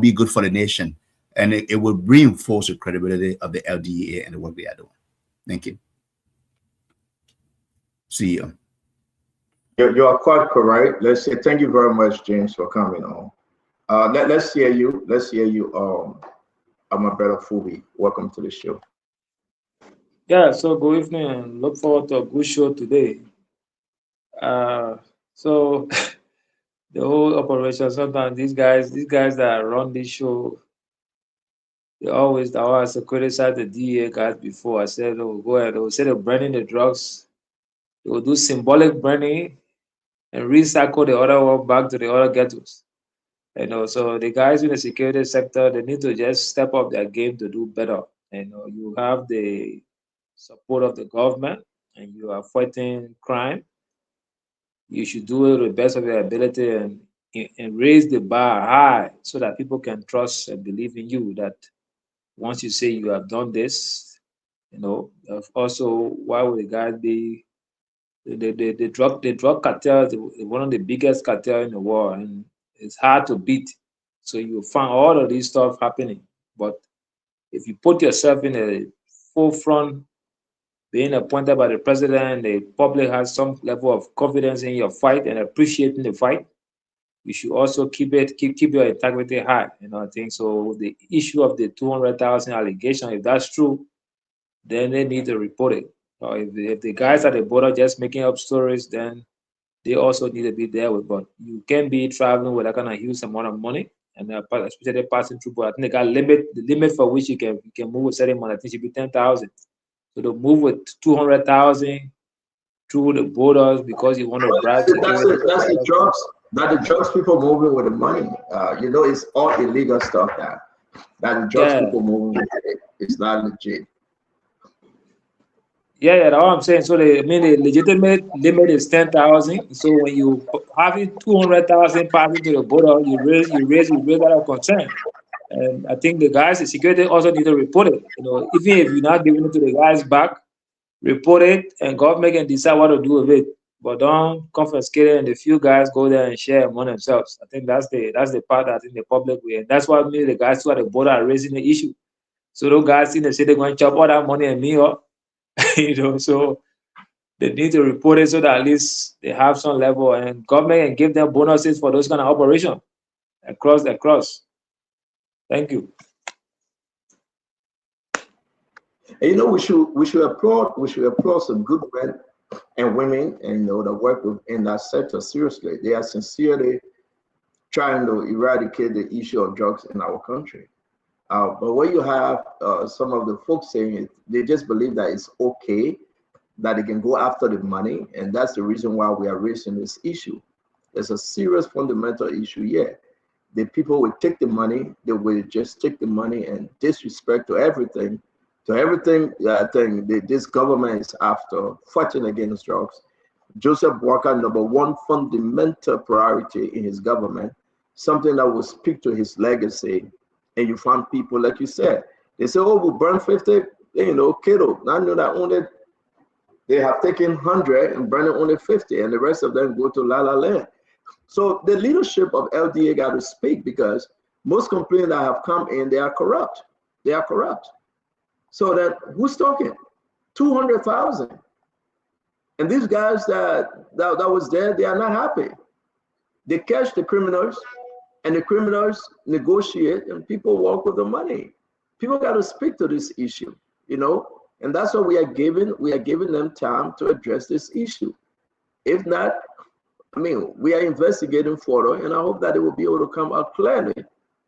be good for the nation, and it will reinforce the credibility of the LDA and the work they are doing. Thank you. See you. You are quite correct. Let's say thank you very much, James, for coming on. Let's hear you. Let's hear you. I'm a better Fubi. Welcome to the show. Yeah, so good evening and look forward to a good show today. So the whole operation, sometimes these guys that run this show, they always criticize the DEA guys before. I said, oh, go ahead. They will say they're burning the drugs. They will do symbolic burning and recycle the other one back to the other ghettos. So the guys in the security sector, they need to just step up their game to do better. You have the support of the government and you are fighting crime. You should do it to the best of your ability and raise the bar high so that people can trust and believe in you that once you say you have done this, also why would the guys be the drug cartel is one of the biggest cartel in the world and it's hard to beat. So you find all of this stuff happening. But if you put yourself in the forefront, being appointed by the president, the public has some level of confidence in your fight and appreciating the fight. You should also keep your integrity high. I think so. The issue of the 200,000 allegation, if that's true, then they need to report it. Or if the guys at the border just making up stories, then they also need to be there with. But you can be traveling with that kind of huge amount of money, and especially passing through. But I think they got the limit for which you can move with certain money. I think it should be 10,000. So to move with 200,000 through the borders because you want to bribe security. That's the drugs. That the drugs people moving with the money. It's all illegal stuff that the drugs people moving with it. It's not legit. Yeah, that's what I'm saying. So the legitimate limit is 10,000. So when you having 200,000 passing to the border, you raise that of concern. And I think the guys, the security also need to report it. Even if you're not giving it to the guys back, report it, and government can decide what to do with it. But don't confiscate it, and the few guys go there and share among themselves. I think that's the part that I think the public will. And that's why the guys who are at the border are raising the issue. So those guys in the city going to chop all that money and me up. So they need to report it so that at least they have some level, and government can give them bonuses for those kind of operation across. Thank you. And, we should applaud some good men and women and that work in that sector seriously. They are sincerely trying to eradicate the issue of drugs in our country. But when you have some of the folks saying it, they just believe that it's okay, that they can go after the money, and that's the reason why we are raising this issue. There's a serious fundamental issue here. The people will take the money, they will just take the money and disrespect to everything. I think this government is after fighting against drugs. Joseph Walker, number one fundamental priority in his government, something that will speak to his legacy. And you find people, like you said, they say, oh, we'll burn 50, kiddo. Now I know that only they have taken 100 and burning only 50, and the rest of them go to La La Land. So the leadership of LDA got to speak, because most complaints that have come in, they are corrupt. They are corrupt. So that who's talking? 200,000. And these guys that was there, they are not happy. They catch the criminals, and the criminals negotiate, and people walk with the money. People got to speak to this issue, and that's what we are giving. We are giving them time to address this issue. If not, we are investigating further, and I hope that it will be able to come out clearly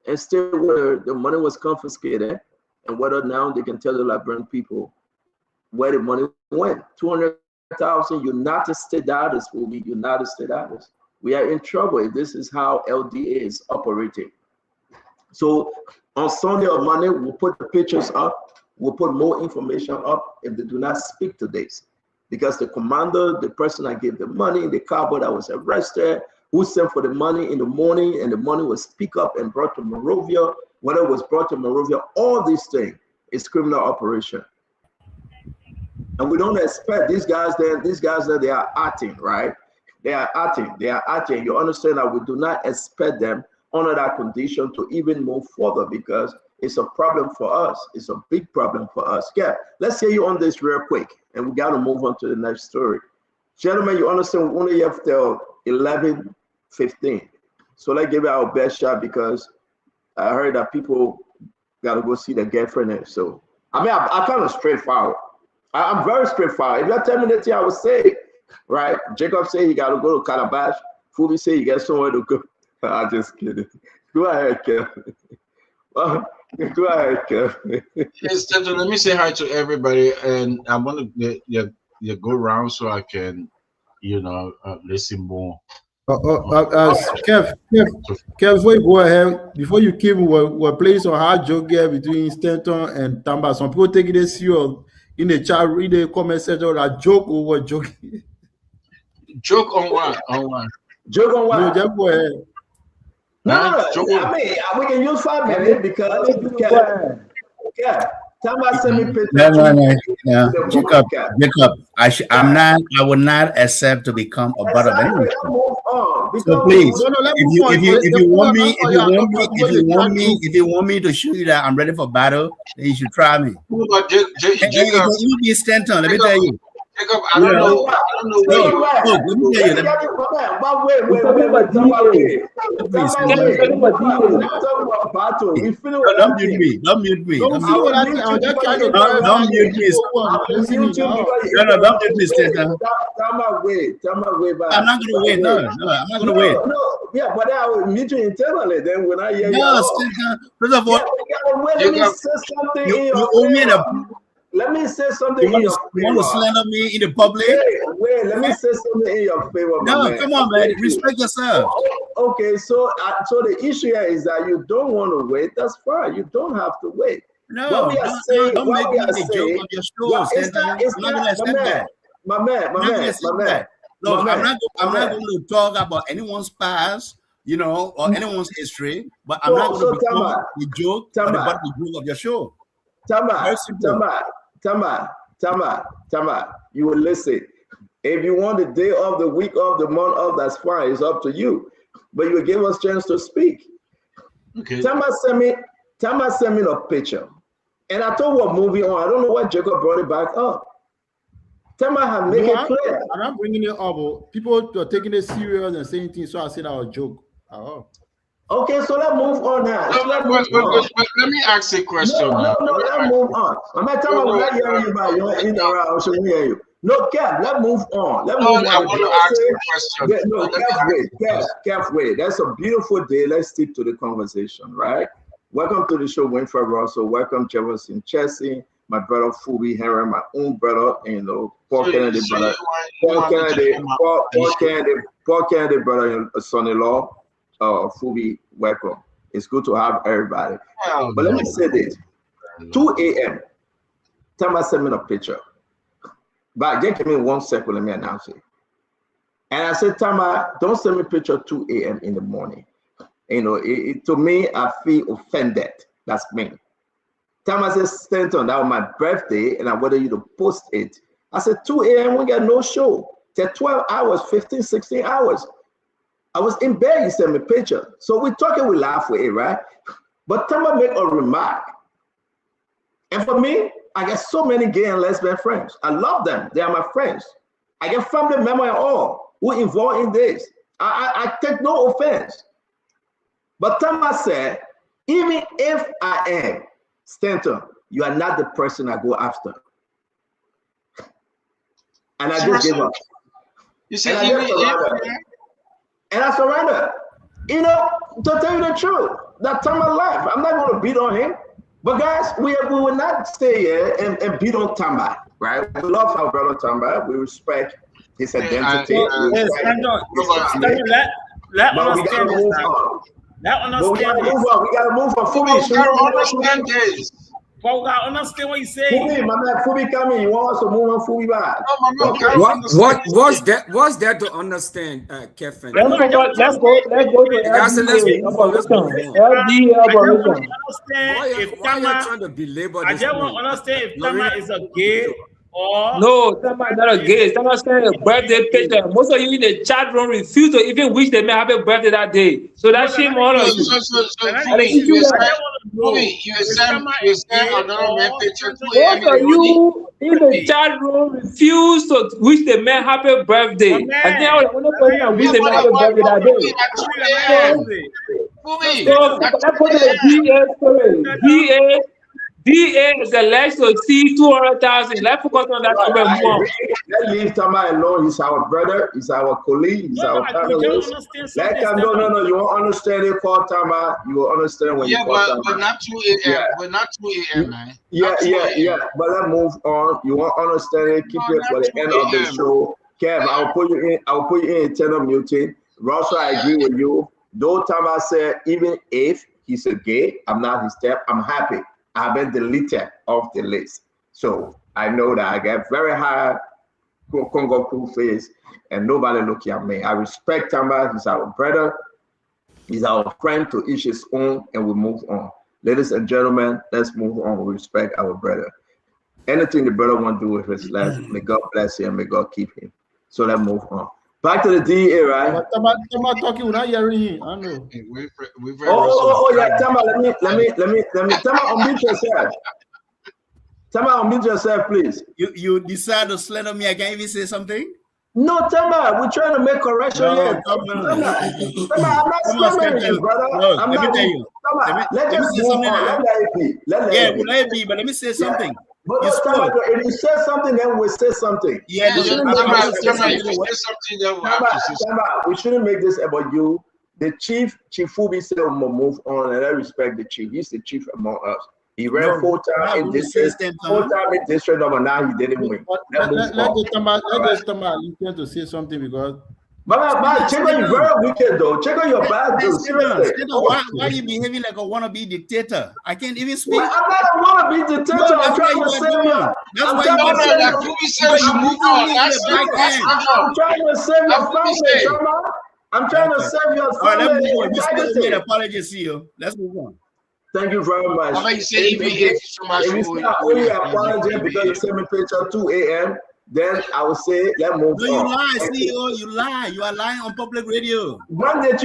and still where the money was confiscated, and whether now they can tell the Liberian people where the money went. 200,000 United States dollars will be United States dollars. We are in trouble if this is how LDA is operating. So on Sunday or Monday, we'll put the pictures up. We'll put more information up if they do not speak to this. Because the commander, the person that gave the money, the cowboy that was arrested, who sent for the money in the morning, and the money was picked up and brought to Monrovia, when it was brought to Monrovia, all these things is criminal operation. And we don't expect these guys there, they are acting, right? They are acting. You understand that we do not expect them under that condition to even move further because it's a problem for us. It's a big problem for us. Yeah, let's hear you on this real quick, and we got to move on to the next story. Gentlemen, you understand, we only have till 11:15. So let's give it our best shot because I heard that people got to go see their girlfriend. So, I mean, I'm kind of straightforward. I'm very straightforward. If you're telling me that, I would say, right? Jacob said he got to go to Calabash. Fubi said he got somewhere to go. I'm just kidding. Go ahead, Kevin. Go ahead, Kevin. Yes, Tento, let me say hi to everybody, and I want to get go around so I can, listen more. Kev, before you go ahead, before you came, we're playing some hard joke here between Stanton and Tamba. Some people taking this serious in the chat, in the comment section, that joke over joke. Joke on what? On what? Joke on what? No, just go ahead. No, I mean, we can use 5 minutes because yeah. Tamba sent me pictures. No. Jacob. I will not accept to become a butt of anyone. So please, if you want me to show you that I'm ready for battle, then you should try me. Jacob, you be Stanton. Let me tell you. Jacob, I don't know. Let me tell you. Don't mute me. Don't mute me, Stanton. I'm not gonna wait. No, I'm not gonna wait. Yeah, but I will meet you internally. Then when I hear first of all, let me say something. You owe me let me say something in your favor. You want to slander me in the public? Wait, let me say something in your favor. No, come on, man. Respect yourself. Okay, so the issue here is that you don't want to wait. That's fine. You don't have to wait. No, don't make me the joke of your show. I'm not going to accept that. My man. Look, I'm not going to talk about anyone's past, or anyone's history, but I'm not going to become the joke or the joke of your show. Tama, you will listen. If you want the day of the week of the month of, that's fine. It's up to you. But you will give us a chance to speak. Okay. Tama sent me a picture. And I told what movie on. I don't know why Jacob brought it back up. Tama have made it clear. I'm not bringing it up. People are taking it serious and saying things, so I said I was a joke. Okay, so let's move on now. Let me ask a question. No, let's move on. I'm not talking about hearing you about your in around, so we hear you. No, Kev, let's move on. I want to ask a question. No, Kev, wait. That's a beautiful day. Let's stick to the conversation, right? Welcome to the show, Winfrey Russell. Welcome, Jefferson Chessie, my brother Fubi Henry, my own brother, Paul Kennedy brother. Paul Kennedy brother, son-in-law. Fubi, welcome. It's good to have everybody. But let me say this. 2 a.m. Tama sent me a picture. But just give me 1 second, let me announce it. And I said, Tama, don't send me a picture 2 a.m. in the morning. To me, I feel offended. That's me. Tama said, Stanton, that was my birthday, and I wanted you to post it. I said, 2 a.m., we got no show. Till 12 hours, 15, 16 hours. I was in bed, he sent me a picture. So we're talking, we laugh with it, right? But Tama made a remark. And for me, I get so many gay and lesbian friends. I love them. They are my friends. I get family members and all who involved in this. I take no offense. But Tama said, even if I am Stanton, you are not the person I go after. And I just gave up. You said and I surrender. To tell you the truth, that time of life, I'm not going to beat on him. But guys, we will not stay here and beat on Tamba, right? We love our brother Tamba. We respect his identity. Let understand this now. We got to move on. But we gotta understand what you say. Fubi, my man, Fubi coming. You want us to move on Fubi back? What's there to understand, Kevin? Let's go to Why are you trying to belabor this? I just want to understand if Tama is a gay No, somebody not a gay. Somebody send a birthday picture. Most of you in the chat room refuse to even wish them happy birthday that day. So that shame all of you. So And the issue that you send another man picture 2 a.m. most in the of morning. you in the chat room refuse to wish the man happy birthday. I think I was the only person that wish the man happy birthday that day. So let's go to the DA story. DA is the last to see 200,000. Let's focus on that story and move on. Let's leave Tama alone. He's our brother. He's our colleague. He's our panelist. No. You won't understand it. Call Tama. You will understand when you call Tama. But not 2 a.m. But not 2 a.m. man. Yeah. But let's move on. You won't understand it. Keep it for the end of the show. Kev, I'll put you in eternal muting. Russell, I agree with you. Though Tama said, even if he's a gay, I'm not his step. I'm happy. I've been deleted off the list. So I know that I get very high Congo cool face and nobody looking at me. I respect Tamba. He's our brother. He's our friend, to each his own, and we move on. Ladies and gentlemen, let's move on. We respect our brother. Anything the brother want to do with his life, may God bless him, may God keep him. So let's move on. Back to the DA, right? But Tama talking without hearing him. I know. Yeah, Tama, let me. Tama, unmute yourself. Tama, unmute yourself, please. You decide to slender me. I can't even say something. No, Tama, we're trying to make correction here. Tama, I'm not slandering you, brother. Let me tell you. Tama, let me say something. Let it be, but let me say something. But Tama, if you say something, then we'll say something. Yeah, we shouldn't make this about you. The chief Fubi said we'll move on, and I respect the chief. He's the chief among us. He ran full-time in district, number 9, he didn't win. Let us Tama you tend to say something because. But check on your very wicked though. Check on your bad though. Why you behaving like a wannabe dictator? I can't even speak. Well, I'm not a wannabe dictator. I'm trying to save you. I'm trying to save your family, I'm trying to save your family. All right, let's move on. You still made apologies here. Let's move on. Thank you very much. If you only apologize because you sent me picture 2 a.m., then I would say let's move on. You lie, CEO. You lie. You are lying on public radio. When did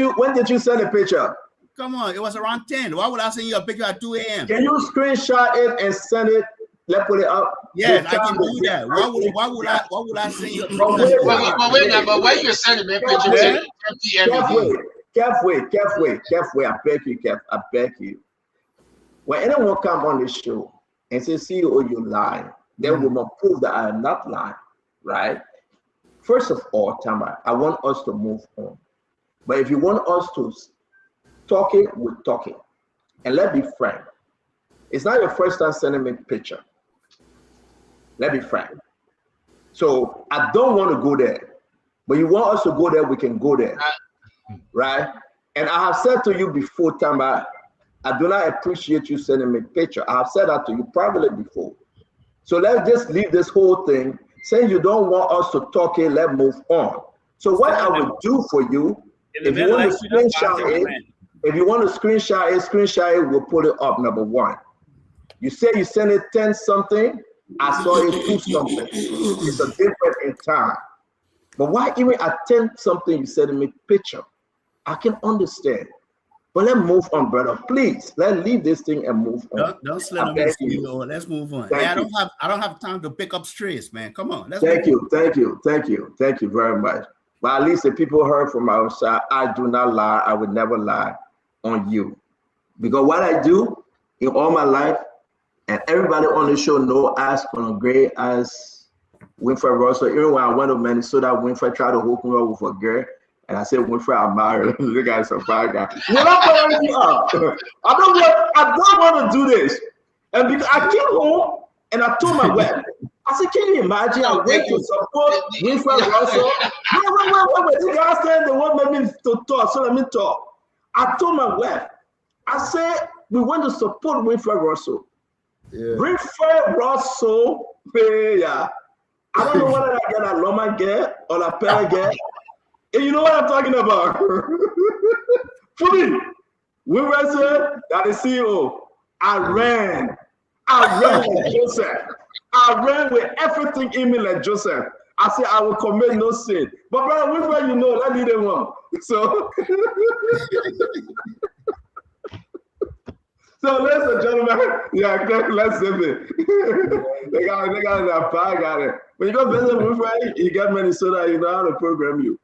you send a picture? Come on, it was around 10. Why would I send you a picture at 2 a.m.? Can you screenshot it and send it? Let's put it up. Yes, I can do that. Why would I send you a picture? But why you sending me a picture? Careful. I beg you. When anyone come on this show and say, CEO, you lie, then we must prove that I am not lying, right? First of all, Tama, I want us to move on. But if you want us to talk it, we're talking. And let's be frank. It's not your first time sending me a picture. Let's be frank. So I don't want to go there. But you want us to go there, we can go there, right? And I have said to you before, Tama, I do not appreciate you sending me a picture. I have said that to you privately before. So let's just leave this whole thing. Saying you don't want us to talk it, let's move on. So what I would do for you, if you want to screenshot it, we'll put it up, number 1. You say you sent it 10 something, I saw it 2 something. It's a difference in time. But why even at 10 something you sent me picture? I can understand. But let's move on, brother. Please, let's leave this thing and move on. Don't slap me, CEO. Let's move on. Hey, I don't have time to pick up stress, man. Come on. Thank you very much. But at least the people heard from our side, I do not lie. I would never lie on you. Because what I do in all my life, and everybody on the show know as great as Winfred Russell. Even when I went to Minnesota, Winfred tried to hook me up with a girl. And I said, Winfred, I'm married. The guy's a bad guy. I don't want to do this. And because I came home and I told my wife, I said, can you imagine? I went to support Winfred Russell. Wait. The guy said they want me to talk, so let me talk. I told my wife, I said, we want to support Winfred Russell. Yeah. Winfred Russell, yeah. I don't know whether I get a Loma get or a Pere get. And you know what I'm talking about? For me, Winfred said that the CEO, I ran Joseph. I ran with everything in me like Joseph. I said, I will commit no sin. But brother, which one you know, that didn't want. So, so ladies and gentlemen, yeah, let's save it. they got that pie, got it. When you go visit with you get Minnesota, you know how to program you.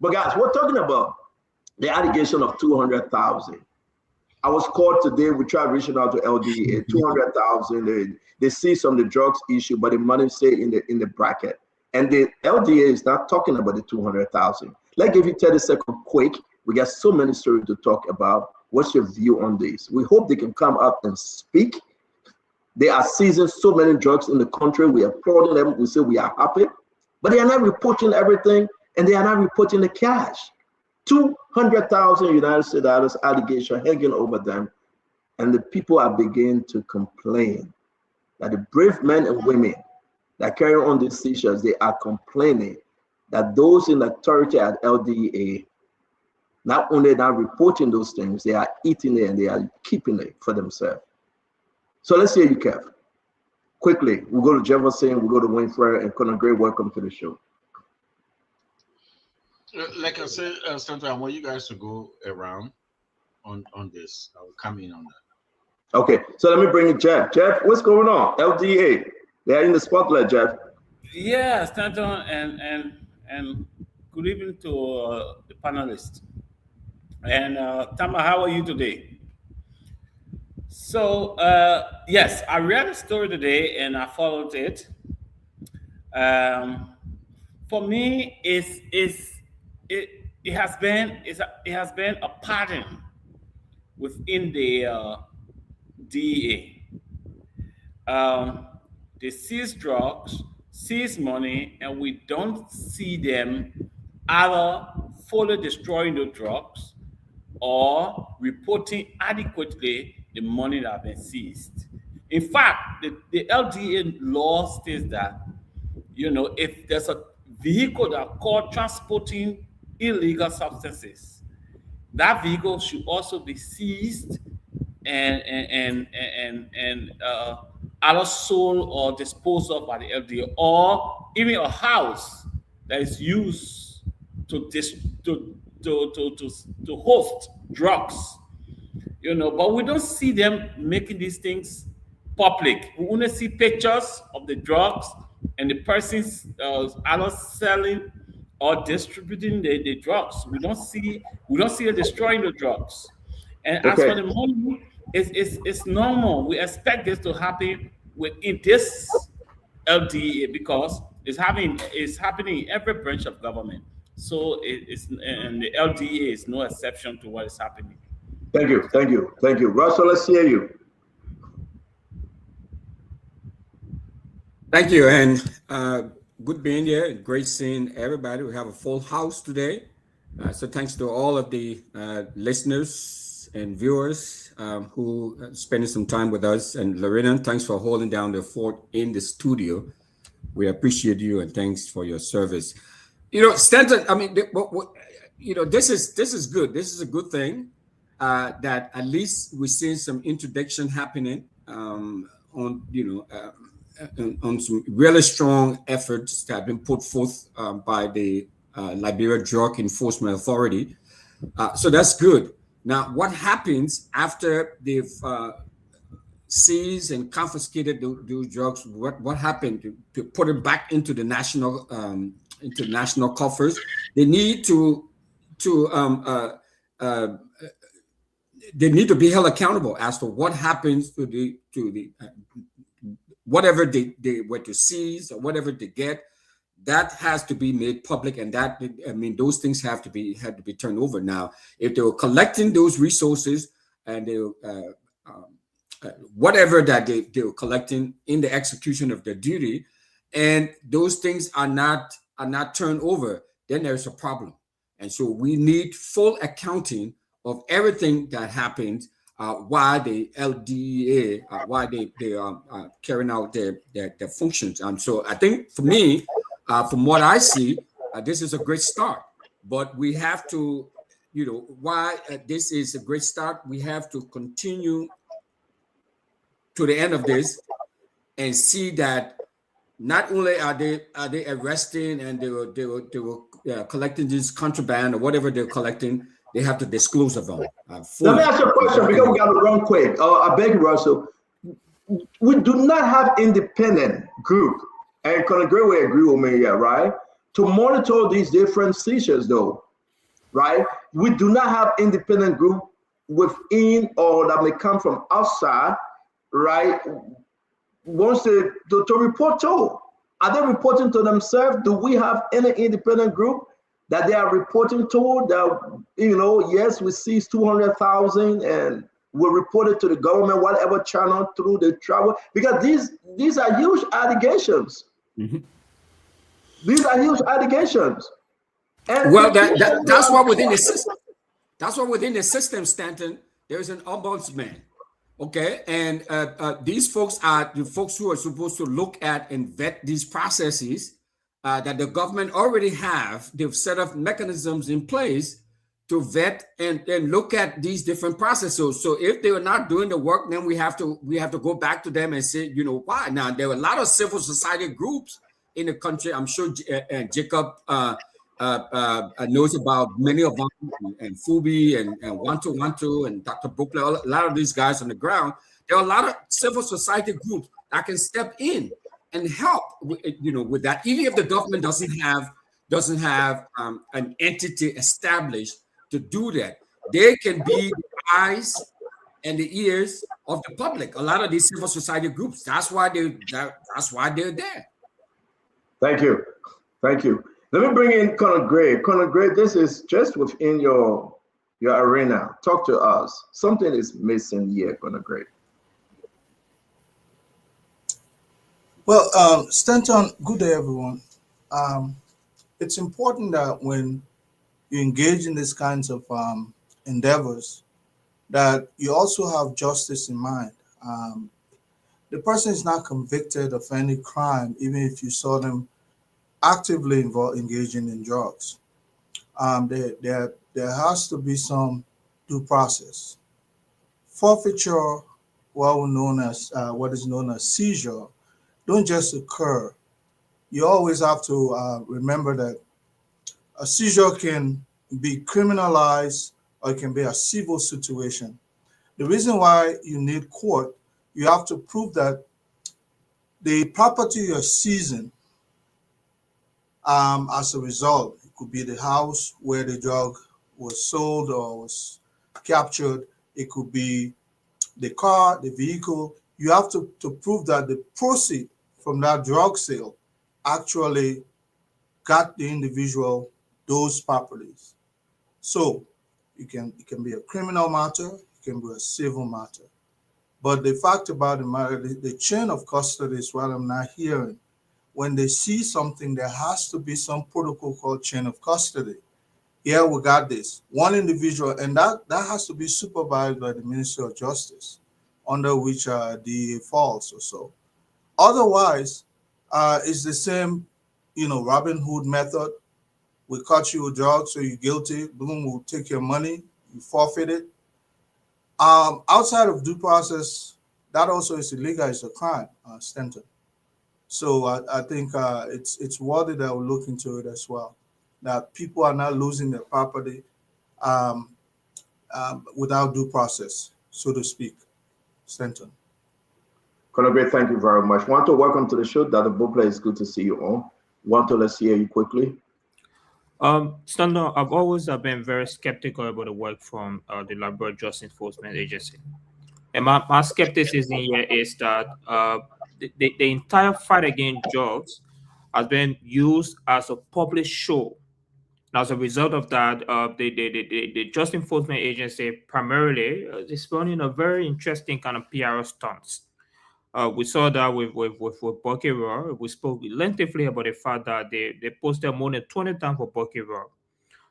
But guys, we're talking about the allegation of 200,000. I was called today. We tried reaching out to LDA, 200,000. They see some of the drugs issue, but the money stay in the bracket. And the LDA is not talking about the 200,000. Let's give you 30 seconds quick. We got so many stories to talk about. What's your view on this? We hope they can come up and speak. They are seizing so many drugs in the country. We applaud them. We say we are happy, but they are not reporting everything, and they are not reporting the cash. 200,000 United States dollars allegation hanging over them, and the people are beginning to complain that the brave men and women that carry on these seizures, they are complaining that those in authority at LDA not only not reporting those things, they are eating it and they are keeping it for themselves. So let's hear you, Kev. Quickly, we'll go to Jefferson, we'll go to Winfrey, and Conor Gray, welcome to the show. Like I said, Stanton, I want you guys to go around on this. I will come in on that. Okay, so let me bring in Jeff. Jeff, what's going on? LDA, they are in the spotlight, Jeff. Yeah, Stanton, and good evening to the panelists. And Tama, how are you today? So yes, I read a story today and I followed it. For me, it has been a pattern within the DEA. They seize drugs, seize money, and we don't see them either fully destroying the drugs or reporting adequately the money that has been seized. In fact, the LDA law states that, if there's a vehicle that called transporting illegal substances, that vehicle should also be seized and either sold or disposed of by the LDA, or even a house that is used to host drugs, but we don't see them making these things public. We only see pictures of the drugs and the persons either selling or distributing the drugs. We don't see them destroying the drugs. And as for the money, it's normal. We expect this to happen within this LDA because it's happening in every branch of government. So and the LDA is no exception to what is happening. Thank you. Russell, let's hear you. Thank you, and good being here. Great seeing everybody. We have a full house today. So thanks to all of the listeners and viewers who are spending some time with us. And Lorena, thanks for holding down the fort in the studio. We appreciate you, and thanks for your service. Stanton, I mean, this is good. This is a good thing that at least we're seeing some interdiction happening on some really strong efforts that have been put forth by the Liberia Drug Enforcement Authority. So that's good. Now, what happens after they've seized and confiscated those drugs? What happened to put it back into the national coffers? They need to be held accountable as to what happens to the whatever they were to seize or whatever they get. That has to be made public, and those things had to be turned over. Now, if they were collecting those resources and they whatever that they were collecting in the execution of their duty, and those things are not turned over, then there's a problem. And so we need full accounting of everything that happened while the LDA while they are carrying out their functions. So I think for me, from what I see, this is a great start. But we have to, why this is a great start, we have to continue to the end of this and see that not only are they arresting and they were collecting this contraband or whatever they're collecting, they have to disclose of them. Let me ask you a question because we got to run quick. I beg you, Russell. We do not have independent group, and Colonel Gray will agree with me here, right? To monitor these different seizures, though, right? We do not have independent group within or that may come from outside, right? Once to report to, are they reporting to themselves? Do we have any independent group that they are reporting to? That, you know, yes, we seized 200,000 and we report it to the government, whatever channel through the travel, because these are huge allegations. Mm-hmm. These are huge allegations. And well, that's why within the system. That's why within the system, Stanton, there's an ombudsman. Okay, and these folks are the folks who are supposed to look at and vet these processes that the government already have. They've set up mechanisms in place to vet and look at these different processes. So if they are not doing the work, then we have to go back to them and say, you know, why? Now there are a lot of civil society groups in the country. I'm sure Jacob knows about many of them, and Fubi and Wanto and Dr. Brooklyn, a lot of these guys on the ground. There are a lot of civil society groups that can step in and help, you know, with that. Even if the government doesn't have an entity established to do that, they can be the eyes and the ears of the public. A lot of these civil society groups. That's why they're there. Thank you. Let me bring in Colonel Gray. Colonel Gray, this is just within your arena. Talk to us. Something is missing here, Colonel Gray. Well, Stanton, good day, everyone. It's important that when you engage in these kinds of endeavors, that you also have justice in mind. The person is not convicted of any crime, even if you saw them actively engaging in drugs. There has to be some due process. Forfeiture, what is known as seizure, don't just occur. You always have to remember that a seizure can be criminalized or it can be a civil situation. The reason why you need court, you have to prove that the property you're seizing, as a result, it could be the house where the drug was sold or was captured. It could be the car, the vehicle. You have to prove that the proceed from that drug sale actually got the individual those properties. So it can be a criminal matter, it can be a civil matter. But the fact about the matter, the chain of custody is what I'm not hearing. When they see something, there has to be some protocol called chain of custody. Here we got this one individual, and that has to be supervised by the Ministry of Justice, under which DA falls or so. Otherwise, it's the same, Robin Hood method. We caught you with drugs, so you're guilty. Boom, we'll take your money, you forfeit it. Outside of due process, that also is illegal. It's a crime, Stanton. So I think it's worthy that we look into it as well. That people are not losing their property without due process, so to speak. Stanton. Colonel Gray, thank you very much. Wanto, welcome to the show. Dr. Bukla, it's good to see you on. Wanto, let's hear you quickly. Stanton, I've always been very skeptical about the work from the Labor Justice Enforcement Agency. And my skepticism here is that the entire fight against drugs has been used as a public show. And as a result of that, the Justice Enforcement Agency primarily is running a very interesting kind of PR stunts. We saw that with Bucky Raw. We spoke lengthily about the fact that they posted more than 20 times for Bucky Raw.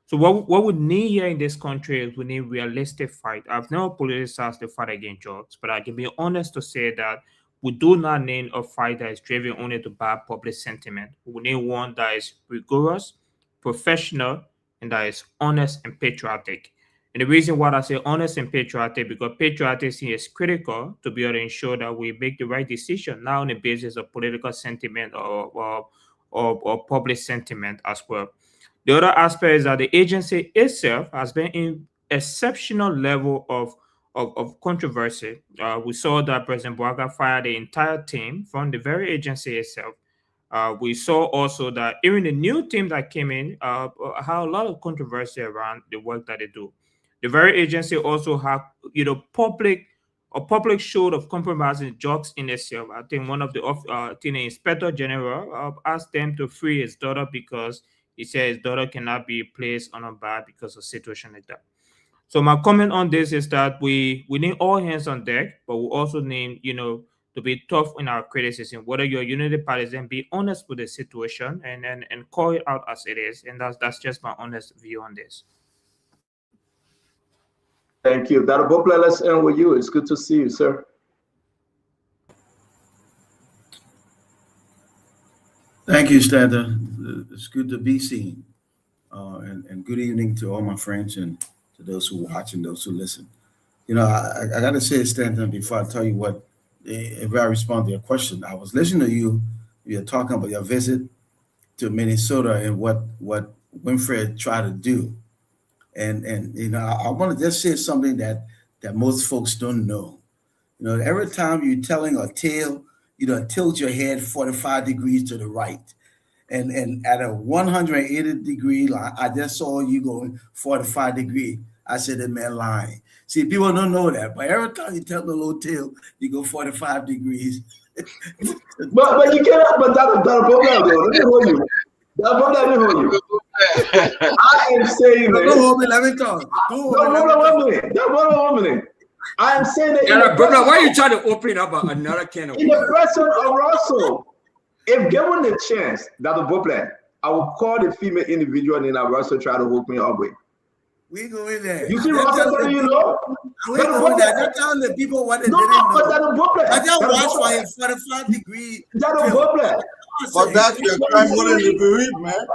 So what we need here in this country is we need realistic fight. I've never politicized the fight against drugs, but I can be honest to say that we do not need a fight that is driven only to bad public sentiment. We need one that is rigorous, professional, and that is honest and patriotic. And the reason why I say honest and patriotic, because patriotism is critical to be able to ensure that we make the right decision, not on the basis of political sentiment or public sentiment as well. The other aspect is that the agency itself has been in exceptional level of controversy. We saw that President Bouaga fired the entire team from the very agency itself. We saw also that even the new team that came in had a lot of controversy around the work that they do. The very agency also had, public show of compromising drugs in itself. I think one of the inspector general asked them to free his daughter because he said his daughter cannot be placed on a bar because of situation like that. So my comment on this is that we need all hands on deck, but we also need, to be tough in our criticism. Whether you're a unity partisan, be honest with the situation and call it out as it is. And that's just my honest view on this. Thank you. Dr. Bopla, let's end with you. It's good to see you, sir. Thank you, Standa. It's good to be seen. And good evening to all my friends and to those who watch and those who listen. I got to say, Standa, before I tell you what, if I respond to your question, I was listening to you. You're talking about your visit to Minnesota and what Winfred tried to do. And I want to just say something that most folks don't know. Every time you're telling a tale, tilt your head 45 degrees to the right. And at a 180 degree line, I just saw you going 45 degree. I said, the man lying. See, people don't know that, but every time you tell the little tale, you go 45 degrees. but you cannot, but that let me hold you. Let me hold you. I am saying that. Don't hold me, let me talk. Hold on 1 minute. I am saying that. Yeah, brother, why are you trying to open up another can of in the person of Russell? If given the chance, Dr. Bopla, I will call the female individual in Russell try to hook me up with. We go in there. You see Russell, we go in there. They're telling the people what they didn't know. But Dr. Bopla, I just watched for a 45 degree. Dr. Bopla. But that's your crime more than the bereaved, man.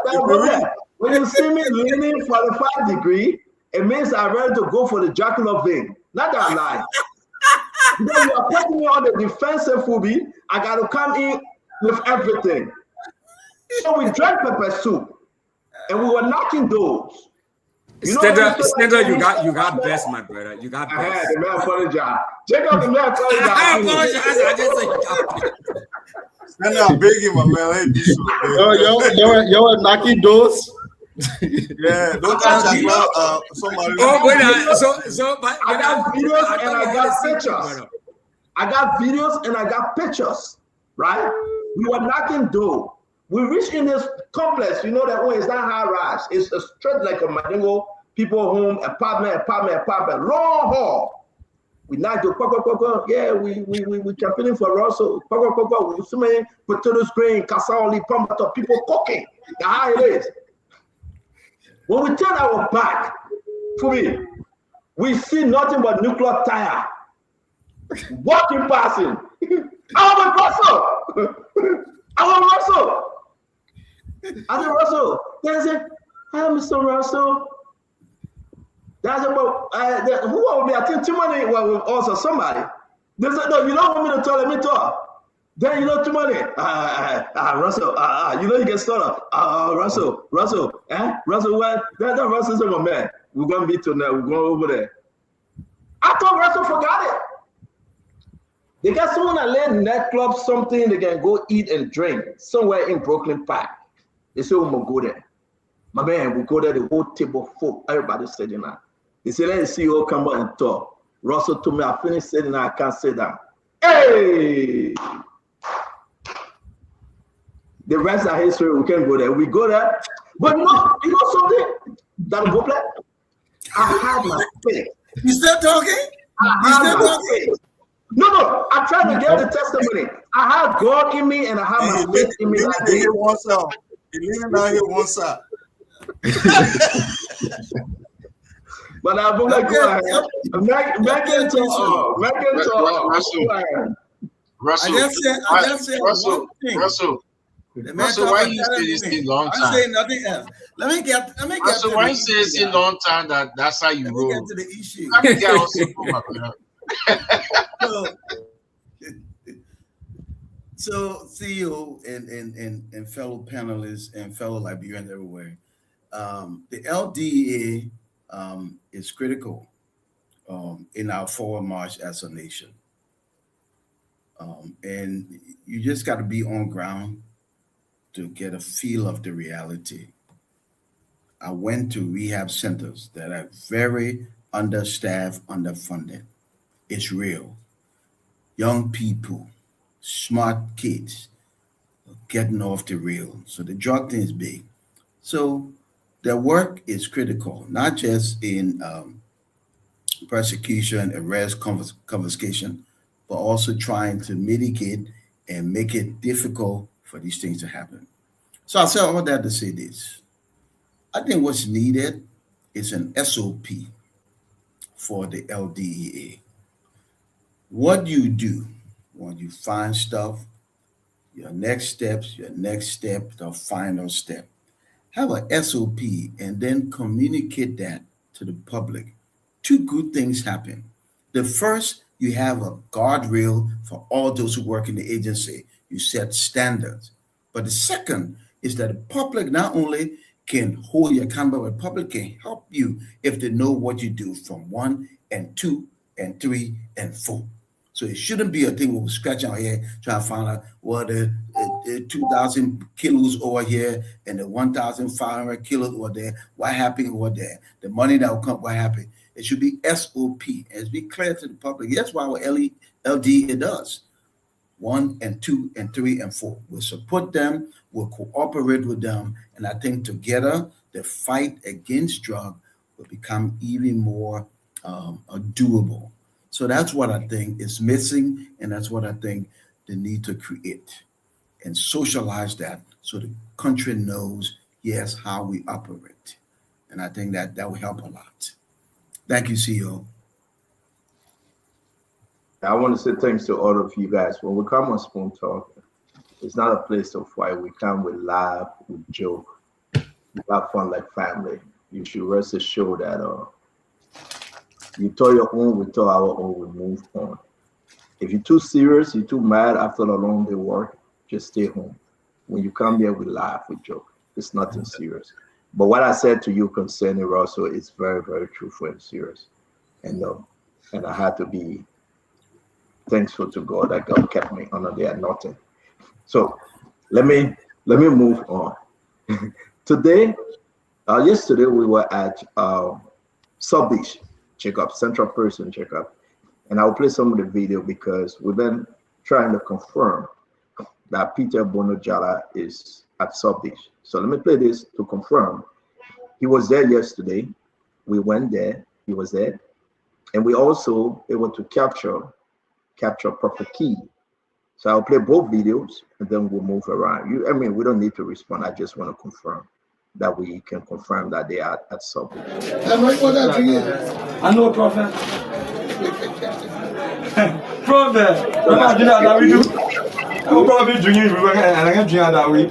When you see me leaning 45 degree, it means I'm ready to go for the jugular vein. Not that lie. Then you are putting me on the defensive, Fubi. I got to come in with everything. So we drank pepper soup, and we were knocking doors. Stender, you got best, my brother. You got best. I had the man for the job. Jacob, the man for the job. I apologize. I just said Stender, I'm begging, my man. Yo, knocking doors. Yeah, don't touch somebody. Oh, but I got videos and I got pictures. I got videos and I got pictures, right? We were knocking door. We reached in this complex, that way it's not high rise. It's a straight like a Mandingo, people home, apartment, long hall. We knocked the yeah, we campaigning for Russell. We swimming, potatoes green, cassava, pumped people cooking. That's how it is. When we turn our back, for me, we see nothing but nuclear tire. Walking passing. I want Russell. I said, Russell. They said, hi, Mr. Russell. That's about who will be? I think too many also somebody. They said, no, you don't want me to talk, let me talk. Then too many. Russell, you get started. Russell, Russell, what? That Russell's my man. We're gonna be tonight. We're going over there. I thought Russell forgot it. They got someone at a nightclub, something they can go eat and drink somewhere in Brooklyn Park. They say, we're gonna go there. My man, we go there, the whole table full, everybody sitting down. They say, let the CEO come out and talk. Russell told me, I finished sitting down, I can't sit down. Hey! The rest of history, we can't go there. We go there. But you know something? That Bopla, I have my faith. You still talking? No, I tried to get the testimony. I have God in me and I have my faith in me. Leaning down here one side. But I'm going to go ahead. Russell, The man So talk why about you say telling it's me. a long I'm time? saying nothing else. Let me get So to why the you say it's issue. a long time that's how you Let me get roll? to the issue. I'm the guy also know my brother. So CEO and fellow panelists and fellow Liberians everywhere, the LDA is critical in our forward march as a nation. And you just got to be on ground to get a feel of the reality. I went to rehab centers that are very understaffed, underfunded. It's real. Young people, smart kids, getting off the rail. So the drug thing is big. So their work is critical, not just in persecution, arrest, confiscation, but also trying to mitigate and make it difficult for these things to happen. So I say all that to say this. I think what's needed is an SOP for the LDEA. What you do when you find stuff, your next steps, your next step, the final step. Have a SOP and then communicate that to the public. Two good things happen. The first, you have a guardrail for all those who work in the agency. You set standards. But the second is that the public not only can hold you accountable, but the public can help you if they know what you do from 1 and 2 and 3 and 4. So it shouldn't be a thing where we're scratching our head trying to find out what the 2,000 kilos over here and the 1,500 kilos over there, what happened over there, the money that will come, what happened. It should be SOP. And be clear to the public. That's why our LD it does. 1 and 2 and 3 and 4. We'll support them, we'll cooperate with them, and I think together the fight against drug will become even more doable. So that's what I think is missing, and that's what I think they need to create and socialize that so the country knows, yes, how we operate. And I think that will help a lot. Thank you, CEO. I want to say thanks to all of you guys. When we come on Spoon Talk, it's not a place of fight. We come with laugh, with joke, we have fun like family. You should rest assured that you tell your own, we tell our own, we move on. If you're too serious, you're too mad after a long day work, just stay home. When you come here, we laugh, we joke. It's nothing serious. But what I said to you concerning Russell is very, very truthful and serious. And I had to be thankful to God that God kept me under there nothing. So let me move on. Today, yesterday we were at Sub Beach checkup, Central Person checkup, and I'll play some of the video because we've been trying to confirm that Peter Bono Jala is at Sub Beach. So let me play this to confirm. He was there yesterday. We went there. He was there, and we also able to capture Prophet Key. So I'll play both videos and then we'll move around. I mean, we don't need to respond. I just want to confirm that we can confirm that they are at Sub Beach. I know, Prophet. Prophet. Prophet, do that we do. I will probably be drinking and I can drink that way.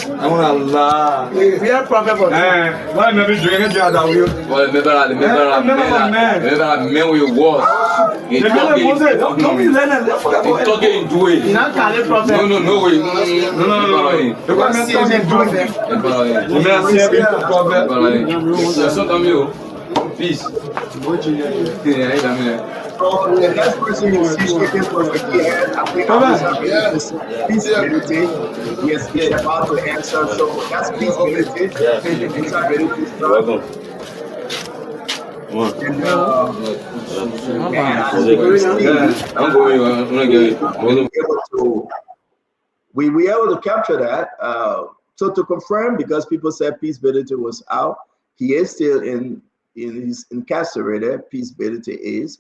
I want to laugh. We are Prophet for why maybe drinking that way? Well, remember men we was. Don't be learning. Talking into it. Not Kali Prophet. No way. No. Because I'm talking doing them. You may have seen Prophet. Sometimes you. Peace. The next person you see speaking Prophet Key, I think peaceability. Yes, he's about to answer. So that's peaceability. Peaceability. Welcome. We were able to capture that. So to confirm, because people said peaceability was out, he is still he's incarcerated. Peaceability is,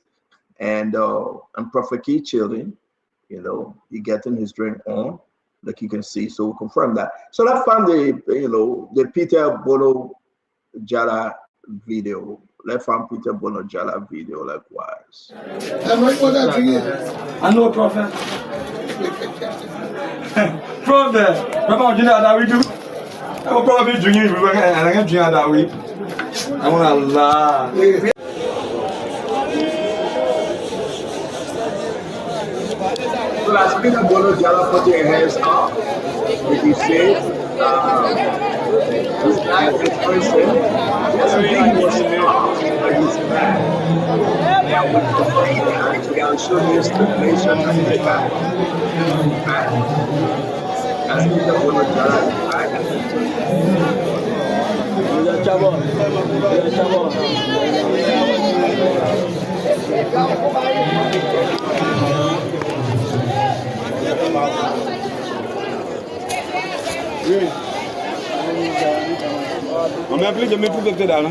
and Prophet Key chilling. He getting his drink on, like you can see. So we'll confirm that. So let's find the Peter Bono Jala video. Let's find Peter Bono Jala video likewise. I know, Prophet. From there, Papa Junior that we do. I will probably be drinking river and I can drink that way. I want to laugh. So as Peter Bono Jala put your hands up, if you say, this guy, this person, yes, indeed, he was stopped, but he's back. And with the plane, actually, I'll show you stipulation that he's back. He's back. As Peter Bono Jala is back. On m'a appelé de me trouver peut-être là.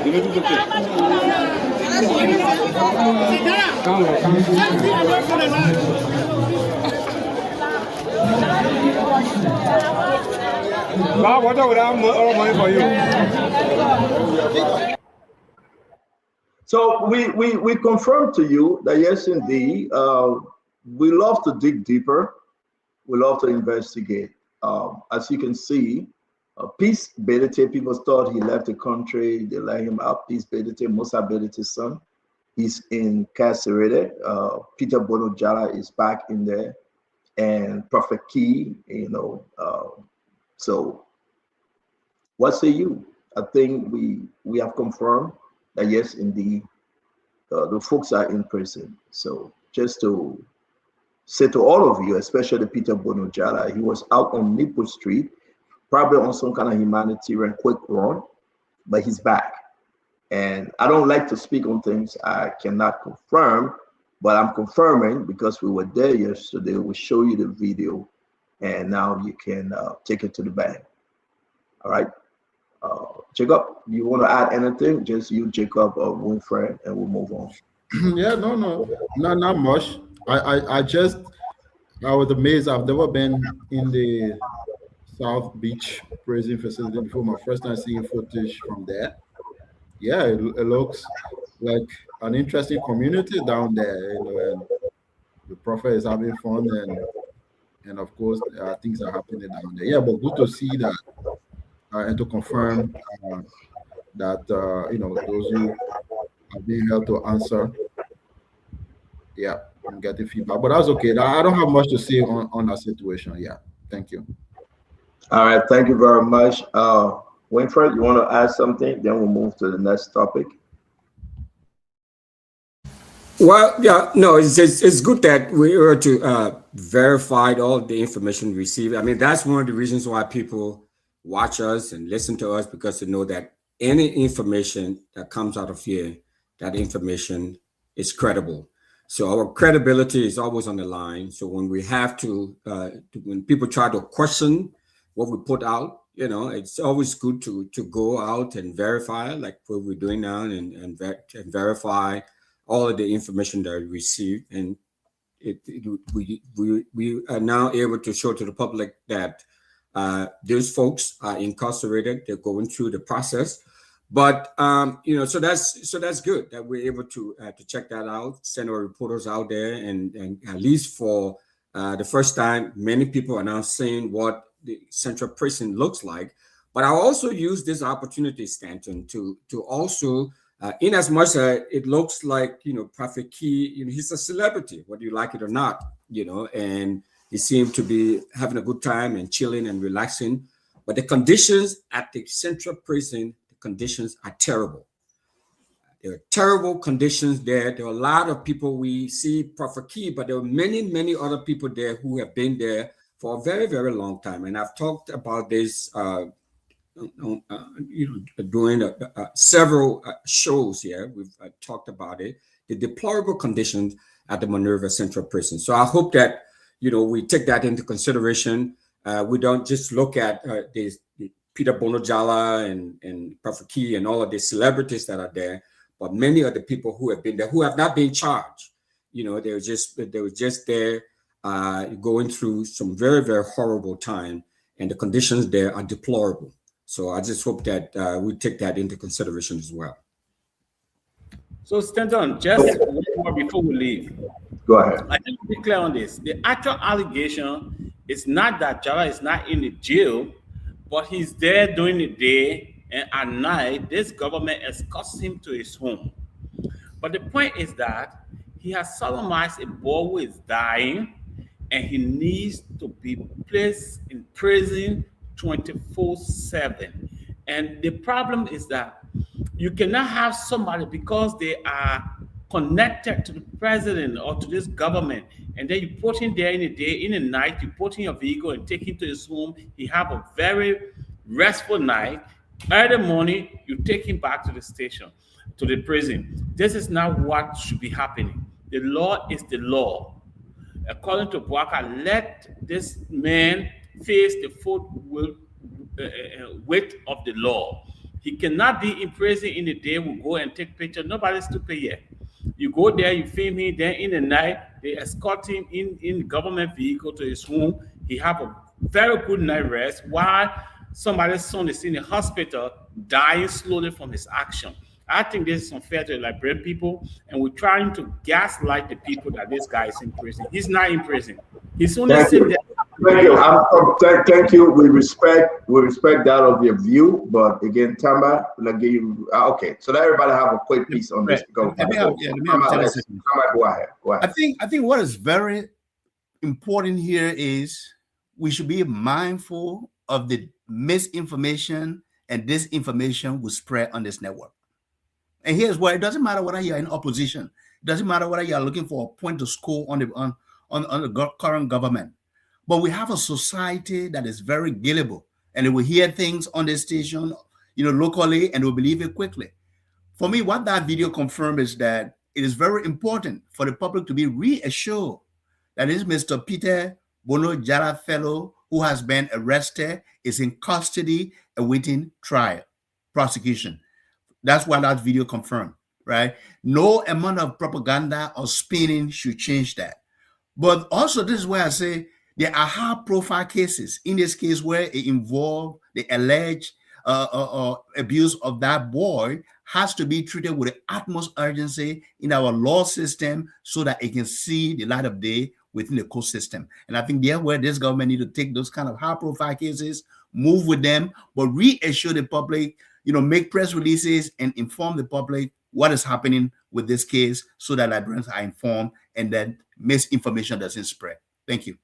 De me trouver peut-être. What would I have all money for you? So we confirm to you that yes, indeed, we love to dig deeper. We love to investigate. As you can see, Peace Bedete, people thought he left the country. They let him out. Peace Bedete, Musa Bedete's son, he's incarcerated. Peter Bono Jala is back in there, and Prophet Key, so what say you? I think we have confirmed that yes, indeed, the folks are in prison. So just to say to all of you, especially Peter Bono Jala, he was out on Nipple Street, probably on some kind of humanitarian quick run, but he's back. And I don't like to speak on things I cannot confirm, but I'm confirming because we were there yesterday. We show you the video, and now you can take it to the bank. All right. Jacob, you want to add anything? Just you, Jacob, or Winfred, and we'll move on. Yeah, no, not much. I was amazed. I've never been in the South Beach prison facility before. My first time seeing footage from there. Yeah, it looks like an interesting community down there, and the prophet is having fun, and of course things are happening down there. Yeah, but good to see that and to confirm that those who are being held to answer. Yeah, I'm getting feedback, but that's okay. I don't have much to say on that situation. Yeah, thank you. All right, thank you very much. Winfred, you want to add something? Then we'll move to the next topic. Well, yeah, no, it's good that we were to verify all the information received. I mean, that's one of the reasons why people watch us and listen to us, because they know that any information that comes out of here, that information is credible. So our credibility is always on the line. So when we have to when people try to question what we put out, it's always good to go out and verify, like what we're doing now, and verify all of the information that we receive. And we are now able to show to the public that those folks are incarcerated. They're going through the process. But so that's good that we're able to check that out, send our reporters out there, and at least for the first time, many people are now seeing what the central prison looks like. But I also use this opportunity, Stanton, to also, in as much as it looks like Prophet Key, he's a celebrity, whether you like it or not, and he seemed to be having a good time and chilling and relaxing. But the conditions at the central prison, conditions are terrible. There are terrible conditions there. There are a lot of people. We see Prophet Key, but there are many, many other people there who have been there for a very, very long time. And I've talked about this, doing several shows here. We've talked about it, the deplorable conditions at the Minerva Central Prison. So I hope that, we take that into consideration. We don't just look at the Peter Bono Jala and Prophet Key and all of the celebrities that are there, but many of the people who have been there who have not been charged. They were just there going through some very, very horrible time, and the conditions there are deplorable. So I just hope that we take that into consideration as well. So Stanton, just one more before we leave. go ahead. I think to be clear on this. The actual allegation is not that Jara is not in the jail, but he's there during the day, and at night, this government escorts him to his home. But the point is that he has sodomized a boy who is dying, and he needs to be placed in prison 24/7. And the problem is that you cannot have somebody because they are connected to the president or to this government, and then you put him there in the day, in the night, you put in your vehicle and take him to his home. He have a very restful night. Early morning, you take him back to the station, to the prison. This is not what should be happening. The law is the law. According to Boaka, let this man face the full weight of the law. He cannot be in prison in the day. We go and take pictures. Nobody's stupid here. You go there, you film him. Then in the night, they escort him in government vehicle to his home. He have a very good night rest while somebody's son is in the hospital dying slowly from his action. I think this is unfair to the Liberian people, and we're trying to gaslight the people that this guy is in prison. He's not in prison. He's only sitting there. Thank you. Thank you. We respect that of your view, but again, Tamba, give you okay. So let everybody have a quick piece on this. Go ahead. Go ahead. I think what is very important here is we should be mindful of the misinformation and disinformation we spread on this network. And here's where it doesn't matter whether you're in opposition, it doesn't matter whether you're looking for a point to score on the current government. But we have a society that is very gullible, and they will hear things on the station, locally, and will believe it quickly. For me, what that video confirmed is that it is very important for the public to be reassured that this Mr. Peter Bono Jara fellow who has been arrested is in custody awaiting trial, prosecution. That's what that video confirmed, right? No amount of propaganda or spinning should change that. But also, this is where I say there are high-profile cases. In this case, where it involved the alleged abuse of that boy, has to be treated with the utmost urgency in our law system so that it can see the light of day within the court system. And I think where this government need to take those kind of high-profile cases, move with them, but reassure the public, make press releases and inform the public what is happening with this case so that Liberians are informed and that misinformation doesn't spread. Thank you.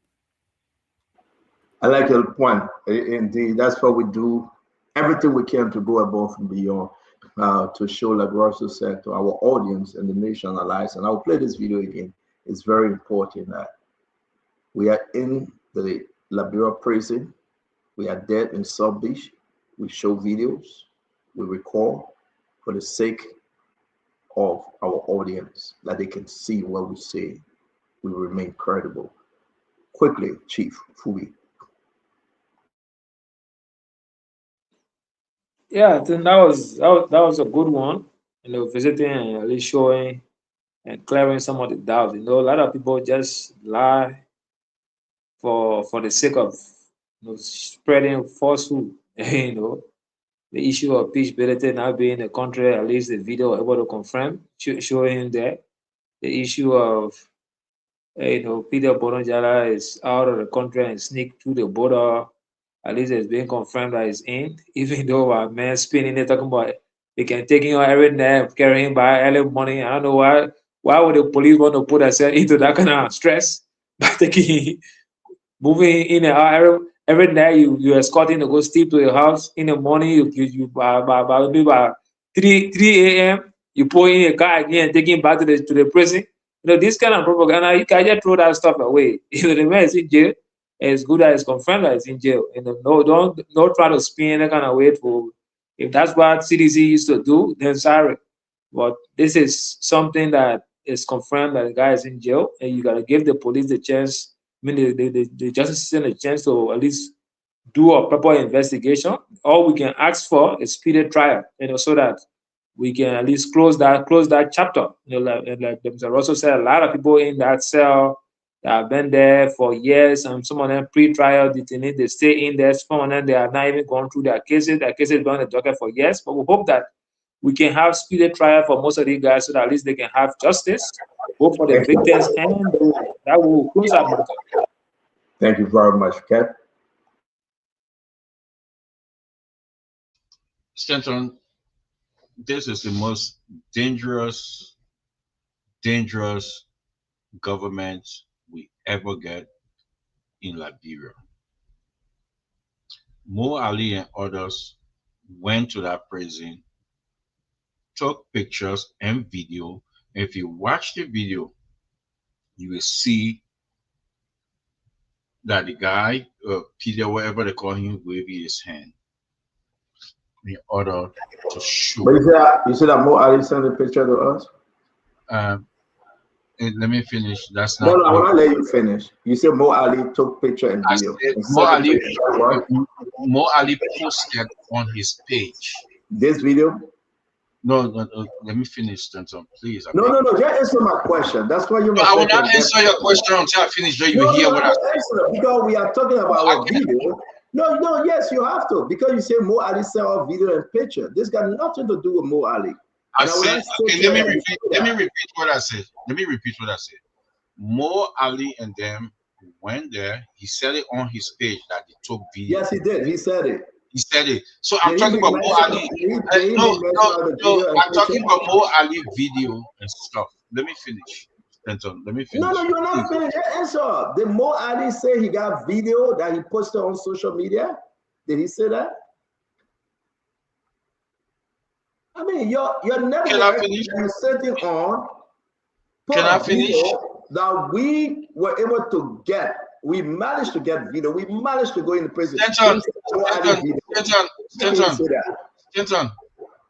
I like your point. Indeed, that's what we do. Everything we can to go above and beyond to show, like Russell said, to our audience and the nation allies. And I'll play this video again. It's very important that we are in the Liberia prison. We are there in South Beach. We show videos. We record for the sake of our audience, that they can see what we say. We remain credible. Quickly, Chief Fubi. Yeah, I think that was a good one. Visiting and at least showing and clearing some of the doubts. A lot of people just lie for the sake of spreading falsehood. The issue of peaceability not being in the country, at least the video able to confirm, showing that the issue of Peter Bono Jara is out of the country and sneak through the border. At least it's being confirmed that he's in, even though our man spinning it talking about they can take him every night, carry him by early morning. I don't know why would the police want to put themselves into that kind of stress by taking moving in and out every night. You escorting to go sleep to your house in the morning. You by 3 a.m. you pull in a car again and take him back to the prison. This kind of propaganda, you can just throw that stuff away. The man is in jail. It's good that it's confirmed that it's in jail. Don't try to spin that kind of way for. If that's what CDC used to do, then sorry. But this is something that is confirmed that the guy is in jail, and you gotta give the police the chance. I mean, the justice system a chance to at least do a proper investigation. All we can ask for is speedy trial, so that we can at least close that chapter. Like Mr. Russell said, a lot of people in that cell that have been there for years, and some of them pre-trial detainees, they stay in there. Some of them, they are not even going through their cases. Their cases been on the docket for years. But we hope that we can have speedy trial for most of these guys so that at least they can have justice, both for the victims and that will close that matter. Thank you very much, Kev. Stanton, this is the most dangerous government we ever get in Liberia. Mo Ali and others went to that prison, took pictures and video. If you watch the video, you will see that the guy, Peter, whatever they call him, waving his hand in order to show. But you see that Mo Ali sent a picture to us? And let me finish. That's No, not. no, I want to let you finish. You said Mo Ali took picture and video. Mo Ali posted on his page. This video? No, let me finish, Stanton, please. No, just answer my question. That's why you. No, I will not answer your question until I finish. You will hear what I say. Because we are talking about a video. No, yes, you have to. Because you say Mo Ali sent a video and picture. This got nothing to do with Mo Ali. I said, okay, let me repeat what I said. Mo Ali and them went there. He said it on his page that he took video. Yes, he did. He said it. He said it. So I'm talking about Mo Ali. No, I'm talking about Mo Ali video and stuff. Let me finish. Stanton, let me finish. No, you're not finished. Answer. Did Mo Ali say he got video that he posted on social media? Did he say that? I mean, your network you're sitting on. Can I finish? That we were able to get. We managed to get video. We managed to go in the prison. Stanton,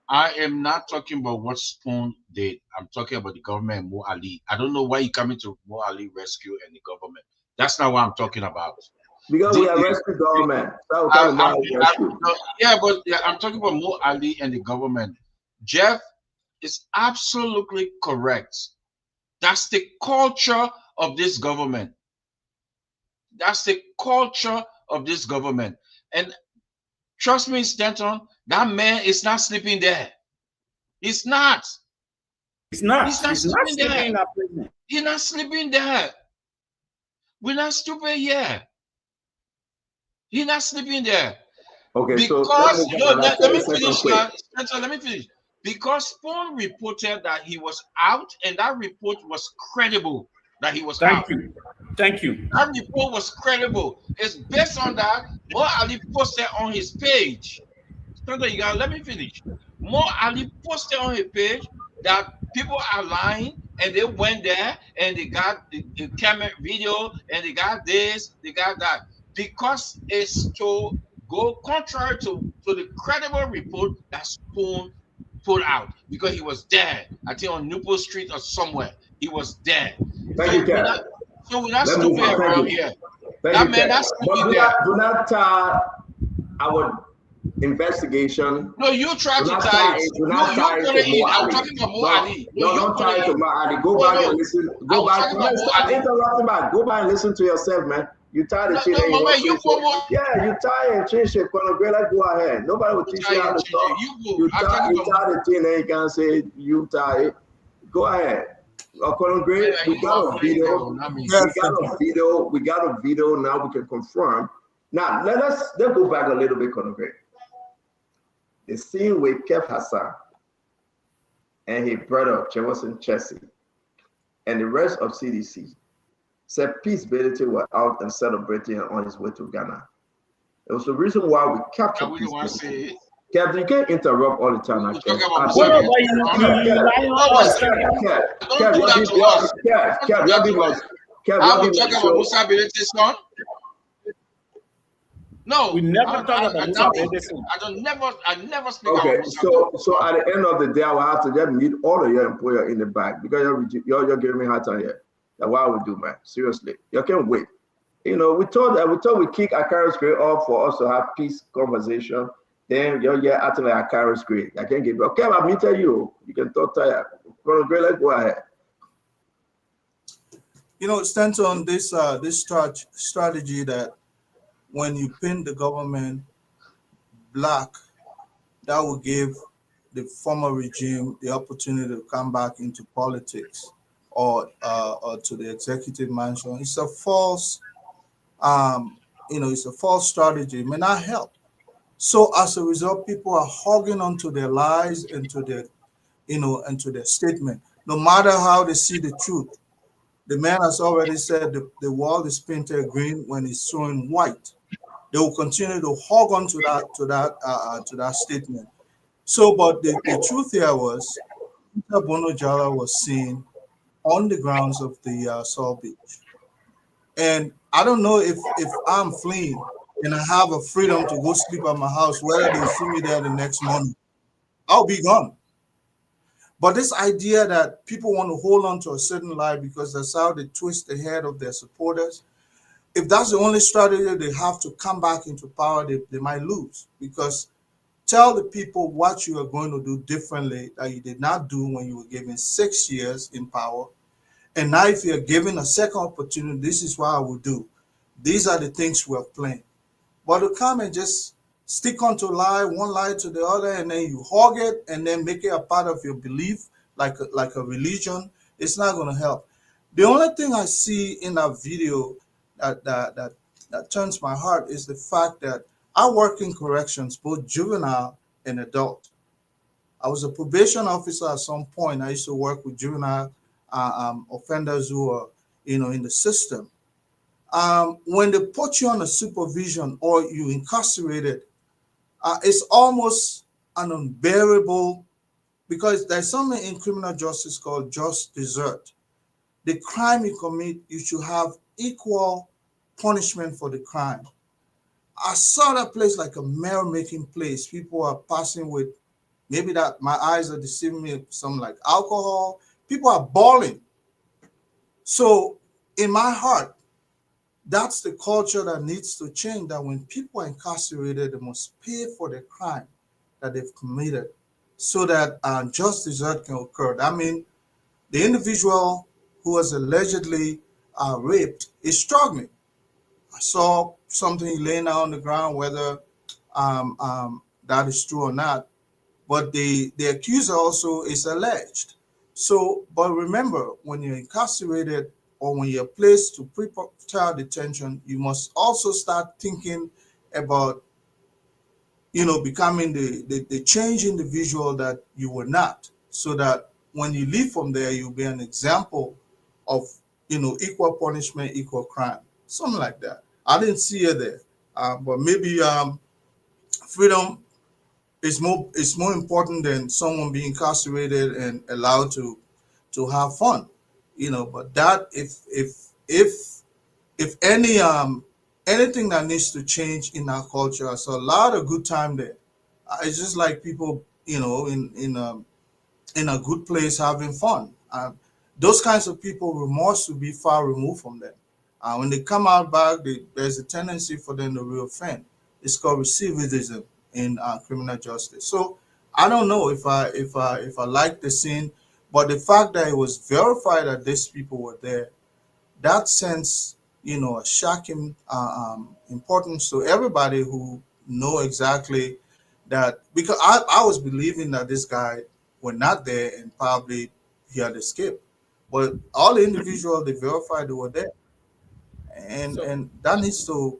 I am not talking about what Spoon did. I'm talking about the government and Mo Ali. I don't know why you coming to Mo Ali rescue and the government. That's not what I'm talking about. Because we are rescue government. I'm talking about Mo Ali and the government. Jeff is absolutely correct. That's the culture of this government. That's the culture of this government. And trust me, Stanton, that man is not sleeping there. He's not. He's not sleeping there. in that prison. He's not sleeping there. We're not stupid here. He's not sleeping there. Okay, because let me finish now. Stanton, let me finish. Because Spoon reported that he was out, and that report was credible that he was out. Thank you. That report was credible. It's based on that. Mo Ali posted on his page. You gotta let me finish. Mo Ali posted on his page that people are lying, and they went there and they got the camera video, and they got this, they got that, because it's to go contrary to the credible report that Spoon put out, because he was there. I think on Newport Street or somewhere. He was there. So we're not stupid around here. That man, that's stupid there. Do not tie our investigation. No, you try to tie it. You put it in. I'm talking about Mo Ali. No, don't tie it to Mo Ali. Go back and listen. Go back. Stop interrupting, man. Go back and listen to yourself, man. You tie the chain. Yeah, you tie and change it. Let's go ahead. Nobody will teach you how to talk. You tie the chain and you can't say you tie it. Go ahead. We got a video. We got a video. Now we can confirm. Now let's go back a little bit, Colonel Gray. The scene with Kev Hassan and his brother Jefferson Chessie and the rest of CDC said Peace Ability was out and celebrating on his way to Ghana. It was the reason why we captured Peace. Kev, you can't interrupt all the time. Kev, No, we never talk about I never speak about. Okay, so at the end of the day, I will have to just meet all of your employer in the back because you're giving me a hard time here. That's what I would do, man. Seriously, you can't wait. You know, we thought we kick Akara's grade off for us to have peace conversation. Then you're acting like Akara's grade. I can't give you. Okay, I'll meet you. You can talk to you. Let's go ahead. You know, it stands on this strategy that when you pin the government black, that will give the former regime the opportunity to come back into politics or to the executive mansion. It's a false, it's a false strategy. It may not help. So as a result, people are hogging onto their lies and to their, and to their statement, no matter how they see the truth. The man has already said the world is painted green when it's showing white. They will continue to hog on to that statement. So, but the truth here was Peter Bono Jala was seen on the grounds of the Saul Beach. And I don't know if I'm fleeing and I have a freedom to go sleep at my house, whether they'll see me there the next morning, I'll be gone. But this idea that people want to hold on to a certain lie because that's how they twist the head of their supporters, if that's the only strategy they have to come back into power, they might lose. Because tell the people what you are going to do differently that you did not do when you were given 6 years in power. And now if you're given a second opportunity, this is what I will do. These are the things we are playing. But to come and just stick onto one lie to the other, and then you hog it and then make it a part of your belief, like a religion, it's not going to help. The only thing I see in that video that turns my heart is the fact that I work in corrections, both juvenile and adult. I was a probation officer at some point. I used to work with juvenile offenders who are, in the system. When they put you on a supervision or you incarcerated, it's almost an unbearable, because there's something in criminal justice called just desert. The crime you commit, you should have equal punishment for the crime. I saw that place like a merry-making place. People are passing with, maybe that my eyes are deceiving me, some like alcohol. People are bawling. So in my heart, that's the culture that needs to change, that when people are incarcerated, they must pay for the crime that they've committed so that just desert can occur. I mean, the individual who was allegedly raped is struggling. I saw something laying out on the ground, whether that is true or not, but the accuser also is alleged. So, but remember, when you're incarcerated or when you're placed to pre-trial detention, you must also start thinking about, becoming the changed individual that you were not, so that when you leave from there, you'll be an example of, equal punishment, equal crime, something like that. I didn't see it there, but maybe freedom is more important than someone being incarcerated and allowed to have fun, But that if anything that needs to change in our culture, I saw a lot of good time there. It's just like people, in a good place having fun. Those kinds of people, remorse will be far removed from them. When they come out back, there's a tendency for them to reoffend. It's called recidivism in criminal justice. So I don't know if I like the scene, but the fact that it was verified that these people were there, that sends, a shocking importance to everybody who know exactly that, because I was believing that this guy were not there and probably he had escaped, but all the individuals they verified they were there, and So, that needs to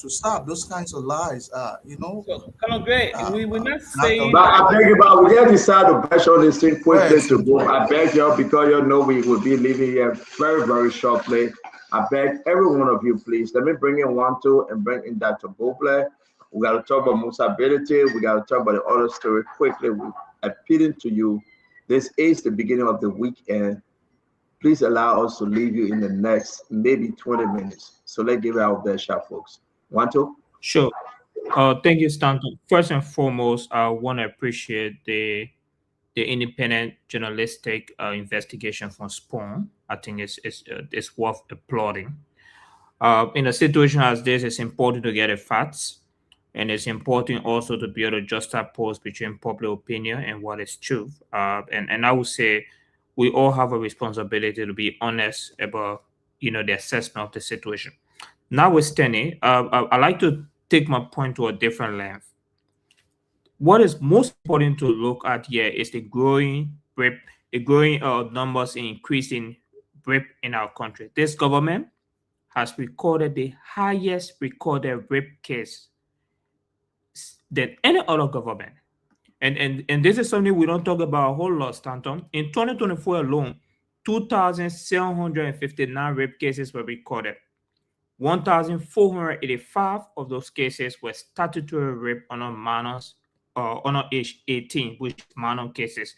stop those kinds of lies. Colonel Gray, we're not Not saying. But the I beg you, but we just decide to bash on this thing Go ahead, quickly to go. Senator. I beg you, because you know we will be leaving here very, very shortly. I beg every one of you, please, let me bring in one, two, and bring in Dr. Boble. We got to talk about musability. We got to talk about the other story quickly. We're appealing to you. This is the beginning of the weekend. Please allow us to leave you in the next maybe 20 minutes. So let's give it our best shot, folks. One, two. Sure. Thank you, Stanton. First and foremost, I want to appreciate the independent journalistic investigation from Spawn. I think it's worth applauding. In a situation as this, it's important to get the facts, and it's important also to be able to juxtapose between public opinion and what is truth. And I would say we all have a responsibility to be honest about the assessment of the situation. Notwithstanding, I like to take my point to a different length. what is most important to look at here is the growing rape, the growing numbers in increasing rape in our country. This government has recorded the highest recorded rape case than any other government. And this is something we don't talk about a whole lot, Stanton. In 2024 alone, 2,759 rape cases were recorded. 1,485 of those cases were statutory rape under minors under age 18, which is minor cases.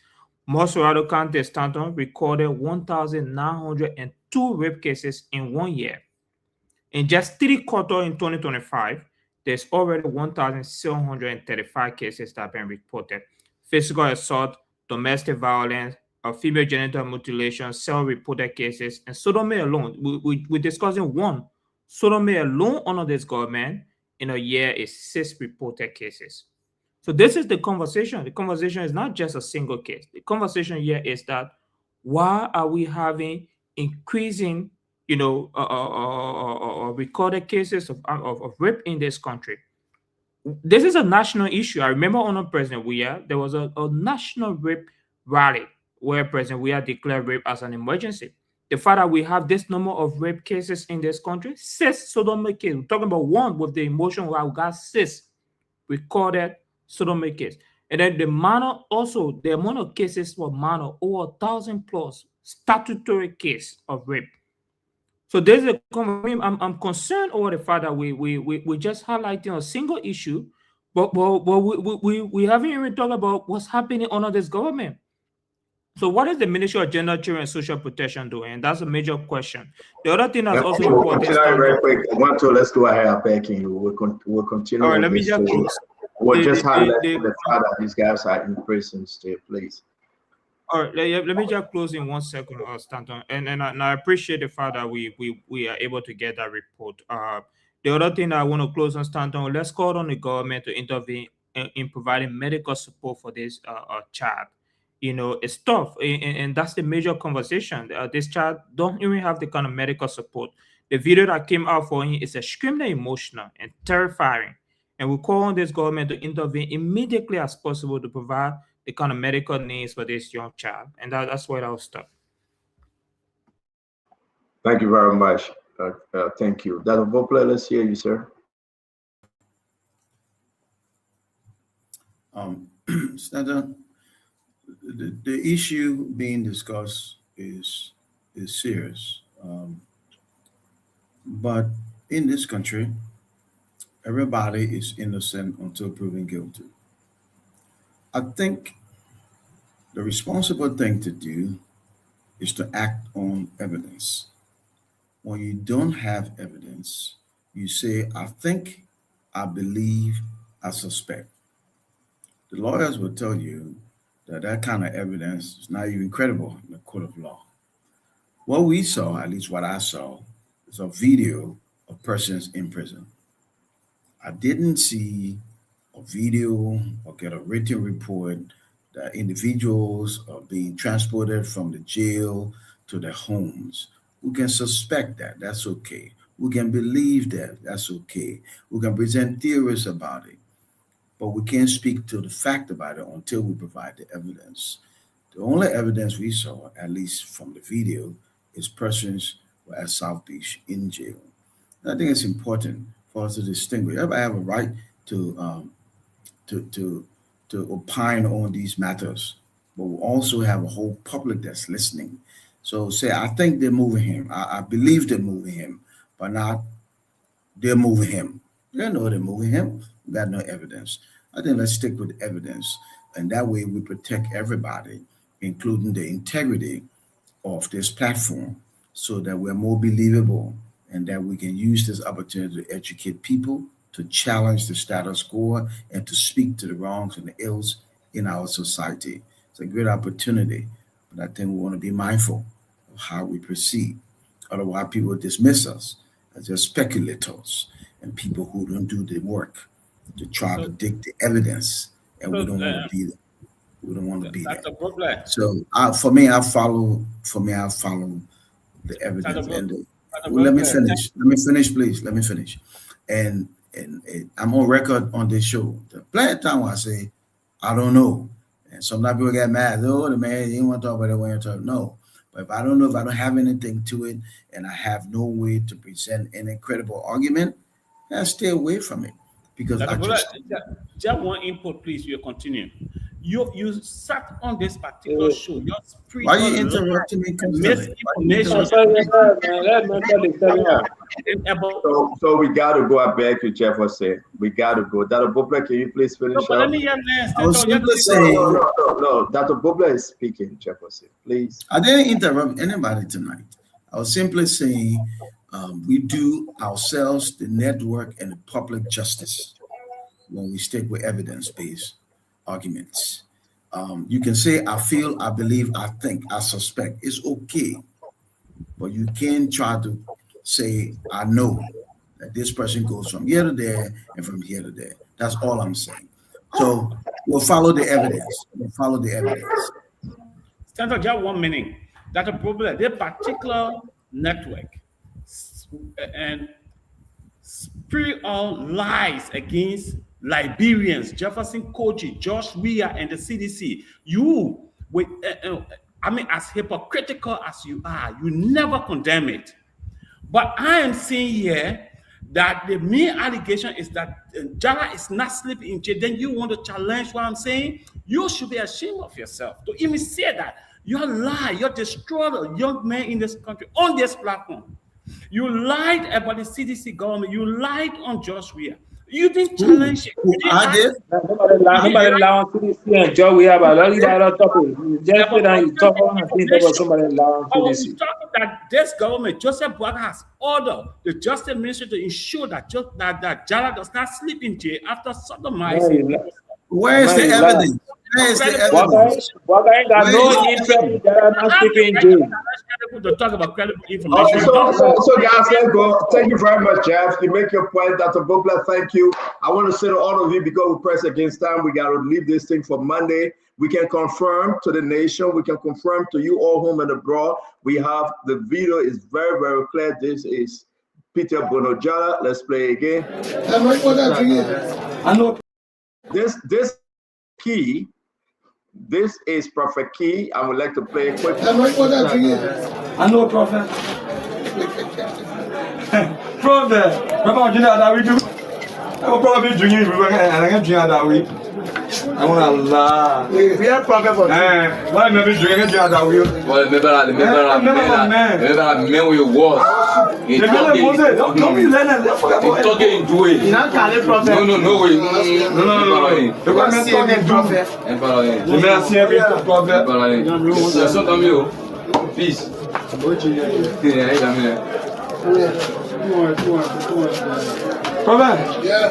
Morado County, Stanton recorded 1,902 rape cases in 1 year. In just 3 quarters in 2025, there's already 1,735 cases that have been reported. Physical assault, domestic violence, female genital mutilation, self-reported cases, and sodomy alone. We're discussing one. Sodomy alone under this government in a year is 6 reported cases. So this is the conversation. The conversation is not just a single case. The conversation here is that why are we having increasing, recorded cases of rape in this country? This is a national issue. I remember under President Weah, there was a national rape rally where President Weah declared rape as an emergency. The fact that we have this number of rape cases in this country, 6 sodomy cases. We're talking about one with the emotion where we got 6 recorded sodomy cases. And then the minor, also the amount of cases for minor, over 1,000 plus statutory case of rape. So there's a I'm concerned over the fact that we just highlighting a single issue, but we haven't even talked about what's happening under this government. So what is the Ministry of Gender, Children, and Social Protection doing? And that's a major question. The other thing that's also important is very quick. Let's go ahead backing you. We'll continue. All right, let me just close. We'll just highlight the fact that these guys are in prison still, please. All right, let me just close in 1 second, Stanton, and I appreciate the fact that we are able to get that report. The other thing I want to close on, Stanton, let's call on the government to intervene in providing medical support for this child. It's tough, and that's the major conversation. This child don't even have the kind of medical support. The video that came out for him is extremely emotional and terrifying, and we call on this government to intervene immediately as possible to provide the kind of medical needs for this young child. And that's where I'll stop. Thank you very much. Thank you. Dr. Vopler, let's hear you, sir. Senator, the issue being discussed is serious. But in this country, everybody is innocent until proven guilty. I think the responsible thing to do is to act on evidence. When you don't have evidence, you say, I think, I believe, I suspect. The lawyers will tell you that that kind of evidence is not even credible in the court of law. What we saw, at least what I saw, is a video of persons in prison. I didn't see a video or get a written report that individuals are being transported from the jail to their homes. We can suspect that, that's okay. We can believe that, that's okay. We can present theories about it, but we can't speak to the fact about it until we provide the evidence. The only evidence we saw, at least from the video, is persons who are at South Beach in jail. And I think it's important for us to distinguish. Everybody have a right to opine on these matters, but we also have a whole public that's listening. So say, I think they're moving him. I believe they're moving him, but not they're moving him. They know they're moving him. We got no evidence. I think let's stick with evidence, and that way we protect everybody, including the integrity of this platform, so that we're more believable and that we can use this opportunity to educate people, to challenge the status quo, and to speak to the wrongs and the ills in our society. It's a great opportunity, but I think we want to be mindful of how we proceed. Otherwise, people dismiss us as just speculators and people who don't do the work to try to dig the evidence, and we don't want to be there. We don't want to be there. So for me, I follow the evidence. Let me finish, please. Let me finish. And I'm on record on this show. The plenty of time I say I don't know. And sometimes people get mad. Oh, the man, you want to talk about it when you talk. No. But if I don't know, if I don't have anything to it, and I have no way to present an incredible argument, I stay away from it because Dr. I Bola, just just one input, please. You continue. You sat on this particular Eh, show. Your why are spiritual you life interrupting me and constantly? Why are you misinformation that's interrupting all me? you said, man. Let me tell you, tell you. about. So we got to go. I beg you, Jefferson. We got to go. Dr. Bobler, can you please No, finish but let up? me hear last. I was simply No, saying no, no, no. Dr. Bobler is speaking, Jefferson. Please. I didn't interrupt anybody tonight. I was simply saying we do ourselves, the network, and the public justice when we stick with evidence-based arguments. You can say, I feel, I believe, I think, I suspect. It's okay. But you can't try to say, I know that this person goes from here to there and from here to there. That's all I'm saying. So we'll follow the evidence. We'll follow the evidence. Stand up just 1 minute. That's a problem. This particular network and spirit all lies against Liberians, Jefferson Koji, Josh Weah, and the CDC. You, with, I mean, as hypocritical as you are, you never condemn it. But I am saying here that the main allegation is that Jala is not sleeping in jail. Then you want to challenge what I'm saying? You should be ashamed of yourself to even say that. You're a lie. You're destroyed a young man in this country on this platform. You lied about the CDC government. You lied on Josh Weah. You didn't challenge it. You didn't I did. Nobody allow to see and Joe we have a lot of other topic. You just sit and you talk on and think about somebody allowing I to was see. talking that this government, Joseph Boakai, has ordered the Justice Ministry to ensure that that Jala does not sleep in jail after sodomizing people. Where is the evidence? Where is the evidence? Boakai ain't got Where no is the interest in evidence? Jara not sleeping in jail. To talk about credible Oh, information. so guys, let's go. Thank you very much, Jeff. You make your point, Dr. Bobler. Thank you. I want to say to all of you, because we press against time, we got to leave this thing for Monday. We can confirm to the nation, we can confirm to you all home and abroad. We have the video is very, very clear. This is Peter Bonojala. Let's play again. I know. This key. This is Prophet Key. I would like to play a quick. I know, Prophet. Prophet. Papa, you know that we do. I will probably drink it and I can drink that way. I want to laugh. We are prophet for why maybe drink that way? Well, remember men with words. Don't be learning. Talking into it. You not call it prophet. No way. No. You are seeing a prophet. You may see every prophet. You're so dumb, peace. Prophet. Yeah.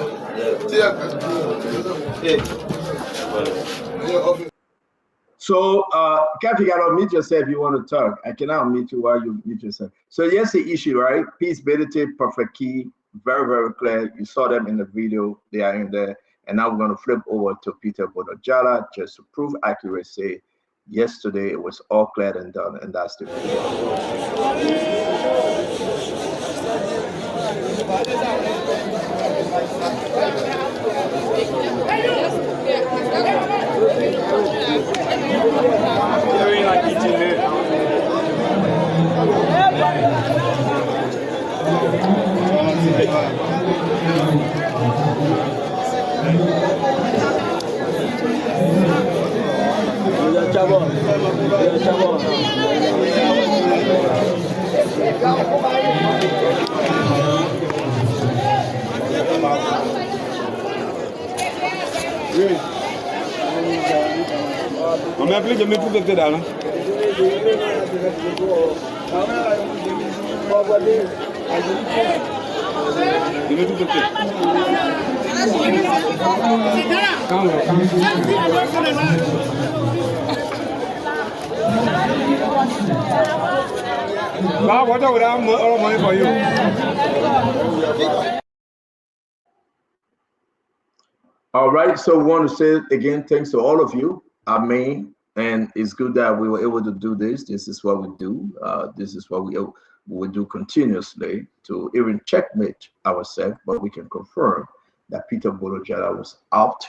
So, Kathy, you gotta unmute yourself if you want to talk. I cannot unmute you while you mute yourself. So, here's the issue, right? Peace, meditate, perfect key, very, very clear. You saw them in the video, they are in there. And now we're going to flip over to Peter Bonojala just to prove accuracy. Yesterday, it was all clear and done, and that's the On m'a appelé de me tout peut-être là. De me tout peut-être. What would I have all money for you? All right, so we want to say again, thanks to all of you. Amen. And it's good that we were able to do this. This is what we do. This is what we do continuously to even checkmate ourselves, but we can confirm that Peter Bolojala was out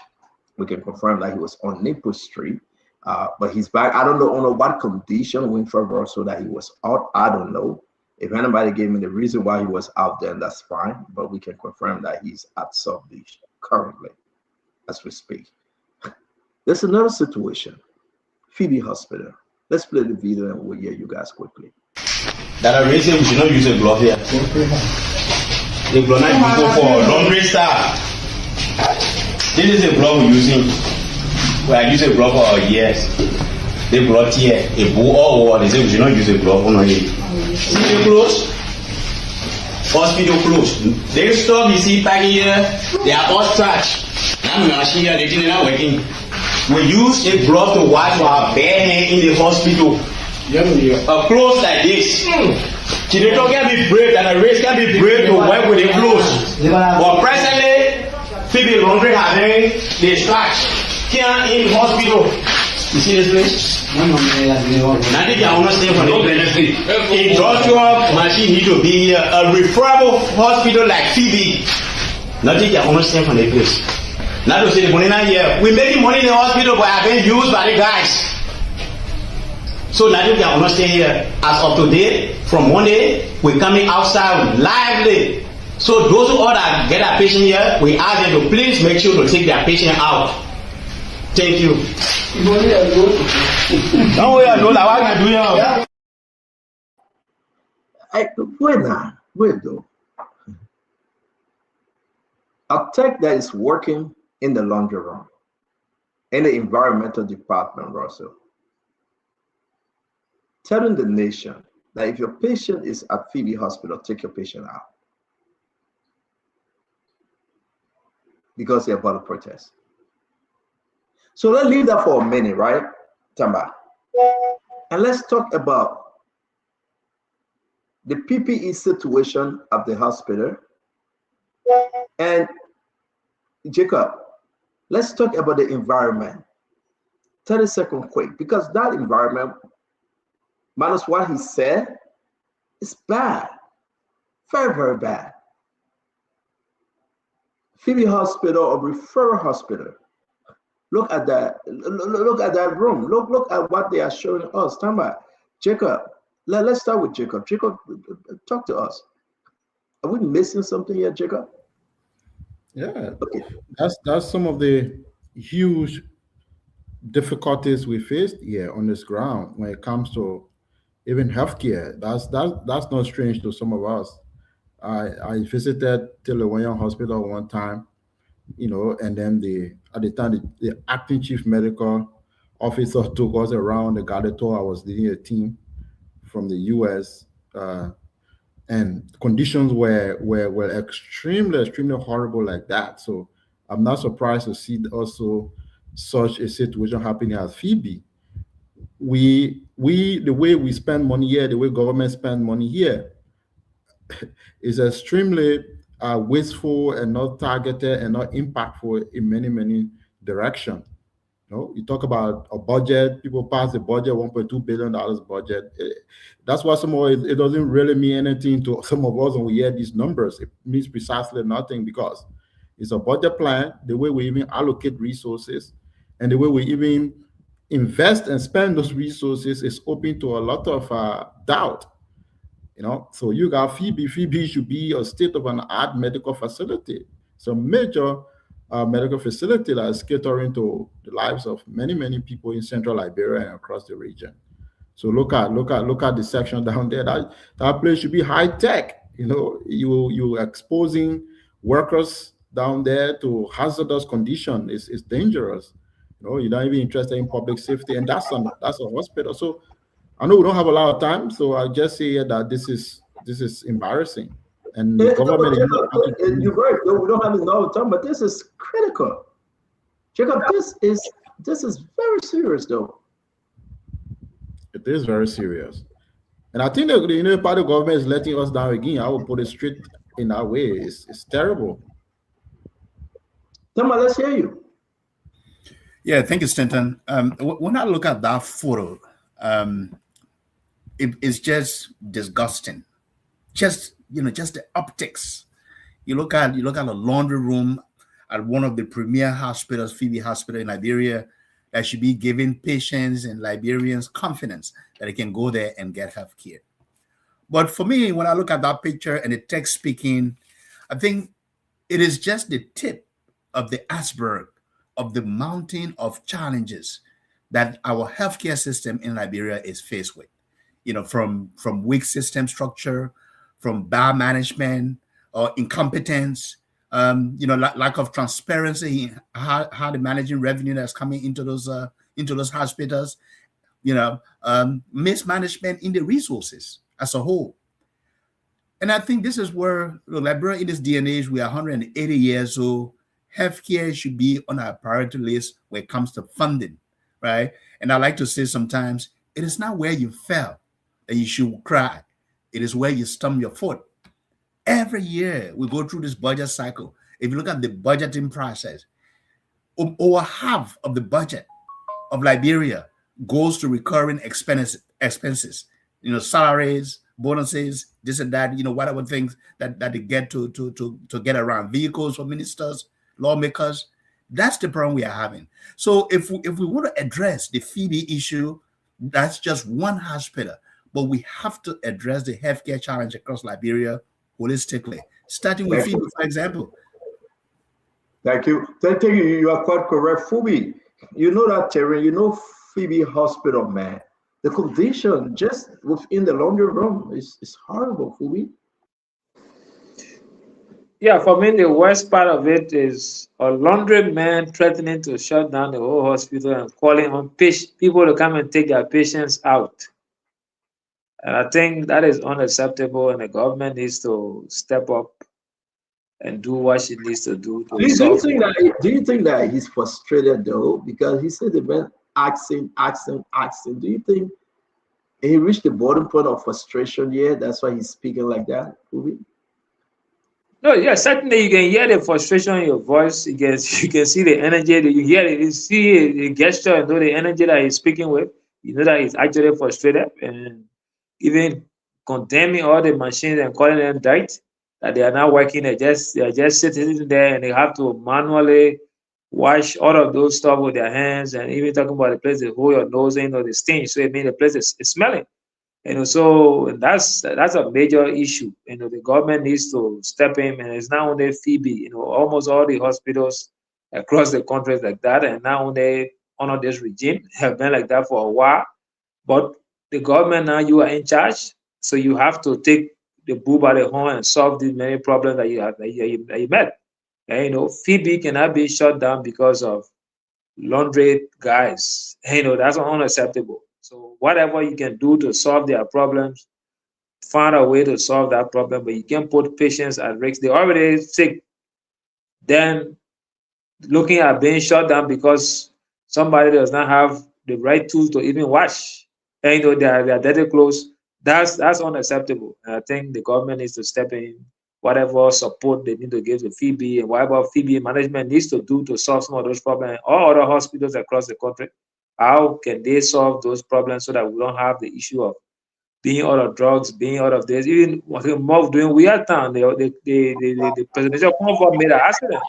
We can confirm that he was on Maple Street, but he's back. I don't know under what condition Winfred Russell that he was out. I don't know. If anybody gave me the reason why he was out there, that's fine. But we can confirm that he's at South Beach currently, as we speak. There's another situation. Phoebe Hospital. Let's play the video and we'll hear you guys quickly. That I reason we should not use a glove here. The glove not go for laundry stuff. This is a glove we're using. We are using a glove for years. They brought here a bowl or what? They say we should not use a glove on it. See the clothes? Hospital clothes. They stuff you see back here, they are all scratched. Now we are here, they're not working. We use a glove to wash our bare hand in the hospital. A clothes like this. Chineto can be brave and a race can be brave to work with the clothes. But presently, Phoebe laundry having the scratch here in hospital. You see this place? Nothing I understand for no benefit. Industrial machine need to be here. A referable hospital like Phoebe. Nothing I understand from the place. Not to say the money not here. We making money in the hospital, but have been used by the guys. So nothing can understand here. As of today, from Monday, we're coming outside lively. So those who order get a patient here, we ask them to please make sure to take their patient out. Thank you. Don't worry, I know that what I do here. Wait now, wait though. A tech that is working in the laundry room, in the environmental department, Russell, telling the nation that if your patient is at Phoebe Hospital, take your patient out because they're about to protest. So let's leave that for a minute, right, Tamba? And let's talk about the PPE situation at the hospital. And Jacob, let's talk about the environment. 30 seconds quick, because that environment, minus what he said, is bad. Very, very bad. Phoebe Hospital or referral hospital. Look at that. Look at that room. Look at what they are showing us. Tamba, Jacob, let's start with Jacob. Jacob, talk to us. Are we missing something here, Jacob? Yeah, okay. That's some of the huge difficulties we faced here on this ground when it comes to even healthcare. That's not strange to some of us. I visited Telewayan Hospital one time, and then at the time the acting chief medical officer took us around the Galator. I was leading a team from the US, and conditions were extremely horrible like that. So I'm not surprised to see also such a situation happening at Phoebe. The way we spend money here, the way government spend money here, is extremely wasteful and not targeted and not impactful in many directions. You talk about a budget, people pass the budget, $1.2 billion budget. That's why it doesn't really mean anything to some of us when we hear these numbers. It means precisely nothing because it's a budget plan, the way we even allocate resources, and the way we even invest and spend those resources is open to a lot of doubt. So you got Phoebe. Phoebe should be a state-of-the-art medical facility. It's a major medical facility that is catering to the lives of many people in central Liberia and across the region. So look at the section down there. That place should be high tech. You exposing workers down there to hazardous conditions is dangerous. You're not even interested in public safety, and that's a hospital. So I know we don't have a lot of time, so I'll just say that this is embarrassing. And the government you're right. No, we don't have enough time, but this is critical. Jacob, this is very serious, though. It is very serious, and I think that part of the government is letting us down again. I will put it straight in that way. It's terrible. Tama, let's hear you. Yeah, thank you, Stanton. When I look at that photo, it's just disgusting. Just the optics. You look at the laundry room. at one of the premier hospitals, Phoebe Hospital in Liberia, that should be giving patients and Liberians confidence that they can go there and get health care. But for me, when I look at that picture and the text speaking, I think it is just the tip of the iceberg of the mountain of challenges that our healthcare system in Liberia is faced with. From weak system structure, from bad management or incompetence, lack of transparency in how the managing revenue that's coming into those hospitals, mismanagement in the resources as a whole. And I think this is where Liberia in this day and age, we are 180 years old. Healthcare should be on our priority list when it comes to funding, right? And I like to say sometimes it is not where you fell that you should cry. It is where you stump your foot. Every year we go through this budget cycle. If you look at the budgeting process, over half of the budget of Liberia goes to recurring expenses, salaries, bonuses, this and that, whatever things that they get to get around, vehicles for ministers, lawmakers. That's the problem we are having. So if we want to address the Phoebe issue, that's just one hospital, but we have to address the healthcare challenge across Liberia holistically, starting with Phoebe, for example. Thank you. Thank you. You are quite correct, Phoebe. You know that, Terry, Phoebe Hospital, man. The condition just within the laundry room is horrible, Phoebe. Yeah, for me, the worst part of it is a laundry man threatening to shut down the whole hospital and calling on people to come and take their patients out. And I think that is unacceptable, and the government needs to step up and do what she needs to do to Do you solve think it. do you think that he's frustrated though? Because he said the man asking. Do you think he reached the bottom point of frustration yet? That's why he's speaking like that, Phoebe? No, yeah, certainly you can hear the frustration in your voice. You can see the energy. You hear it. You see the gesture and know the energy that he's speaking with. You know that he's actually frustrated and even condemning all the machines and calling them dirt that they are not working. They are just sitting there and they have to manually wash all of those stuff with their hands, and even talking about the place they hold your nose in or the stench. So it means the place is smelling. So that's a major issue. The government needs to step in, and it's not only Phoebe. Almost all the hospitals across the country is like that, and not only under this regime have been like that for a while. But the government now, you are in charge, so you have to take the bull by the horn and solve these many problems that you have that you met. And Phoebe cannot be shut down because of laundry guys. That's unacceptable. So whatever you can do to solve their problems, find a way to solve that problem, but you can't put patients at risk. They're already sick. Then looking at being shut down because somebody does not have the right tools to even wash. And their dirty clothes. That's unacceptable. And I think the government needs to step in, whatever support they need to give to Phoebe and whatever Phoebe management needs to do to solve some of those problems. All other hospitals across the country, how can they solve those problems so that we don't have the issue of being out of drugs, being out of this, even Mov doing weird town, the presidential convoy made an accident.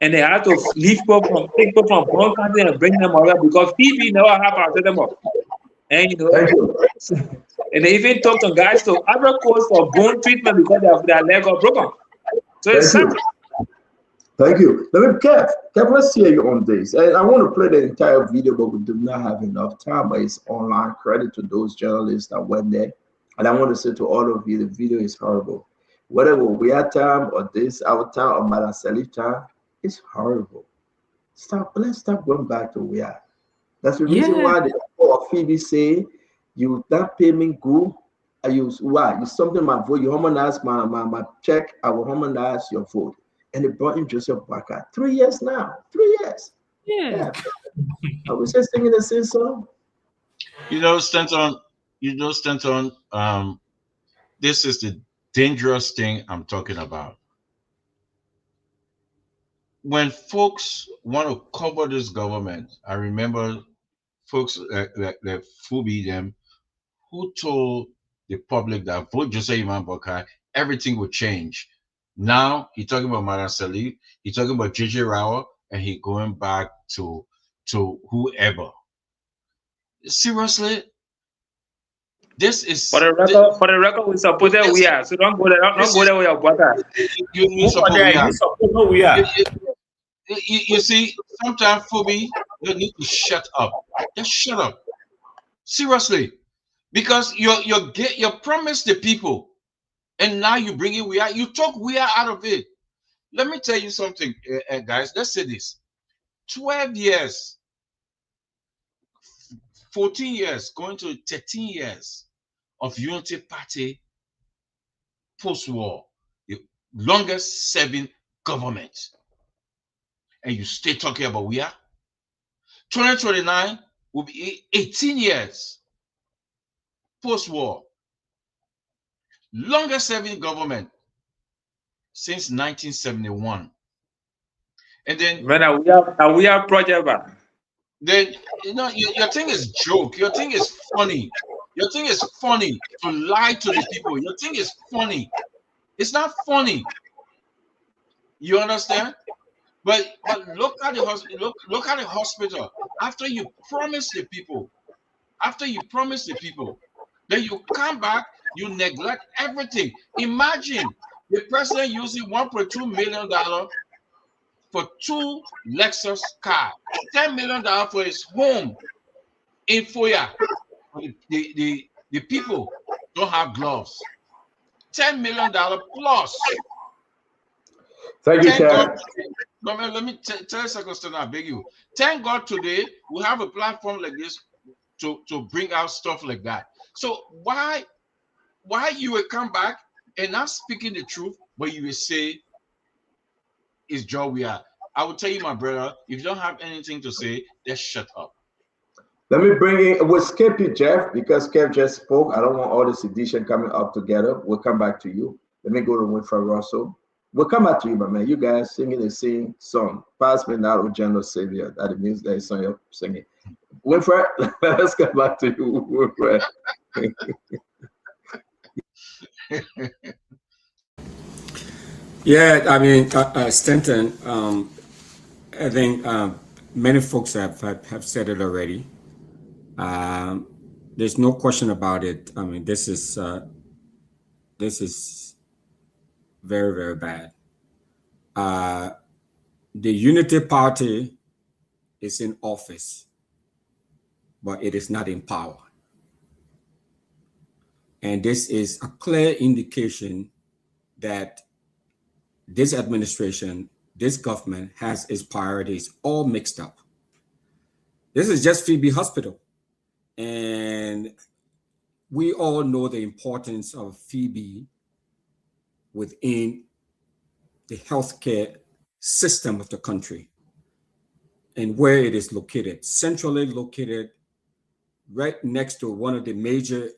And they had to leave take people from Brown County and bring them over because Phoebe never have to set them up. And and they even took some guys to Ivory Coast for bone treatment because their leg got broken. So it's sad. Thank you. Let me, Kev, let's hear you on this. And I want to play the entire video, but we do not have enough time. But it's online. Credit to those journalists that went there. And I want to say to all of you, the video is horrible. Whether we are time or this our time or Madam Salif time, it's horrible. Let's stop going back to where we are. That's the reason why the Phoebe say you not pay me good. I use why you something my vote, you harmonize my check, I will harmonize your vote. And they brought in Joseph Baker. 3 years now. 3 years. Yeah. I was just singing the same song. Stanton, this is the dangerous thing I'm talking about. When folks want to cover this government, I remember folks like Phoebe them who told the public that vote Joseph Iman Bokai, everything would change. Now he talking about Madam Salif, he talking about JJ Rao, and he going back to whoever. Seriously, this is For the record, we supported we are. So don't go there. Don't go there with your brother. You support we are. You support we are. You see, sometimes Phoebe, you need to shut up. Just shut up. Seriously, because you promised the people, and now you bring it we are. You talk we are out of it. Let me tell you something, guys. Let's say this: 12 years, 14 years, going to 13 years of Unity Party post-war, the longest serving government, and you stay talking about we are. 2029 will be 18 years post-war, longest serving government since 1971. And then we are project back. Then your thing is joke. Your thing is funny. Your thing is funny to lie to the people. Your thing is funny. It's not funny. You understand? But look at the hospital. Look at the hospital. After you promise the people, then you come back, you neglect everything. Imagine the president using $1.2 million for 2 Lexus cars, $10 million for his home in Foya. The people don't have gloves. $10 million plus. Thank you, Kev. No, man, let me tell you something, I beg you. Thank God today we have a platform like this to bring out stuff like that. So why you will come back and not speaking the truth, but you will say it's joy we are. I will tell you, my brother, if you don't have anything to say, just shut up. Let me bring in, we'll skip you, Jeff, because Kev just spoke. I don't want all this edition coming up together. We'll come back to you. Let me go to Winfrey Russell. We'll come back to you, my man. You guys singing the same song. Pass me that with General Savior. That means that is song you're singing. Winfrey, let's come back to you, Winfrey. Yeah, I mean, Stanton, I think many folks have said it already. There's no question about it. I mean, this is very, very bad. The Unity Party is in office, but it is not in power. And this is a clear indication that this administration, this government has its priorities all mixed up. This is just Phoebe Hospital. And we all know the importance of Phoebe within the healthcare system of the country and where it is located, centrally located right next to one of the major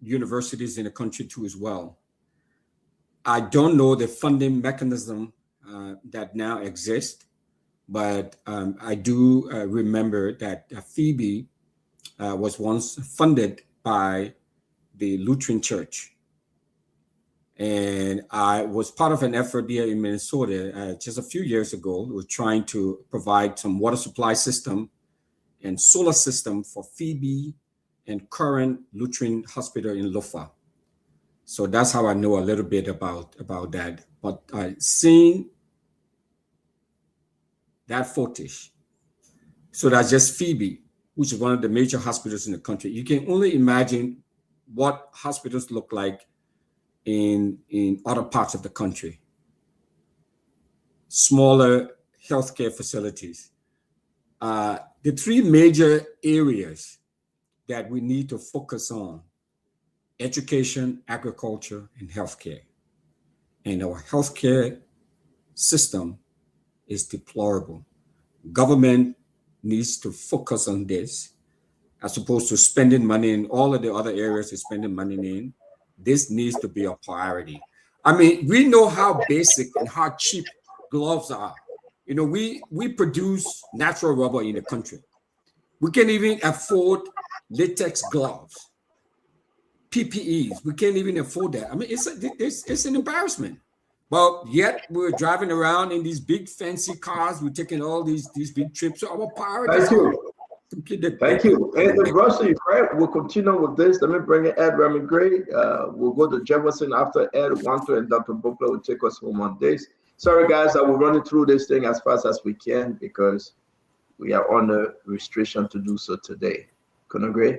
universities in the country too as well. I don't know the funding mechanism that now exists, but I do remember that Phoebe was once funded by the Lutheran Church. And I was part of an effort here in Minnesota just a few years ago. We were trying to provide some water supply system and solar system for Phoebe and current Lutheran Hospital in Lofa. So that's how I know a little bit about that. But seeing that footage, so that's just Phoebe, which is one of the major hospitals in the country. You can only imagine what hospitals look like in other parts of the country. Smaller healthcare facilities. The 3 major areas that we need to focus on: education, agriculture, and healthcare. And our healthcare system is deplorable. Government needs to focus on this as opposed to spending money in all of the other areas it's spending money in. This needs to be a priority. I mean, we know how basic and how cheap gloves are. You know, we produce natural rubber in the country. We can't even afford latex gloves. PPEs, we can't even afford that. I mean, it's an embarrassment. But yet we're driving around in these big fancy cars. We're taking all these big trips. So our priorities Thank you. completely. Thank you. And the Russell, right, we'll continue with this. Let me bring in Ed Remy Gray. We'll go to Jefferson after Ed, Wanto, and Dr. Bukla will take us home on this. Sorry, guys, I will run it through this thing as fast as we can because we are under restriction to do so today. Couldn't agree?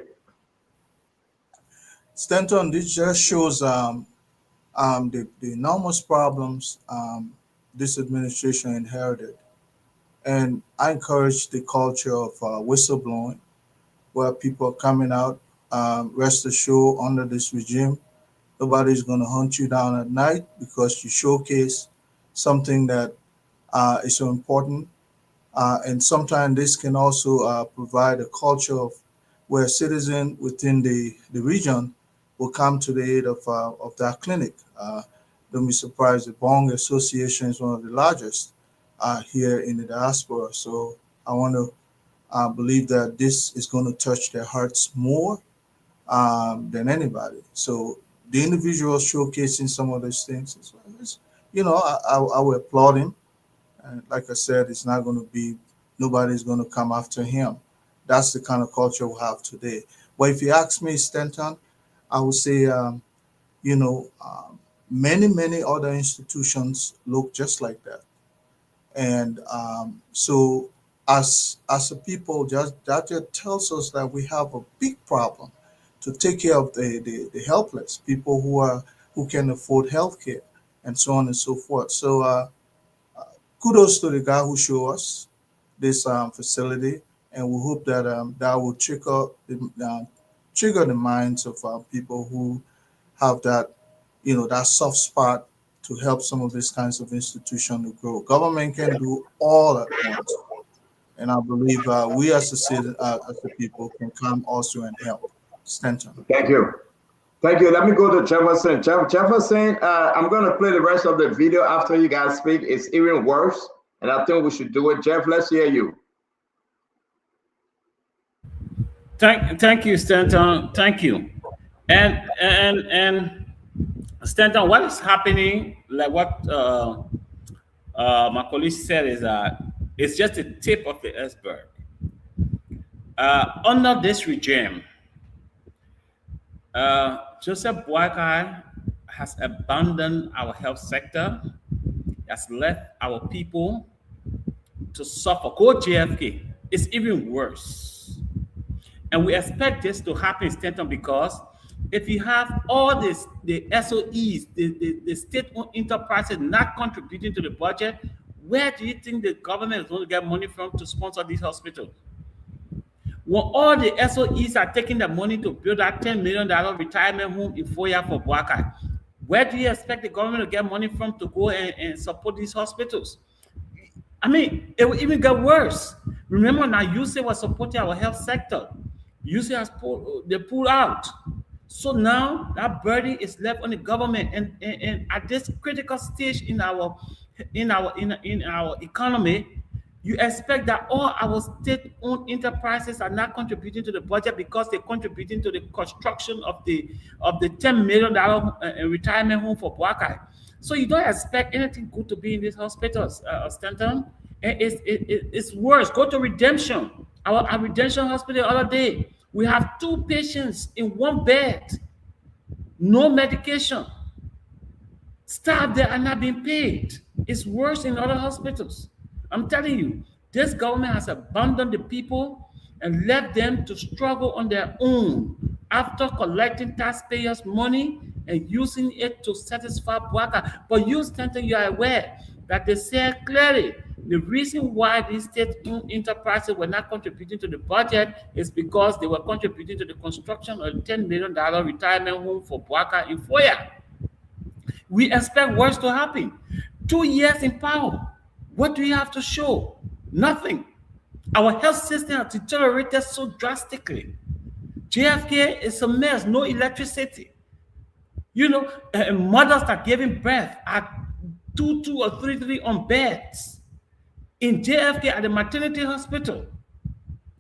Stanton, this just shows the enormous problems this administration inherited. And I encourage the culture of whistleblowing, where people are coming out. Rest assured, under this regime, nobody's going to hunt you down at night because you showcase something that is so important. And sometimes this can also provide a culture of where citizens within the region will come to the aid of that clinic. Don't be surprised, the Bong Association is one of the largest here in the diaspora. So I want to believe that this is going to touch their hearts more than anybody. So the individual showcasing some of these things, I will applaud him. And like I said, it's not going to be, nobody's going to come after him. That's the kind of culture we have today. But if you ask me, Stanton, I would say, many other institutions look just like that. And so as a people, that just tells us that we have a big problem to take care of the helpless, people who can afford health care and so on and so forth. So kudos to the guy who showed us this facility, and we hope that that will trigger the minds of people who have that, that soft spot to help some of these kinds of institutions to grow. Government can do all at once, and I believe we as a people can come also and help. Stanton. Thank you. Thank you. Let me go to Jefferson. Jefferson, I'm going to play the rest of the video after you guys speak. It's even worse, and I think we should do it. Jeff, let's hear you. Thank you, Stanton. Thank you. And Stanton, what is happening, like what my colleague said, is that it's just the tip of the iceberg. Under this regime, Joseph Boakai has abandoned our health sector, has left our people to suffer. Go JFK. It's even worse. And we expect this to happen, Stanton, because if you have all this, the SOEs, the state-owned enterprises not contributing to the budget, where do you think the government is going to get money from to sponsor these hospitals? When all the SOEs are taking the money to build that $10 million retirement home in Foya for Boakai, where do you expect the government to get money from to go and support these hospitals? I mean, it will even get worse. Remember now, UC was supporting our health sector. UC has pulled out. So now that burden is left on the government, and at this critical stage in our economy, you expect that all our state-owned enterprises are not contributing to the budget because they're contributing to the construction of the $10 million retirement home for Boakai. So you don't expect anything good to be in these hospitals, Stanton. It's worse. Go to Redemption, our Redemption Hospital the other day. We have 2 patients in 1 bed, no medication. Staff there are not being paid. It's worse in other hospitals. I'm telling you, this government has abandoned the people and left them to struggle on their own after collecting taxpayers' money and using it to satisfy Boakai. But you, Stanton, you are aware that they said clearly the reason why these state-owned enterprises were not contributing to the budget is because they were contributing to the construction of a $10 million retirement home for Boakai in Foya. We expect worse to happen. 2 years in power. What do you have to show? Nothing. Our health system has deteriorated so drastically. JFK is a mess, no electricity. Mothers are giving birth at 2 or 3 on beds. In JFK at the maternity hospital.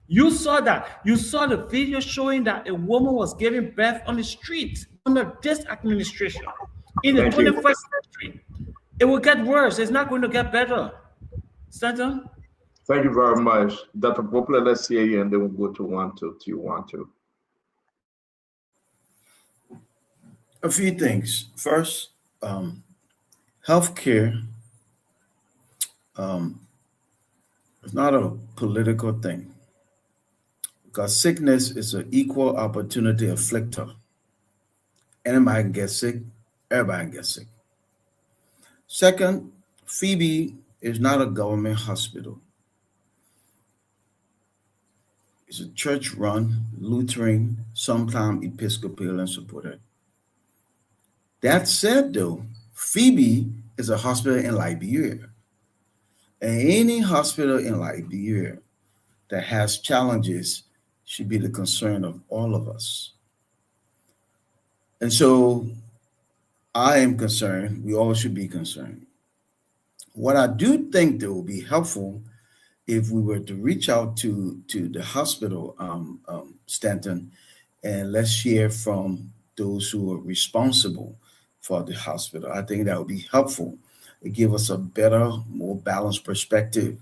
You saw that. You saw the video showing that a woman was giving birth on the street under this administration in the 21st century. It will get worse. It's not going to get better. Stanton? Thank you very much. Dr. Poplar, let's hear you, and then we'll go to 1, 2, 3, 1, 2. A few things. First, healthcare is not a political thing because sickness is an equal opportunity afflictor. Anybody can get sick, everybody can get sick. Second, Phoebe is not a government hospital. It's a church-run, Lutheran, sometimes Episcopalian supported. That said, though, Phoebe is a hospital in Liberia. And any hospital in Liberia that has challenges should be the concern of all of us. And so I am concerned. We all should be concerned. What I do think that will be helpful if we were to reach out to the hospital, Stanton, and let's hear from those who are responsible for the hospital. I think that would be helpful. It give us a better, more balanced perspective.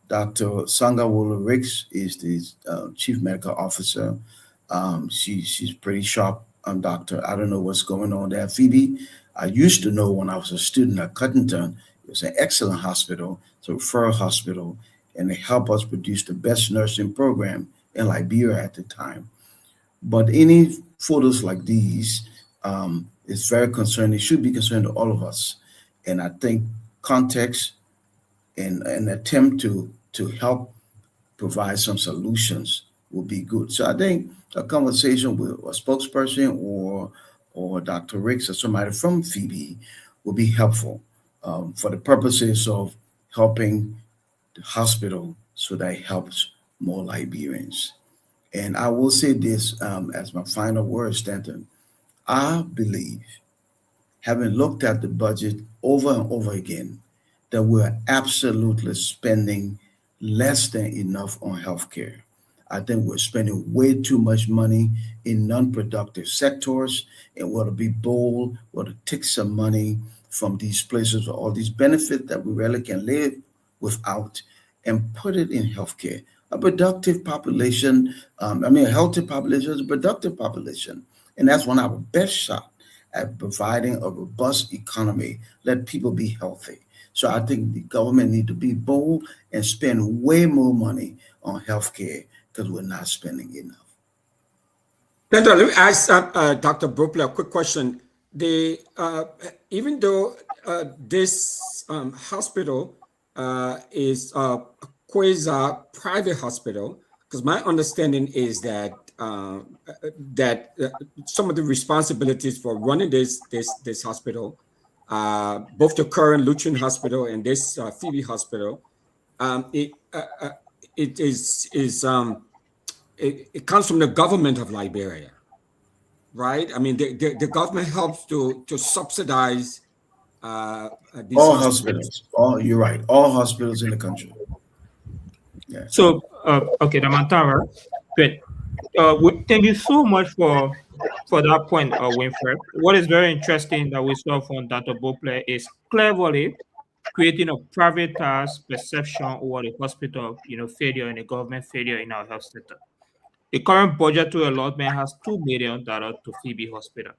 Dr. Sangawola Ricks is the chief medical officer. She's pretty sharp doctor. I don't know what's going on there. Phoebe, I used to know when I was a student at Cuttington. It was an excellent hospital. It's a referral hospital, and they help us produce the best nursing program in Liberia at the time. But any photos like these is very concerning. It should be concerning to all of us. And I think context and an attempt to help provide some solutions will be good. So I think a conversation with a spokesperson or Dr. Ricks or somebody from Phoebe will be helpful for the purposes of helping the hospital so that it helps more Liberians. And I will say this as my final word, Stanton. I believe, having looked at the budget over and over again, that we're absolutely spending less than enough on healthcare. I think we're spending way too much money in non-productive sectors, and we'll be bold, we'll take some money from these places or all these benefits that we really can live without and put it in healthcare. A productive population, a healthy population is a productive population. And that's one of our best shot at providing a robust economy, let people be healthy. So I think the government need to be bold and spend way more money on healthcare because we're not spending enough. Let me ask Dr. Brooklyn a quick question. Even though this hospital is a quasi-private hospital, because my understanding is that some of the responsibilities for running this hospital, both the current Lutheran hospital and this Phoebe hospital, it comes from the government of Liberia, right? I mean, the government helps to subsidize these all hospitals. You're right. All hospitals in the country. Yeah. So, okay, Damantara, great. Thank you so much for that point, Winfred. What is very interesting that we saw from Dr. Bople is cleverly creating a privatized perception over the hospital, failure and the government failure in our health sector. The current budgetary allotment has $2 million to Phoebe Hospital.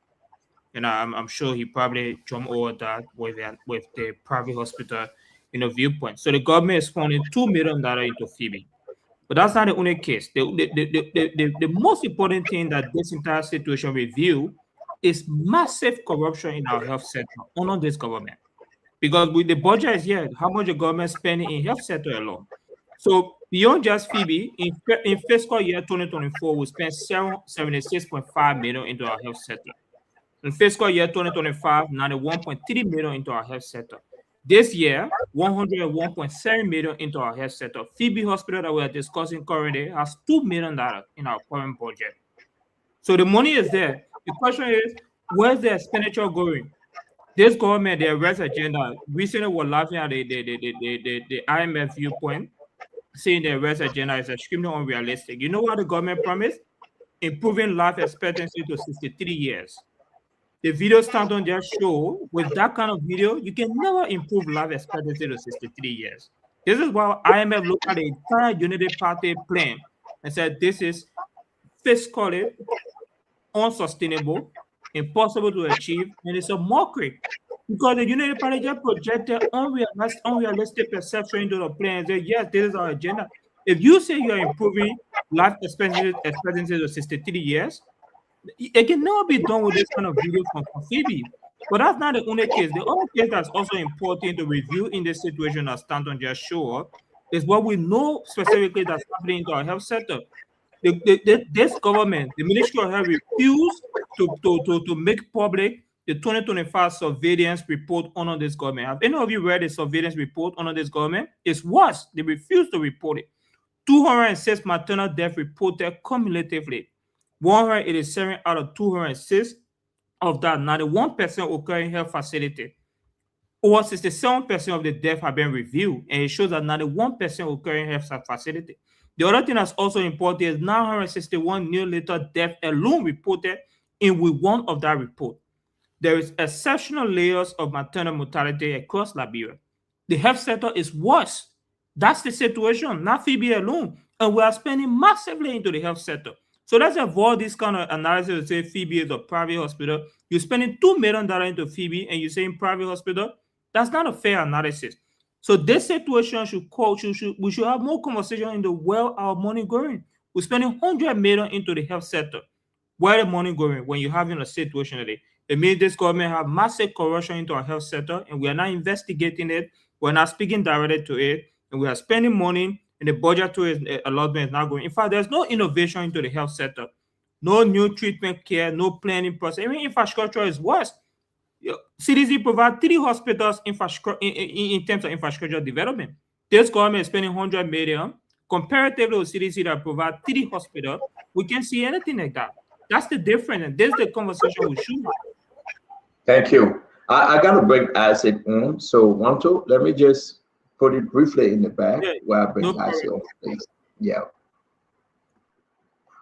And I'm sure he probably jumped over that with the private hospital, viewpoint. So the government is funding $2 million into Phoebe. But that's not the only case. The most important thing that this entire situation reveals is massive corruption in our health sector under this government. Because with the budget is here, how much the government spending in health sector alone. So beyond just Phoebe, in fiscal year 2024, we spent $76.5 million into our health sector. In fiscal year 2025, $91.3 million into our health sector. This year, $101.7 million into our health sector. Phoebe Hospital that we are discussing currently has $2 million in our current budget. So the money is there. The question is, where's the expenditure going? This government, their rest agenda, recently we're laughing at the IMF viewpoint, saying their rest agenda is extremely unrealistic. You know what the government promised? Improving life expectancy to 63 years. The video Stanton just showed, with that kind of video, you can never improve life expectancy to 63 years. This is why IMF looked at the entire Unity Party plan and said this is fiscally unsustainable, impossible to achieve, and it's a mockery. Because the Unity Party just projected unrealistic perception into the plan and said, yes, this is our agenda. If you say you're improving life expectancy to 63 years, it can never be done with this kind of video from Phoebe. But that's not the only case. The only case that's also important to review in this situation, as Stanton just showed, is what we know specifically that's happening to our health sector. This government, the Ministry of Health, refused to make public the 2025 surveillance report under this government. Have any of you read the surveillance report under this government? It's worse. They refused to report it. 206 maternal deaths reported cumulatively. 187 out of 206 of that, 91% occur in health facility. Over 67% of the deaths have been reviewed, and it shows that 91% occur in health facility. The other thing that's also important is 961 neonatal deaths alone reported in with one of that report. There is exceptional layers of maternal mortality across Liberia. The health sector is worse. That's the situation, not Phoebe alone. And we are spending massively into the health sector. So let's avoid this kind of analysis to say Phoebe is a private hospital. You're spending $2 million into Phoebe and you're saying private hospital. That's not a fair analysis. So this situation we should have more conversation into where our money going. We're spending $100 million into the health sector. Where the money going when you're having a situation today? It means this government have massive corruption into our health sector, and we are not investigating it. We're not speaking directly to it, and we are spending money, and the budget to it allotment is not going. In fact, there's no innovation into the health sector, no new treatment care, no planning process. Even infrastructure is worse. CDC provide 3 hospitals in terms of infrastructure development. This government is spending $100 million. Comparatively with CDC that provide 3 hospitals, we can't see anything like that. That's the difference, and this is the conversation we should have. Thank you. I got to bring Isaac on. So, let me just put it briefly in the back where I bring Isaac on, please. Yeah.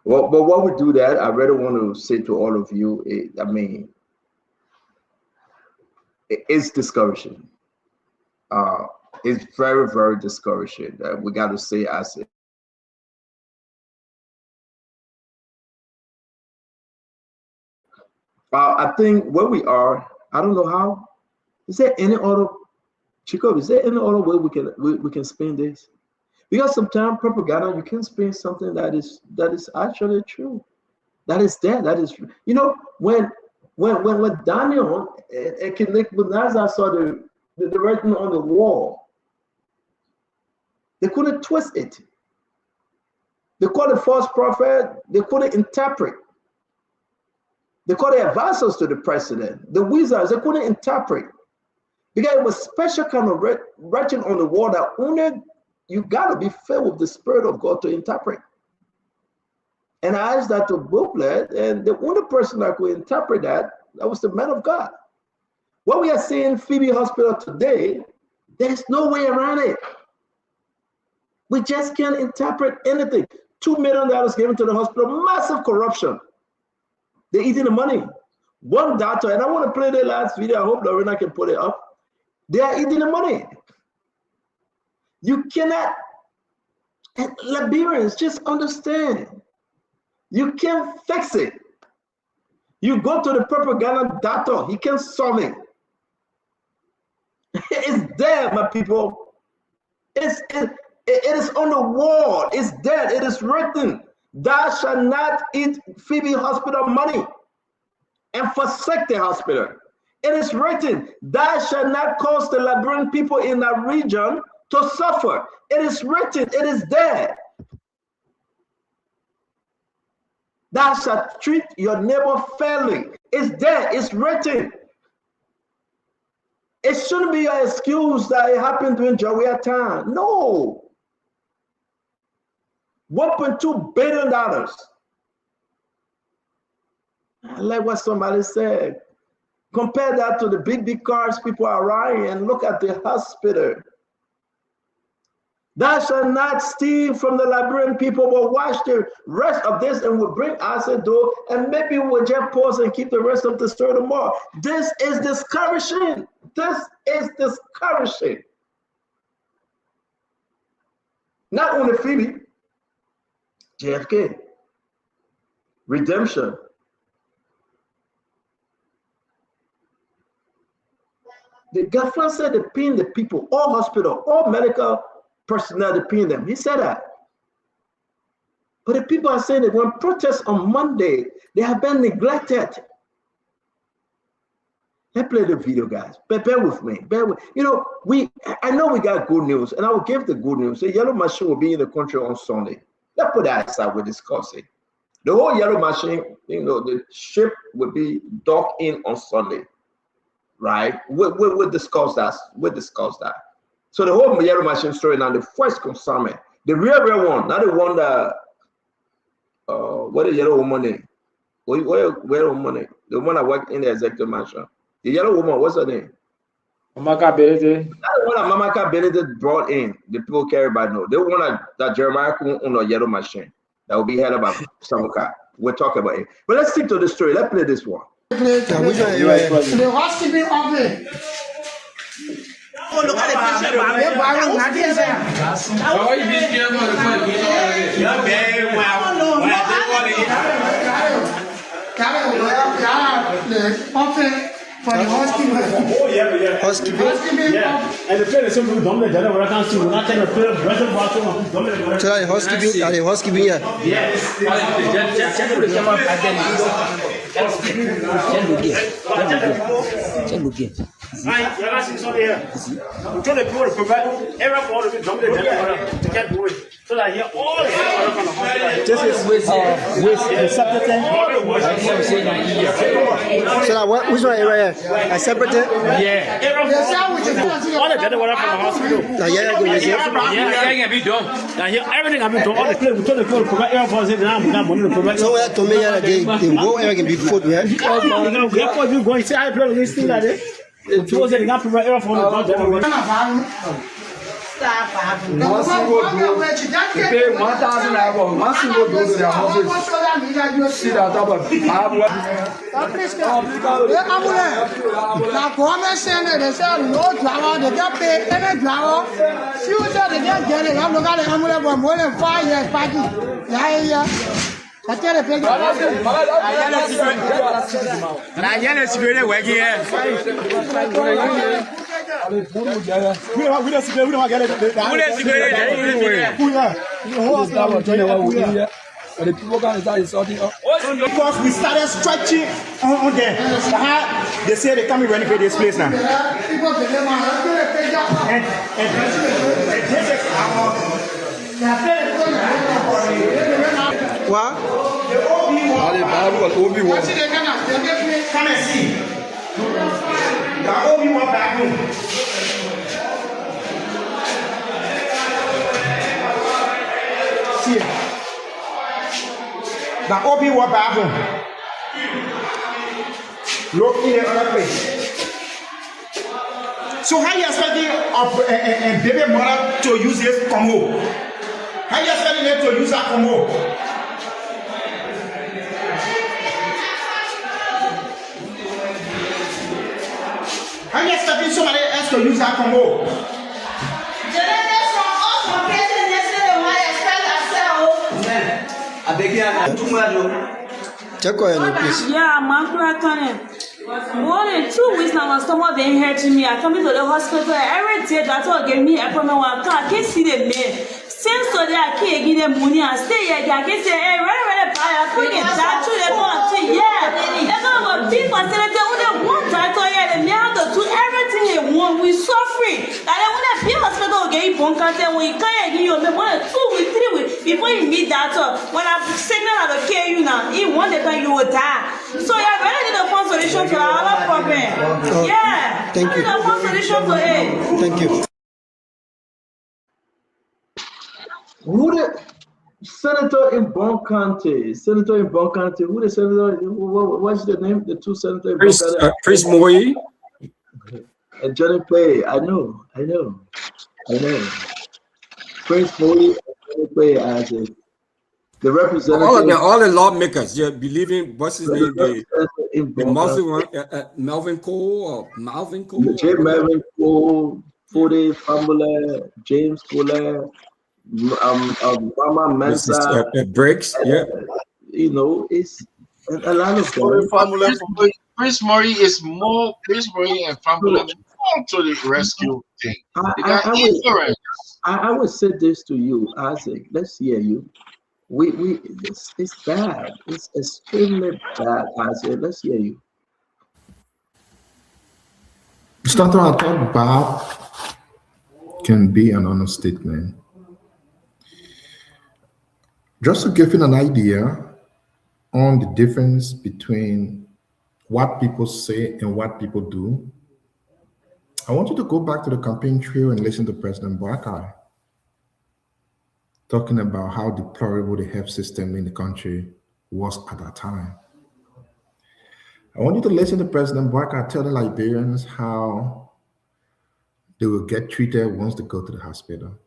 Well, but while we do that, I really want to say to all of you, it's discouraging. It's very, very discouraging. We got to say, Isaac. I think where we are, I don't know how. Is there any other, Chico? Is there any other way we can spin this? Because sometimes propaganda, you can spin something that is actually true. That is there. That is, when Daniel and King Nebuchadnezzar saw the writing on the wall, they couldn't twist it. They called a false prophet. They couldn't interpret. They called the advisors to the president, the wizards. They couldn't interpret because it was special kind of writing on the wall that only you got to be filled with the Spirit of God to interpret. And I asked that to booklet, and the only person that could interpret that was the man of God. What we are seeing Phoebe Hospital today, there's no way around it. We just can't interpret anything. $2 million given to the hospital, massive corruption. They're eating the money. One doctor, and I want to play the last video. I hope Lorena can put it up. They are eating the money. You cannot, and Liberians, just understand. You can't fix it. You go to the propaganda doctor, he can't solve it. It's there, my people. It is on the wall. It's there. It is written. Thou shalt not eat Phoebe Hospital money and forsake the hospital. It is written, thou shalt not cause the Liberian people in that region to suffer. It is written, it is there. Thou shalt treat your neighbor fairly. It's there, it's written. It shouldn't be an excuse that it happened during Jawea time. No. $1.2 billion. I like what somebody said. Compare that to the big cars people are riding and look at the hospital. Thou shalt not steal from the Liberian people, but watch the rest of this, and we'll bring us a door, and maybe we'll just pause and keep the rest of the story tomorrow. This is discouraging. This is discouraging. Not only Phoebe, JFK, redemption. The government said they're paying the people, all hospital, all medical personnel, they're paying them. He said that. But the people are saying that when protests on Monday, they have been neglected. Let's play the video, guys. Bear with me. Bear with. You know, I know we got good news, and I will give the good news. The yellow machine will be in the country on Sunday. Let's put that aside. We'll discuss it. The whole yellow machine, you know, the ship will be docked in on Sunday, right? We'll discuss that. We'll discuss that. So the whole yellow machine story now, the first consignment, the real one, not the one that, what is yellow woman name? Where woman name? The one that worked in the executive mansion. The yellow woman, what's her name? Mamaka Benedict. Not the one that Mamaka Benedict brought in. The people care about no. The one that Jeremiah on a yellow machine that will be headed by Samuka. We'll talk about it. But let's stick to the story. Let's play this one. The housekeeping office. For the housekeeping. Oh, yeah. Housekeeping. Yeah. And the place is so good. Don't let them work on you. Not tell the place. Reserve bathroom. Don't let them work. So housekeeping. Are the housekeeping here? Yes. Right, you're asking something here. I'm trying to people to provide every part of it. Don't let them to get going. So that here all the this is waste the separate thing. So now what? Which one area? A separate thing? Yeah. All the other water from the hospital. Yeah, be done. Now here everything I've been done. All the place we told the people to provide every part of it. Now we got money to provide. So where to me they go everything be food where? You go and say I play this thing like this. It was a gap right here for the pay 1,000 naira. Once you go to their office, see that type of Now government saying they say no driver, they get paid any driver. Few say they don't get it. I'm looking at the ambulance for more than 5 years parking. Yeah. I tell the people. Because we started stretching on there. They say they can't renovate this place now. What? Come and see. The Obi-Wan back home. See. The Obi-Wan back home. Look in the other place. So how you expecting a baby mother to use this combo? How you expecting them to use that combo? How you expecting somebody else to use that combo? Check on your please. Yeah, more than 2 weeks now, my stomach been hurting me. I come into the hospital every day. That's what gave me appointment. I can't see the man. Since today, I can't give them money and stay here. I can say, hey, right, I put it that to the point. Yeah, they're going to be facility. Only one title here, and they have to do everything they want. We're suffering. And then when I be hospital, get you contact when you can't give you more than 2 weeks, 3 weeks before you meet that. When I signal out to care you now, in one day you will die. So you're ready to the phone solution to our problem. Yeah, thank you. The phone solution to it. Thank you. Who the senator in Bon County? Senator in Bon County. Who the senator? What's the name? The two senators in Bon County. Chris Moy. And Johnny Play. I know. Prince Moody, the representative. All the lawmakers, yeah, believing what's his name, the Muslim one, Melvin Cole or Malvin Cole. J. Melvin Cole, Fode Famble, James Cole, Mama Mensa, Briggs, yeah. You know, it's a lot of them. Prince Murray is more. Prince Murray and family more to the rescue thing. I would say this to you, Isaac. Let's hear you. It's bad. It's extremely bad, Isaac. Let's hear you. Starting, I thought bad can be an understatement. Just to give you an idea on the difference between what people say and what people do, I want you to go back to the campaign trail and listen to President Buhari talking about how deplorable the health system in the country was at that time. I want you to listen to President Buhari tell the Liberians how they will get treated once they go to the hospital.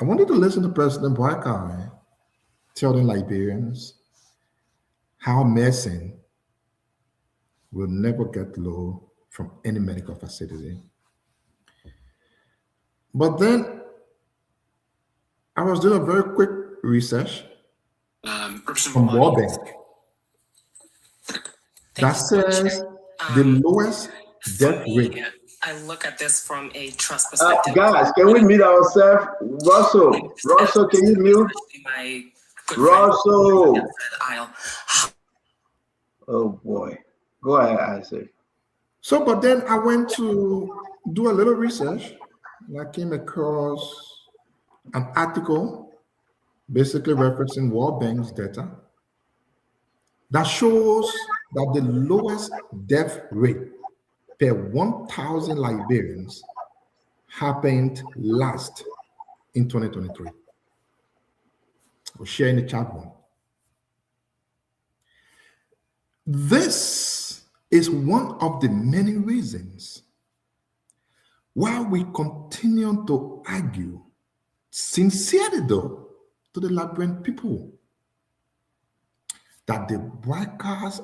I want you to listen to President Buhari tell the Liberians how medicine will never get low from any medical facility. But then I was doing a very quick research from World Bank that says the lowest death rate. I look at this from a trust perspective. Guys, can we meet ourselves? Russell, can you mute? Russell. Oh boy. Go ahead, Isaac. So, but then I went to do a little research and I came across an article basically referencing World Bank's data that shows that the lowest death rate per 1,000 Liberians happened last in 2023. We'll share in the chat room. This is one of the many reasons why we continue to argue sincerely, though, to the Liberian people that the Buhari's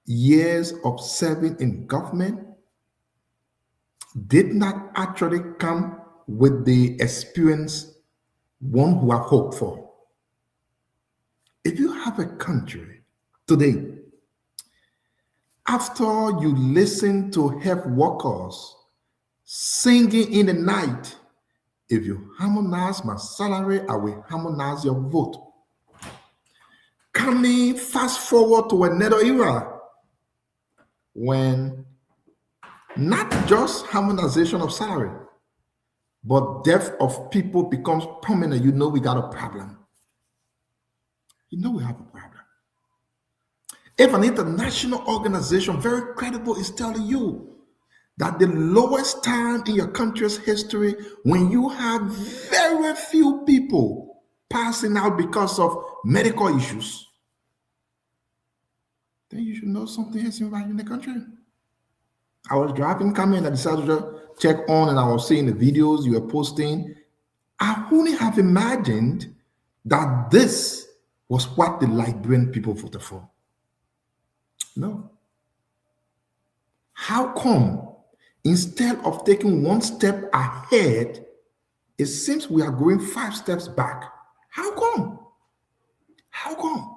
years of serving in government did not actually come with the experience one who have hoped for. If you have a country today, after you listen to health workers singing in the night, if you harmonize my salary, I will harmonize your vote. Coming fast forward to another era when not just harmonization of salary, but death of people becomes permanent, you know we got a problem. You know we have a problem. If an international organization, very credible, is telling you that the lowest time in your country's history when you have very few people passing out because of medical issues, then you should know something is right in the country. I was driving, coming, and I decided to check on, and I was seeing the videos you were posting. I wouldn't have imagined that this was what the Liberian people voted for. No. How come instead of taking one step ahead, it seems we are going 5 steps back? How come? How come?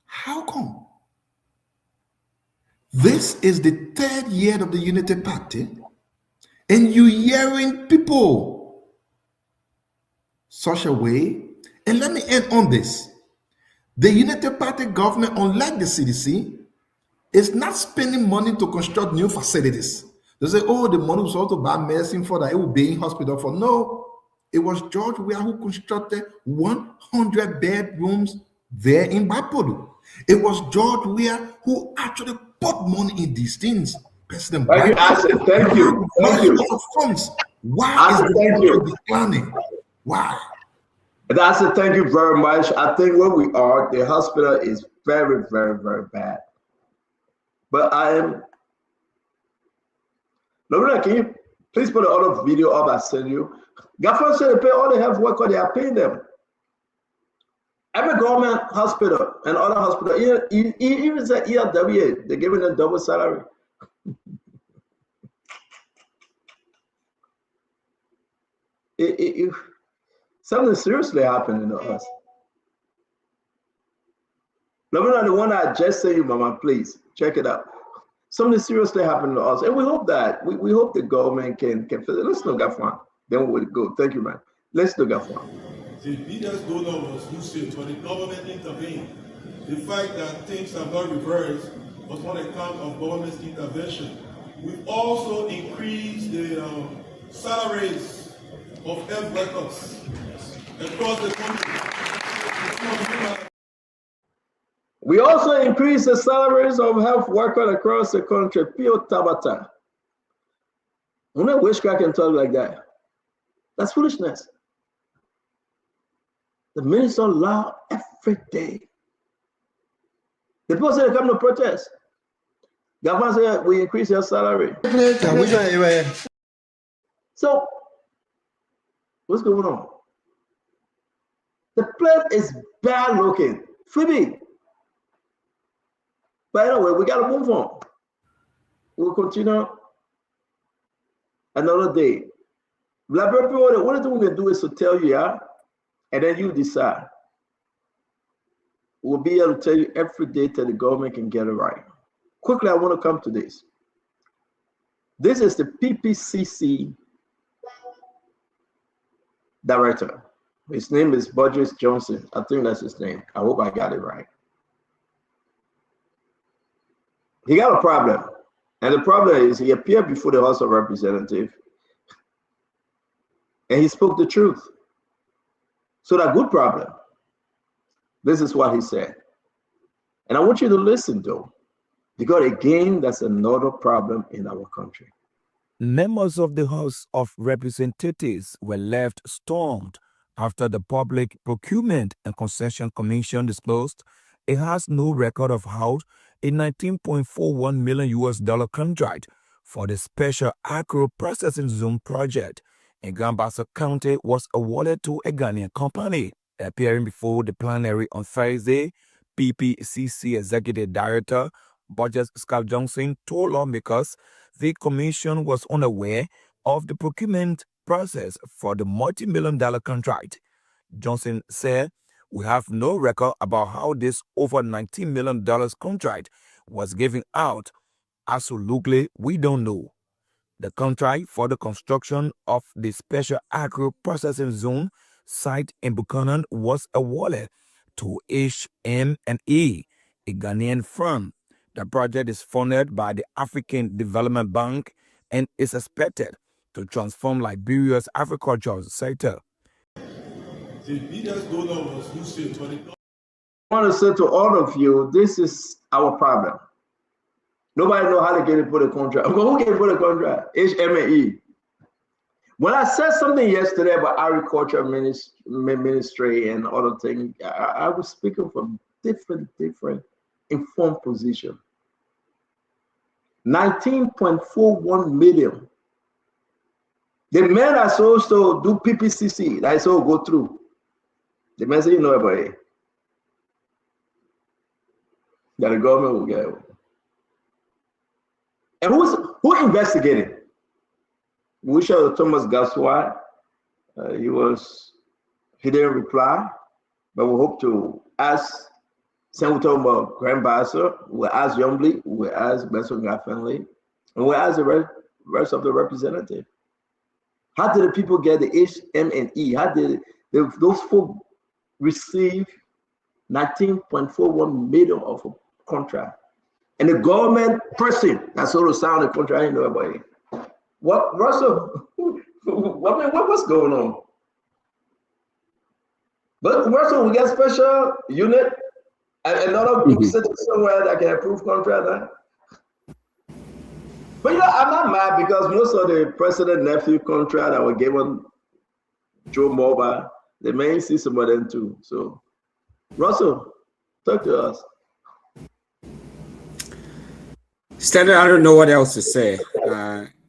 How come? This is the 3rd year of the Unity Party, and you're hearing people such a way. And let me end on this. The Unity Party government, unlike the CDC, is not spending money to construct new facilities. They say, oh, the money was also buy medicine for that, it will be in hospital for. No, it was George Weah who constructed 100 bedrooms there in Bapodu. It was George Weah who actually put money in these things. President Thank you, Asif. Thank you. Thank you. Funds. Why is the declining? Why? That's it. Thank you very much. I think where we are, the hospital is very, very, very bad. But I am. Lorena, can you Please put the other video up I sent you. Government said they pay all the health workers, they are paying them. Every government hospital and other hospital, even the ELWA, they're giving them double salary. Something seriously happening to us. Let me know the one I just sent you, Mama, please check it out. Something seriously happening to us, and we hope that we hope the government can let's know Gafan. Then we'll go. Thank you, man. Let's know Gafan. The biggest donor was Lucid, but the government intervened. The fact that things have not reversed was on account of government's intervention. We've also increased the salaries of health workers across the country. We also increased the salaries of health workers across the country. Pio Tabata. I wish I can talk like that. That's foolishness. The minister law every day. The people say they come to protest. Government said we increase your salary. So, what's going on? The place is bad looking. Phoebe. But anyway, we got to move on. We'll continue another day. Black people, the only thing we can do is to tell you, yeah, and then you decide. We'll be able to tell you every day till the government can get it right. Quickly, I want to come to this. This is the PPCC director. His name is Burgess Johnson. I think that's his name. I hope I got it right. He got a problem. And the problem is he appeared before the House of Representatives and he spoke the truth. So that good problem. This is what he said. And I want you to listen though, because again, that's another problem in our country. Members of the House of Representatives were left stunned after the Public Procurement and Concession Commission disclosed it has no record of how a $19.41 million contract for the Special Agro Processing Zone project in Gambassa County was awarded to a Ghanaian company. Appearing before the plenary on Thursday, PPCC Executive Director Burgess Johnson told lawmakers the commission was unaware of the procurement process for the multi-million-dollar contract. Johnson said, "We have no record about how this over $19 million contract was given out. Absolutely, we don't know." The contract for the construction of the Special Agro Processing Zone site in Buchanan was awarded to HM&E, a Ghanaian firm. The project is funded by the African Development Bank and is expected to transform Liberia's agricultural sector. The biggest donor was Lucid. I want to say to all of you, this is our problem. Nobody knows how to get it for the contract. Who can put a contract? HM&E. When I said something yesterday about agriculture ministry and other things, I was speaking from different informed position. 19.41 million. The men are supposed to do PPCC. That's all go through. The men say, you know about it. That the government will get it. And who investigated? We showed Thomas Gassois. He didn't reply, but we hope to ask. Same we talking about Grand Basser. We ask Youngbley. We ask Benson Gaffenley, and we ask the rest of the representatives. How did the people get the HM&E? How did those folks receive 19.41 million of a contract? And the government person that sort of signed the contract, I didn't know about it. What, Russell? What's going on? But Russell, we got special unit and another group sitting somewhere that can approve contract. Huh? But you know, I'm not mad because most of the president-nephew contract that were given Joe Mobile, they may see some of them too. So, Russell, talk to us. Standard, I don't know what else to say.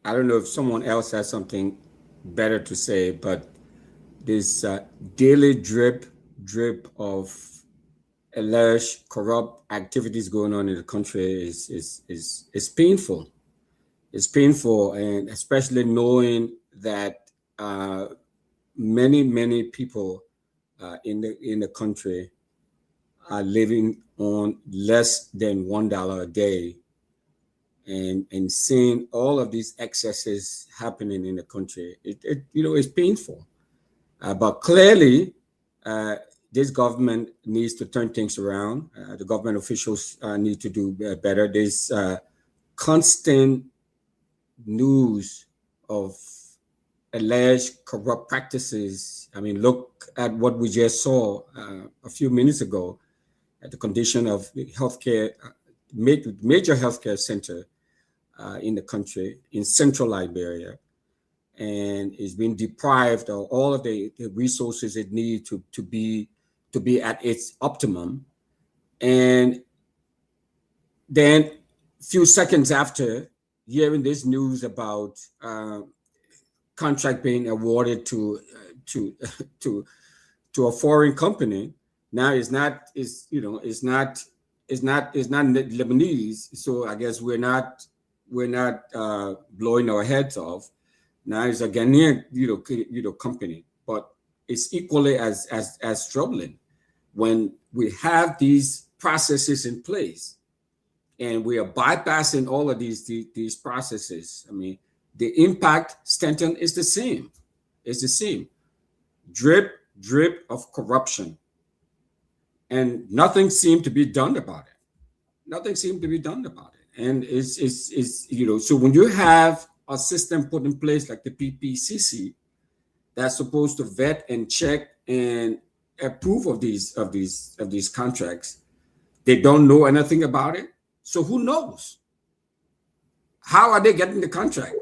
I don't know if someone else has something better to say, but this daily drip of alleged corrupt activities going on in the country is painful. It's painful, and especially knowing that many people in the country are living on less than $1 a day, and seeing all of these excesses happening in the country, it it's painful. But clearly, uh, this government needs to turn things around. The government officials need to do better. There's constant news of alleged corrupt practices. I mean, look at what we just saw a few minutes ago at the condition of the healthcare, major healthcare center in the country in central Liberia, and is being deprived of all of the resources it needs to be at its optimum. And then a few seconds after hearing this news about contract being awarded to to to a foreign company, now it's not Lebanese, so I guess we're not blowing our heads off. Now it's a Ghanaian company, but it's equally as troubling when we have these processes in place and we are bypassing all of these processes. I mean, the impact, Stanton, is the same. It's the same. Drip of corruption. And nothing seemed to be done about it. Nothing seemed to be done about it. And so when you have a system put in place like the PPCC that's supposed to vet and check and approve of these contracts, they don't know anything about it. So who knows? How are they getting the contract?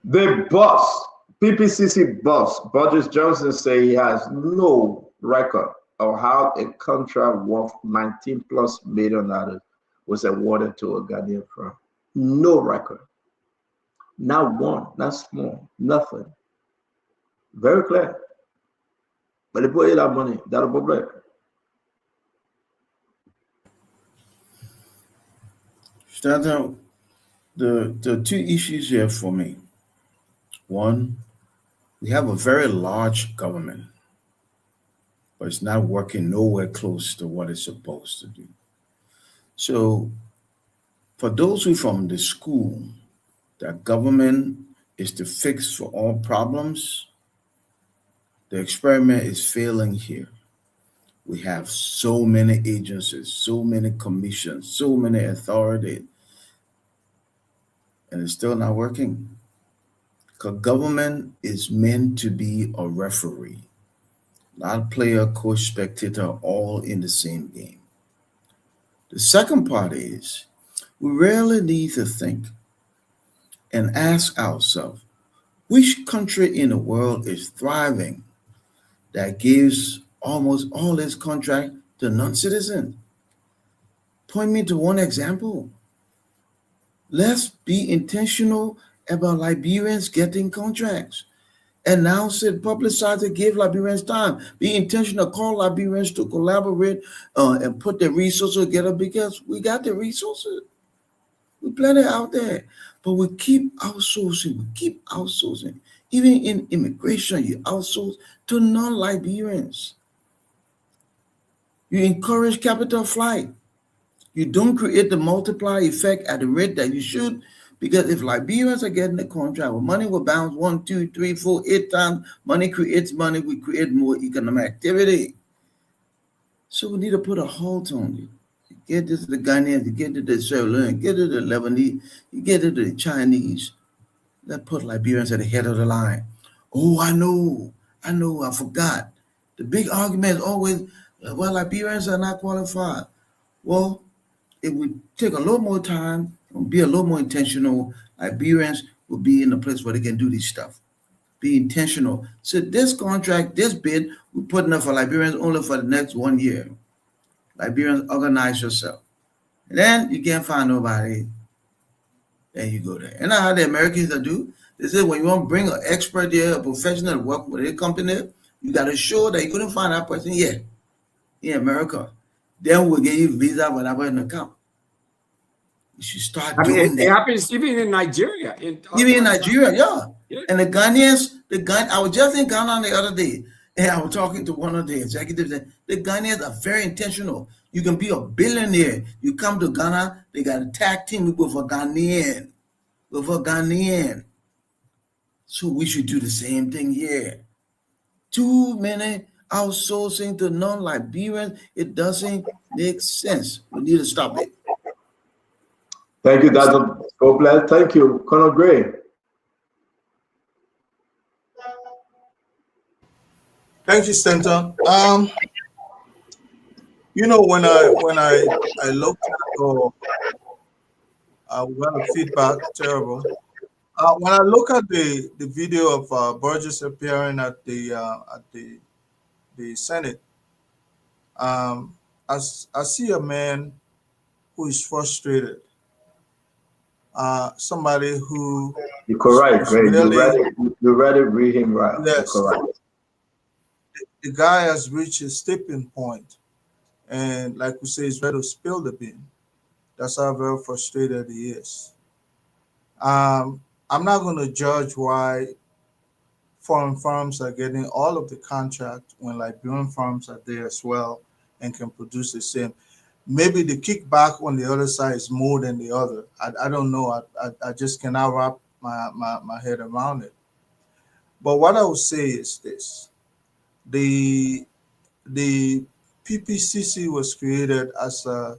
The boss, PPCC boss, Boris Johnson, say he has no record of how a contract worth $19+ million was awarded to a Ghanaian firm. No record. Not one, not small, nothing. Very clear. But they put that money, that'll be black. Stanton, the two issues here for me. One, we have a very large government, but it's not working nowhere close to what it's supposed to do. So for those who from the school that government is the fix for all problems, the experiment is failing here. We have so many agencies, so many commissions, so many authorities, and it's still not working. Because government is meant to be a referee, not player, coach, spectator, all in the same game. The second part is we really need to think and ask ourselves, which country in the world is thriving that gives almost all its contract to non-citizens? Point me to one example. Let's be intentional about Liberians getting contracts. Announce it, publicize it, give Liberians time. Be intentional, call Liberians to collaborate and put the resources together because we got the resources. We plenty out there. But we keep outsourcing. Even in immigration, you outsource to non-Liberians. You encourage capital flight. You don't create the multiplier effect at the rate that you should, because if Liberians are getting the contract, well, money will bounce 1, 2, 3, 4, 8 times. Money creates money. We create more economic activity. So we need to put a halt on it. You get this to the Ghanaians, you get it to the Sierra Leone, get it to the Lebanese, you get it to the Chinese. Let's put Liberians at the head of the line. Oh, I know, I forgot. The big argument is always, well, Liberians are not qualified. Well, if we take a little more time and be a little more intentional, Liberians will be in a place where they can do this stuff. Be intentional. So this contract, this bid, we're putting up for Liberians only for the next 1 year. Liberians, organize yourself. And then you can't find nobody. then you go there. And that's how the Americans do. They say when you want to bring an expert there, a professional to work with a company, you got to show that you couldn't find that person yet in America. Then we'll give you visa, whatever, in the account. You should start I mean, doing it that. happens even in Nigeria. Even in Nigeria, yeah. And the Ghanaians, I was just in Ghana the other day, and I was talking to one of the executives, and the Ghanaians are very intentional. You can be a billionaire. You come to Ghana, they got a tag team with a Ghanaian. So we should do the same thing here. Too many outsourcing to non-Liberians. It doesn't make sense. We need to stop it. Thank you, Dr. Copeland. Thank you, Colonel Gray. Thank you, Stanton. You know, when I looked at or we got a feedback, terrible. When I look at the video of Burgess appearing at the Senate, I see a man who is frustrated. Somebody who You're correct, Greg. really, You read it, read him right. yes, You're correct. the guy has reached his tipping point, and like we say, he's ready to spill the bean. That's how very frustrated he is. I'm not going to judge why foreign firms are getting all of the contract when Liberian firms are there as well and can produce the same. Maybe the kickback on the other side is more than the other. I don't know. I just cannot wrap my head around it. But what I would say is this. The PPCC was created as a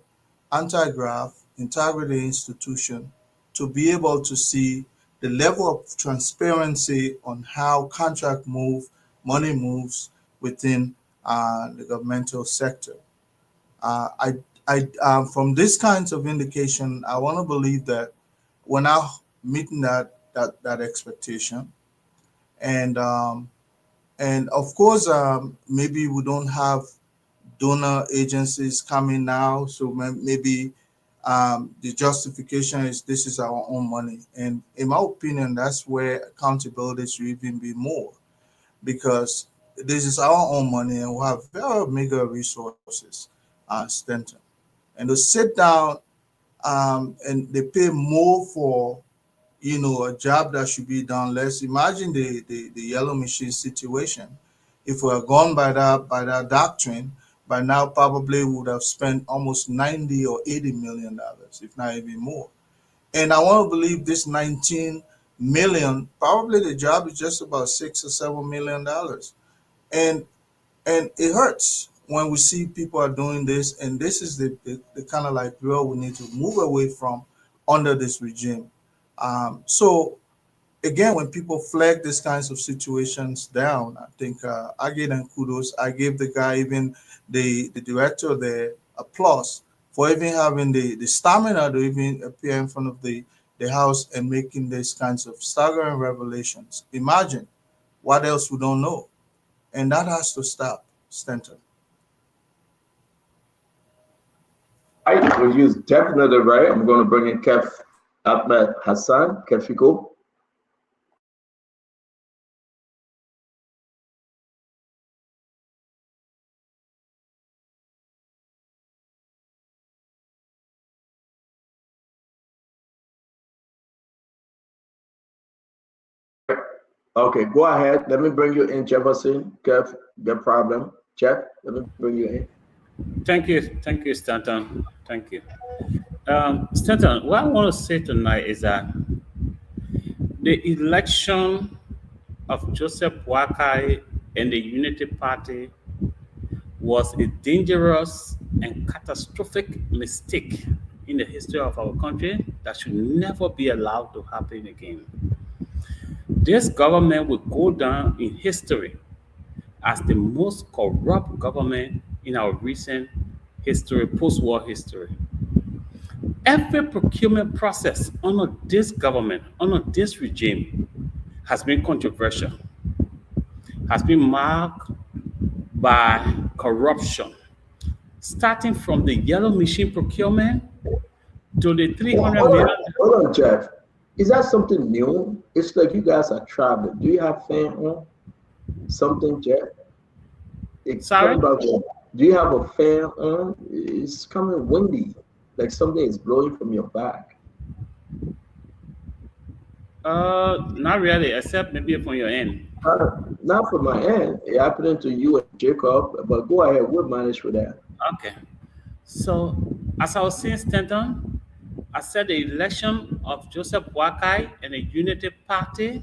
anti-graft integrity institution to be able to see the level of transparency on how contract money moves within the governmental sector. From this kinds of indication, I want to believe that we're now meeting that expectation, and of course, maybe we don't have donor agencies coming now, so maybe the justification is this is our own money. And in my opinion, that's where accountability should even be more, because this is our own money and we have very meager resources, Stanton. And to sit down and they pay more for, a job that should be done less. Imagine the yellow machine situation. If we are gone by that doctrine, by now probably would have spent almost 90 or 80 million dollars, if not even more. And I want to believe this 19 million, probably the job is just about $6 or $7 million. And it hurts when we see people are doing this, and this is the kind of like real we need to move away from under this regime. So again, when people flag these kinds of situations down, I think I give them kudos. I gave the guy, even the director there, applause for even having the stamina to even appear in front of the House and making these kinds of staggering revelations. Imagine what else we don't know. And that has to stop, Stanton. Well, you're definitely right. I'm going to bring in Kef Ahmed Hassan. Kefiko. Okay, go ahead. Let me bring you in, Jefferson. Kef, no problem. Jeff, let me bring you in. Thank you, Stanton. Thank you. Stanton, what I want to say tonight is that the election of Joseph Boakai and the Unity Party was a dangerous and catastrophic mistake in the history of our country that should never be allowed to happen again. This government will go down in history as the most corrupt government in our recent history, post-war history. Every procurement process under this government, under this regime, has been controversial, has been marked by corruption, starting from the yellow machine procurement to the 300 million. Hold on, Jeff. Is that something new? It's like you guys are traveling. Do you have fan on? Something, Jack? It's Sorry? coming about. Do you have a fan on? It's coming windy, like something is blowing from your back. Not really, except maybe from your end. Not from my end. It happening to you and Jacob, but go ahead. We'll manage with that. Okay. So, as I was saying, Stanton, I said the election of Joseph Boakai and the Unity Party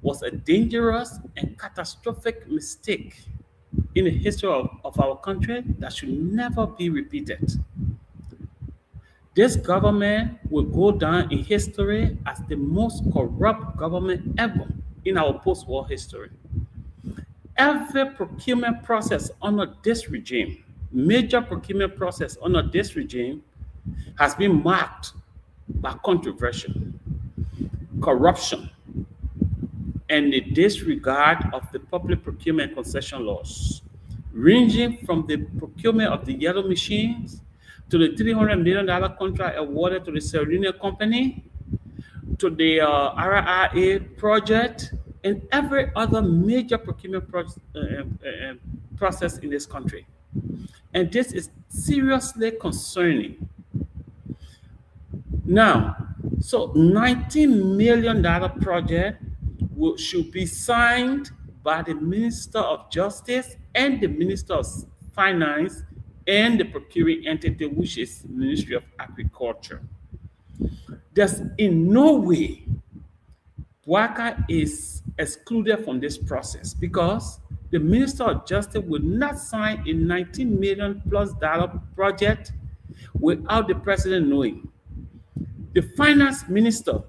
was a dangerous and catastrophic mistake in the history of our country that should never be repeated. This government will go down in history as the most corrupt government ever in our post-war history. Every procurement process under this regime, major procurement process under this regime, has been marked by controversy, corruption, and the disregard of the public procurement concession laws, ranging from the procurement of the yellow machines to the $300 million contract awarded to the Sierra Leone company, to the RRA project, and every other major procurement process in this country. And this is seriously concerning. Now, so $19 million project should be signed by the Minister of Justice and the Minister of Finance and the procuring entity, which is the Ministry of Agriculture. There's in no way Boakai is excluded from this process because the Minister of Justice will not sign a $19 million plus project without the President knowing. The Finance Minister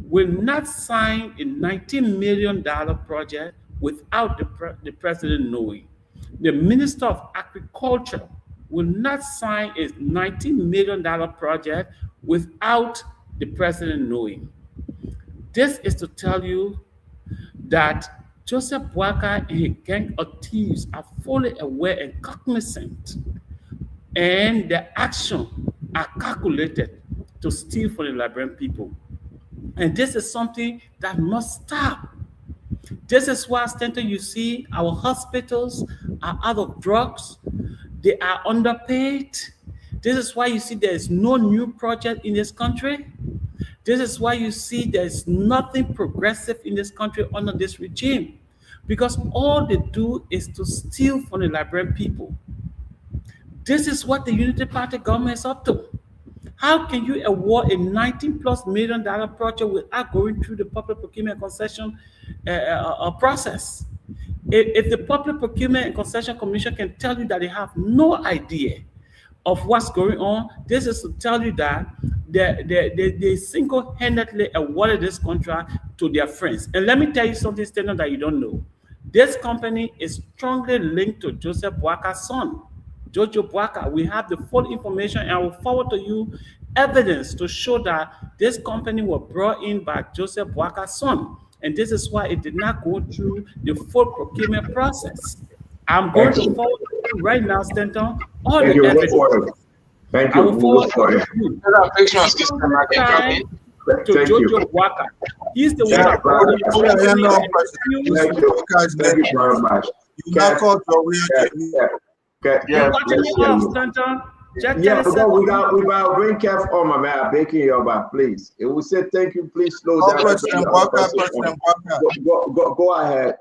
will not sign a $19 million project without the President knowing. The Minister of Agriculture will not sign a $19 million project without the President knowing. This is to tell you that Joseph Boakai and his gang of thieves are fully aware and cognizant, and their actions are calculated to steal from the Liberian people. And this is something that must stop. This is why, Stanton, you see our hospitals are out of drugs. They are underpaid. This is why you see there is no new project in this country. This is why you see there's nothing progressive in this country under this regime, because all they do is to steal from the Liberian people. This is what the Unity Party government is up to. How can you award a $19+ million project without going through the public procurement concession process? If the Public Procurement and Concession Commission can tell you that they have no idea of what's going on, this is to tell you that they single-handedly awarded this contract to their friends. And let me tell you something, Stanton, that you don't know. This company is strongly linked to Joseph Boakai's son, Jojo Boakai. We have the full information, and I will forward to you evidence to show that this company was brought in by Joseph Boakai's son. And this is why it did not go through the full procurement process. I'm going to forward to you right now, Stanton, all the evidence. Thank you. I will forward to you. To Jojo Boakai. He's the one that brought it. Thank you very much. You now call Yeah, because we got bring Kev on, my man. I'm begging you about, please. It will say thank you. Please slow down. Go ahead,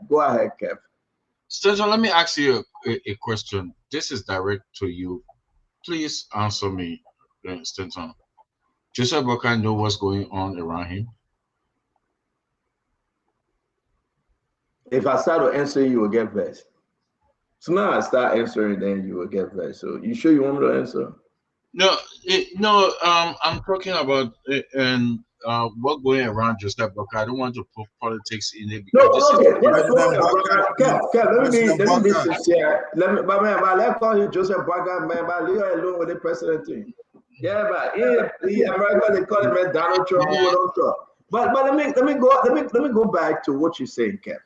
Kev. Stanton, let me ask you a question. This is direct to you. Please answer me, Stanton. Joseph Boakai know what's going on around him? If I start to answer, you will get vexed. So now I start answering, then you will get vexed. So you sure you want me to answer? No, I'm talking about what going around Joseph Boakai. I don't want to put politics in it because let me be sincere. Let's call him Joseph Boakai, man. But leave her alone with the president thing. Yeah, but in America they call him Donald Trump. But let me go back to what you're saying, Kev.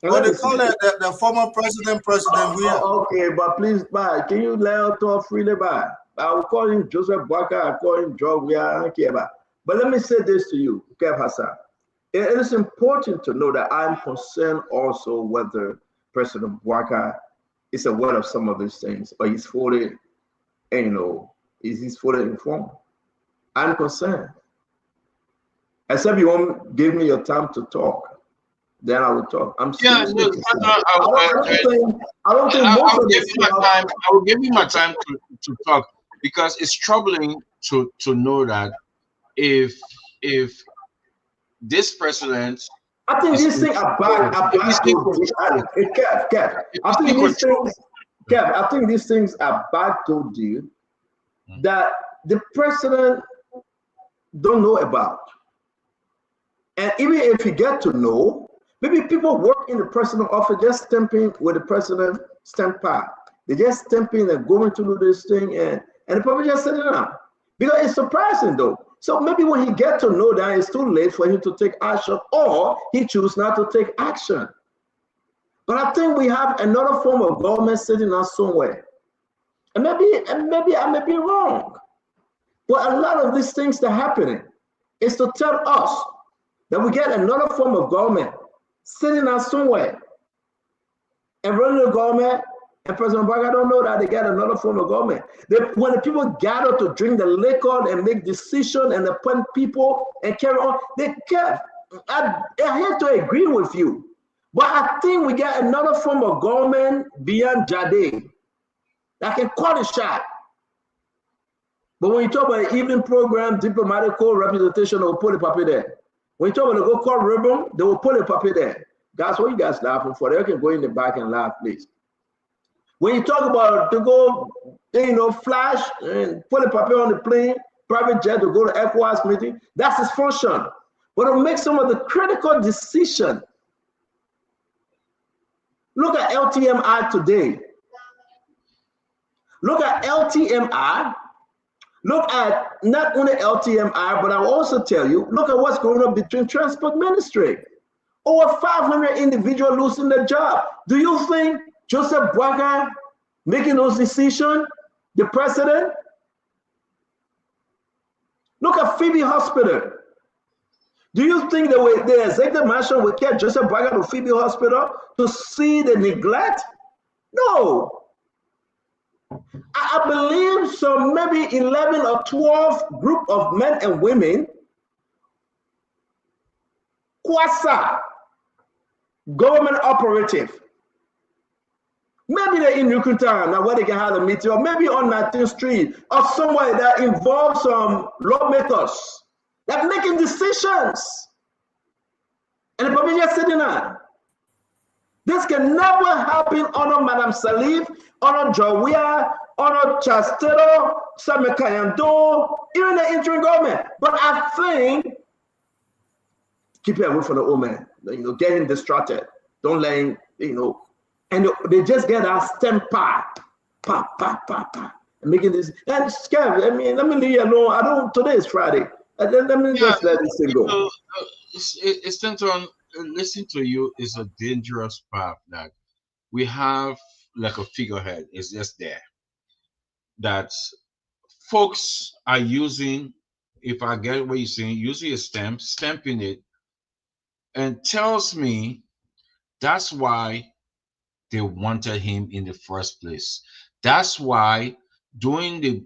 Well, they call it the former president. Okay, but please, can you let her talk freely? I will call him Joseph Boakai. I call him Joe. I don't care about. But let me say this to you, Kev Hassan. It is important to know that I'm concerned also whether President Bouaka is aware of some of these things, or he's fully, he's fully informed. I'm concerned. Except you won't give me your time to talk, then I will talk. I'm seriously concerned. I don't think most of this I will give you my time to talk, because it's troubling to know that if this president, I think these things are bad. Kev, I think these things are bad to deal that the president don't know about. And even if you get to know, maybe people work in the president's office just stamping with the president stamp pad. They just stamping and going to do this thing, and the people just sitting down. Because it's surprising though. So maybe when he get to know that, it's too late for him to take action, or he choose not to take action. But I think we have another form of government sitting us somewhere. And maybe I may be wrong. But a lot of these things that are happening is to tell us that we get another form of government sitting us somewhere and running the government. And President Bouaka don't know that they get another form of government. When the people gather to drink the liquor and make decisions and appoint people and carry on, I hate to agree with you, but I think we get another form of government beyond Jade that can call the shot. But when you talk about evening program, diplomatic representation, they will put the paper there. When you talk about the go call ribbon, they will put the paper there. That's what you guys laughing for. They can go in the back and laugh, please. When you talk about to go, flash and put a paper on the plane, private jet to go to ECOWAS meeting, that's his function. But to make some of the critical decisions. Look at LTMI today. Look at LTMI. Look at not only LTMI, but I'll also tell you, look at what's going on between Transport Ministry. Over 500 individuals losing their job. Do you think Joseph Bouaka making those decisions, the president? Look at Phoebe Hospital. Do you think the executive mansion will get Joseph Bouaka to Phoebe Hospital to see the neglect? No. I believe some maybe 11 or 12 group of men and women, Kwasa, government operative. Maybe they're in Yucatan, now where they can have a meeting, or maybe on 19th Street, or somewhere that involves some lawmakers that are making decisions. And the people just sitting there. This can never happen under Madam Salif, under Jawia, under Chastero, Samekayando, even the interim government. But I think, keep it away from the old man, get him distracted. Don't let him, and they just get that stem pa, and making this. And scary. I mean, let me leave you alone. Today is Friday. Let me just let this thing go. It's listening to you is a dangerous path that we have like a figurehead. It's just there. That folks are using, if I get what you're saying, using a stamp, stamping it, and tells me that's why they wanted him in the first place. That's why during the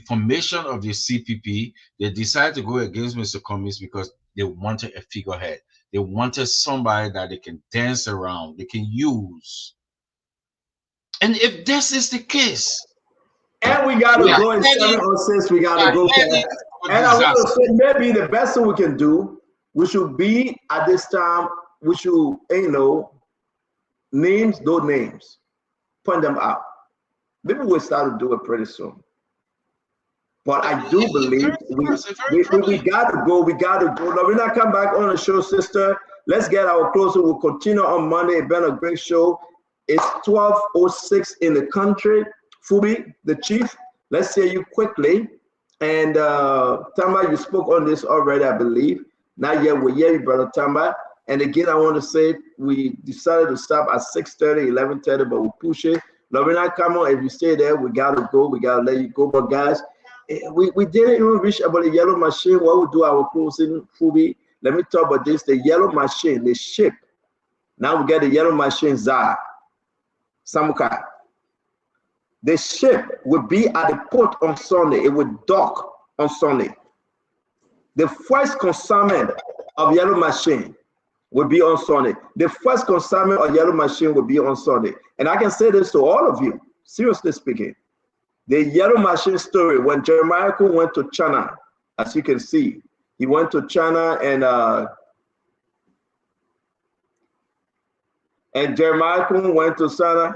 formation of the CPP, they decided to go against Mr. Cummings because they wanted a figurehead. They wanted somebody that they can dance around, they can use. And if this is the case, and we got to go in 7 or 6, we got to go. And I want to say maybe the best thing we can do, we should be at this time, we should, names, those names, point them out. Maybe we'll start to do it pretty soon. But I do believe we got to go. We got to go. Now, we're not come back on the show, sister. Let's get our closing. We'll continue on Monday. It's been a great show. It's 12:06 in the country. Fubi, the chief, let's hear you quickly. And Tamba, you spoke on this already, I believe. Not yet. We hear you, brother Tamba. And again, I want to say we decided to stop at 6:30, 11:30, but we push it. Lorena, come on. If you stay there, we got to go. We got to let you go. But guys, we didn't even reach about the yellow machine. What we do our closing, Fubi. Let me talk about this. The yellow machine, the ship. Now we get the yellow machine Za, Samuka. The ship would be at the port on Sunday. It would dock on Sunday. The first consignment of yellow machine will be on Sunday. The first consignment of yellow machine will be on Sunday. And I can say this to all of you, seriously speaking. The yellow machine story, when Jeremiah went to China, as you can see, he went to China and Jeremiah went to China,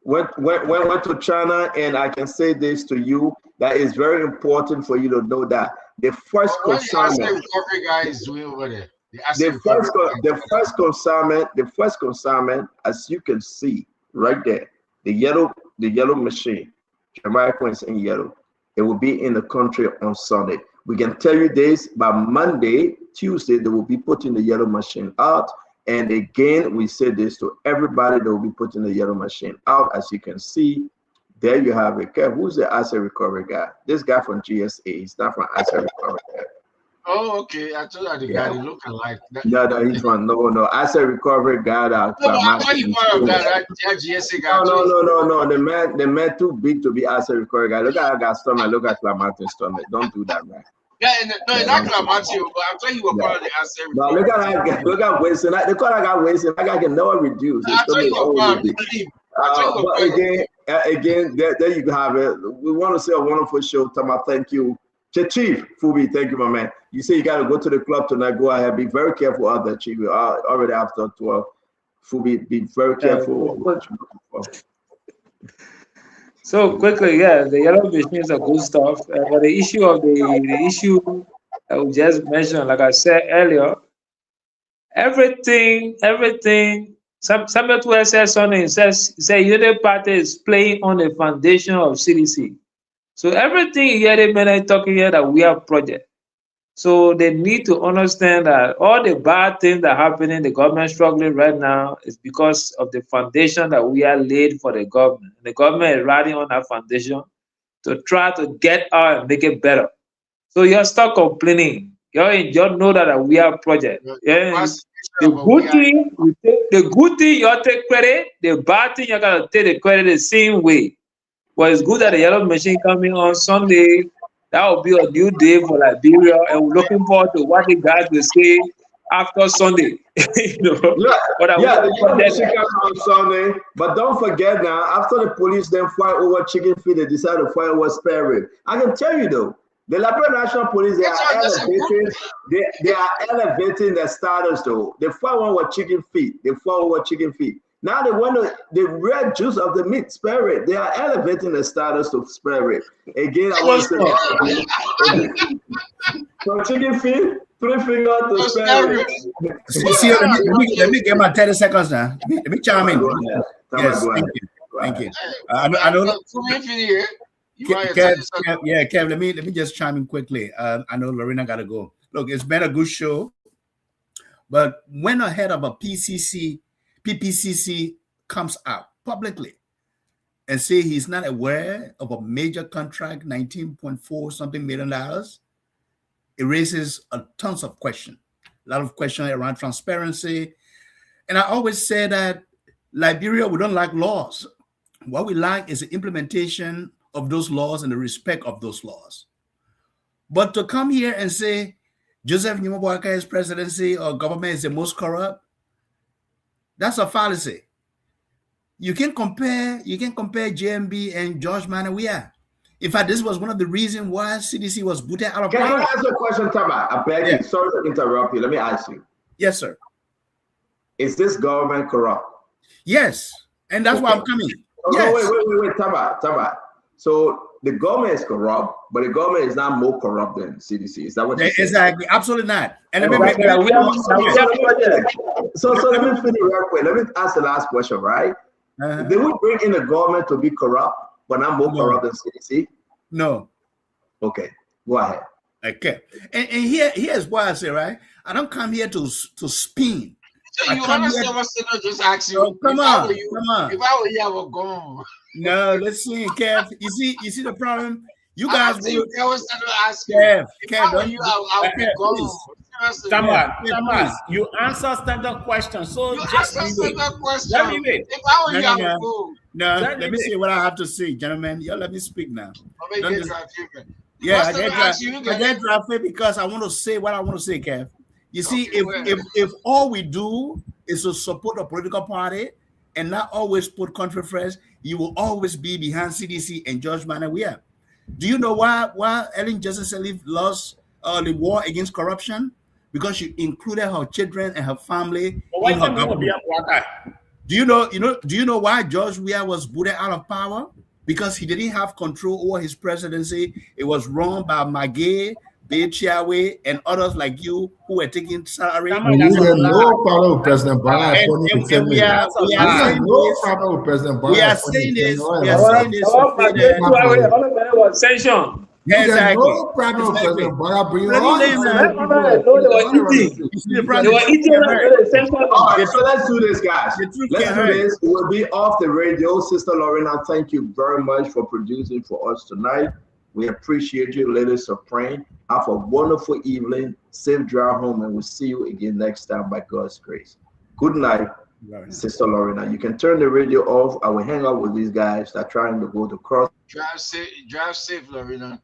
went to China, and I can say this to you, that is very important for you to know that the first consignment, recovery guy is doing over there. the first consignment, as you can see right there, the yellow machine, Jeremiah is in yellow. It will be in the country on Sunday. We can tell you this, by Monday, Tuesday, they will be putting the yellow machine out. And again, we say this to everybody, they will be putting the yellow machine out. As you can see, there you have it. Who's the asset recovery guy? This guy from GSA. He's not from asset recovery guy. Oh, okay. I told you the guy, they look alike. No, he's from no asset recovery guy. No, but I thought you part of that GSA guy. No. The man too big to be asset recovery guy. Look at that guy's stomach. Look at Clamartin's stomach. Don't do that, man. Yeah, it's not Clamartin, but I'm telling you were part of the asset recovery. No, look at that guy. Look at Winston. They call that guy Winston. That guy can never reduce. I told you were part of the team. But again, there you have it. We want to say a wonderful show. Tama, thank you. Chief Fubi, thank you, my man. You say you got to go to the club tonight. Go ahead. Be very careful out there, Chief. We are already after 12. Fubi, be very careful. So quickly, yeah, the yellow machines are good stuff. But the issue of the issue that we just mentioned, like I said earlier, everything. Somebody who says something says Unity Party is playing on the foundation of CDC. So everything you hear the men talking here that we have project. So they need to understand that all the bad things that are happening, the government struggling right now, is because of the foundation that we are laid for the government. The government is riding on that foundation to try to get out and make it better. So you're stuck complaining. You know that we have project. Yeah. The good thing you take credit. The bad thing you gotta take the credit the same way. But it's good that the yellow machine coming on Sunday. That will be a new day for Liberia, and we're looking forward to what the guys will say after Sunday. The yellow machine comes on Sunday. But don't forget now, after the police then fly over Chicken Feed, they decide to fly over Spare Rib. I can tell you though, the Liberia National Police, they are elevating their status though. They fly over Chicken Feet. Now they want the red juice of the meat, spare rib. They are elevating the status of spare rib. Again, I want to say, from Chicken Feet, 3 fingers to spare rib. See, let me get my 30 seconds now. Let me chime in. Yes, thank you. I know. Kev, let me just chime in quickly. I know Lorena got to go. Look, it's been a good show, but when ahead of a PPCC comes out publicly and say he's not aware of a major contract, $19.4 something million, it raises tons of questions. A lot of questions around transparency. And I always say that Liberia, we don't like laws. What we like is the implementation of those laws and the respect of those laws. But to come here and say Joseph Nyimabuaka's presidency or government is the most corrupt, that's a fallacy. You can compare JMB and George Manawia. In fact, this was one of the reasons why CDC was booted out of power. Can I ask you a question, Tama? I beg you. Sorry to interrupt you. Let me ask you. Yes, sir. Is this government corrupt? Yes, and that's why I'm coming. Yes. Wait, Tama. So the government is corrupt, but the government is not more corrupt than CDC. Is that what you're saying? Exactly, absolutely not. And so let me finish real quick. Let me ask the last question, right? Did we bring in the government to be corrupt, but not more corrupt than CDC? No. Okay, go ahead. Okay, and here's why I say, right? I don't come here to spin. So you understand what Senator just asked you? Oh, come on. If I were you, I would gone. No, listen, Kev. You see the problem. You I guys don't think will. I was trying to ask you. Kev, If Kev, I were you, I would be gone. Seriously. Thomas, you answer standard questions. So You just ask leave us it. question. Just leave it. If I were you, I would No. go. No, Just let leave me it. say what I have to say, gentlemen. You let me speak now. Yeah, I get drafted because I want to say what I want to say, Kev. You see, if all we do is to support a political party and not always put country first, you will always be behind CDC and George Manor. We are. Do you know why Ellen Johnson Sirleaf lost the war against corruption? Because she included her children and her family in her government. Do you know why George Weah was booted out of power? Because he didn't have control over his presidency. It was run by Magay, Bechiawe, and others like you who were taking salary. We had no problem with President Biden. We are saying this. Session. Exactly. No problem with President Biden bringing all All right, so let's do this, guys. Let's do this. We'll be off the radio. Sister Lorena, thank you very much for producing for us tonight. We appreciate you, ladies of praying. Have a wonderful evening. Safe drive home, and we'll see you again next time by God's grace. Good night, Sister Lorena. You can turn the radio off. I will hang out with these guys that are trying to go to cross. Drive safe, Lorena.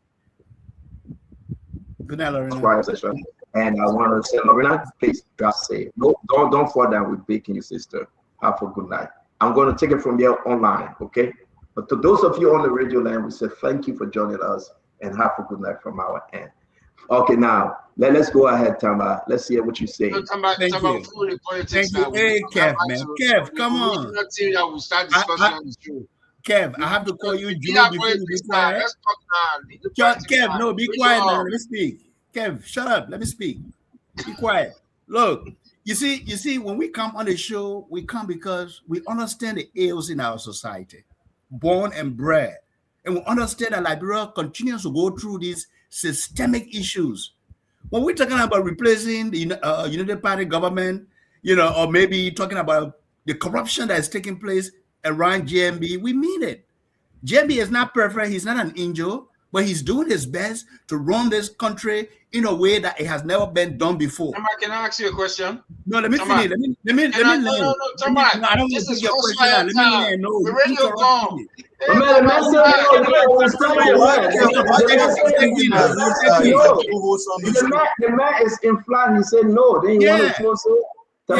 Good night, Lorena. And I want to say, Lorena, please drive safe. No, don't fall down with baking, your sister. Have a good night. I'm going to take it from here online, okay? But to those of you on the radio line, we say thank you for joining us and have a good night from our end. Okay, now let's go ahead, Tamba. Let's hear what you say. Thank you. Hey, Kev, man. Kev, come on. Kev, I have to call you Julie before you be quiet. Let's talk now. Kev, no, be quiet now. Let me speak. Kev, shut up. Let me speak. Be quiet. Look, you see, when we come on the show, we come because we understand the ills in our society, born and bred. And we understand that Liberia continues to go through these systemic issues. When we're talking about replacing the United Party government, or maybe talking about the corruption that is taking place around GMB, we mean it. GMB is not perfect. He's not an angel, but he's doing his best to run this country in a way that it has never been done before. Can I ask you a question? No, let me finish. Let me land. No, I don't want to take your question. Let me land. No, the radio gone. The man is implying. He said no. Then you want to close it. We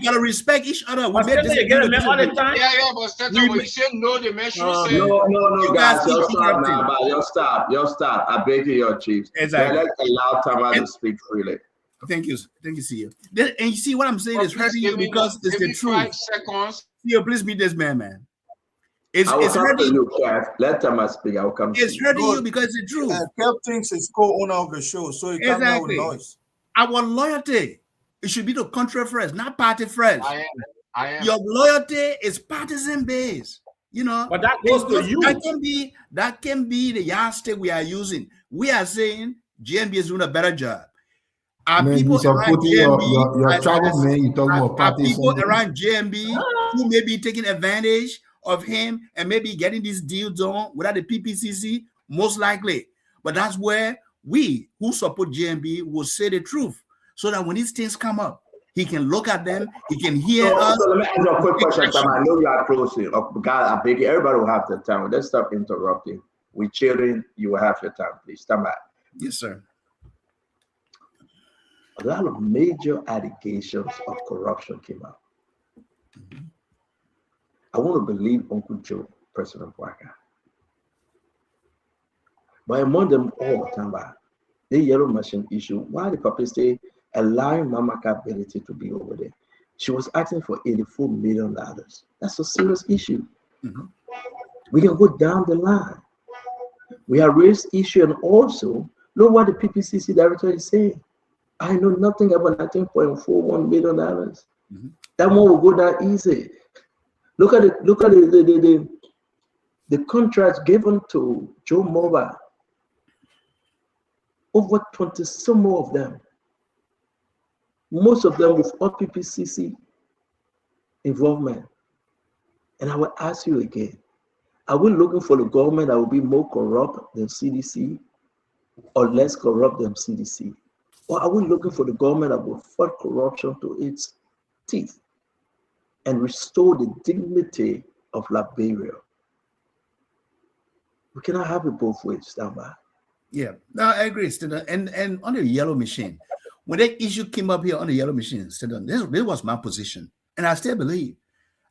gotta respect each other. We make this all the time. Yeah, but when you say no, they make sure say no, guys, y'all stop. I beg you, your chiefs. Exactly. Let's allow Tama to speak freely. Thank you, see you. And you see what I'm saying is hurting you because it's the truth. 5 seconds. See, please meet this man. It's hurting you, Kev. Let Tama speak. I will come. It's hurting you because it's the truth. Kev thinks he's co-owner of the show, so he can't have noise. Our loyalty. It should be the country first, not party first. I am. Your loyalty is partisan based. But that goes to you. That can be the yardstick we are using. We are saying GMB is doing a better job. People around GMB who may be taking advantage of him and maybe getting this deal done without the PPCC, most likely. But that's where we who support GMB will say the truth. So that when these things come up, he can look at them, he can hear us. So let me ask you a quick question, Tom. I know you are closing. God, I beg you, everybody will have their time. Let's stop interrupting. With children, you will have your time, please. Stand back. Yes, sir. A lot of major allegations of corruption came out. I want to believe Uncle Joe, President Waka. But among them all, Tamba, the yellow machine issue, why the public say allowing Mama ability to be over there? She was asking for $84 million. That's a serious issue. We can go down the line. We have raised issue, and also look what the PPCC director is saying. I know nothing about $19.41 million. That one will go down easy. Look at the contracts given to Joe Mobile. Over 20 some more of them. most of them with OPPCC involvement. And I will ask you again, are we looking for the government that will be more corrupt than CDC or less corrupt than CDC? Or are we looking for the government that will fight corruption to its teeth and restore the dignity of Liberia? We cannot have it both ways, stand by. Yeah, no, I agree, Stedon. And on the yellow machine, when that issue came up here on the yellow machine, Stedon, this was my position. And I still believe.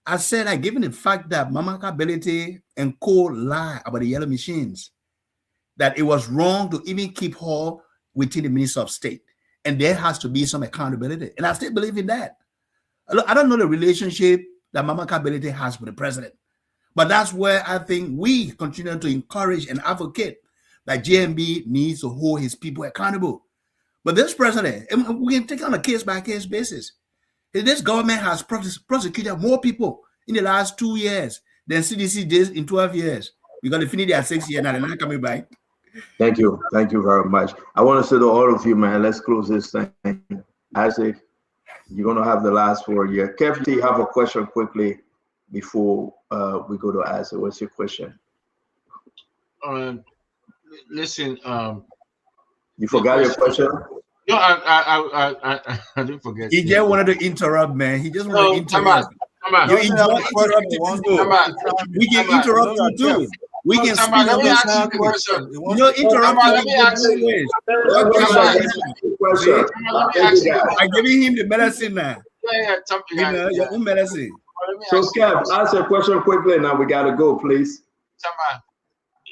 I said that given the fact that Mama Ability and Co lie about the yellow machines, that it was wrong to even keep her within the Ministry of State. And there has to be some accountability. And I still believe in that. I don't know the relationship that Mama Ability has with the president. But that's where I think we continue to encourage and advocate that JMB needs to hold his people accountable. But this president, we can take it on a case-by-case basis. This government has prosecuted more people in the last 2 years than CDC did in 12 years. We're going to finish their 6 years now. They're not coming back. Thank you. Thank you very much. I want to say to all of you, man, let's close this thing. Isaac, you're going to have the last word here. Kev, do you have a question quickly before we go to Isaac? What's your question? Listen. You forgot your question? No, I didn't forget. He just wanted to interrupt, man. He just wanted to interrupt. You interrupt people. We can interrupt you too. We can speak let me about ask you a question. you know, interrupt you. Let me ask you. I'm giving him the medicine now. Yeah. Your own medicine. So, Kev, ask a question quickly. Now we got to go, please.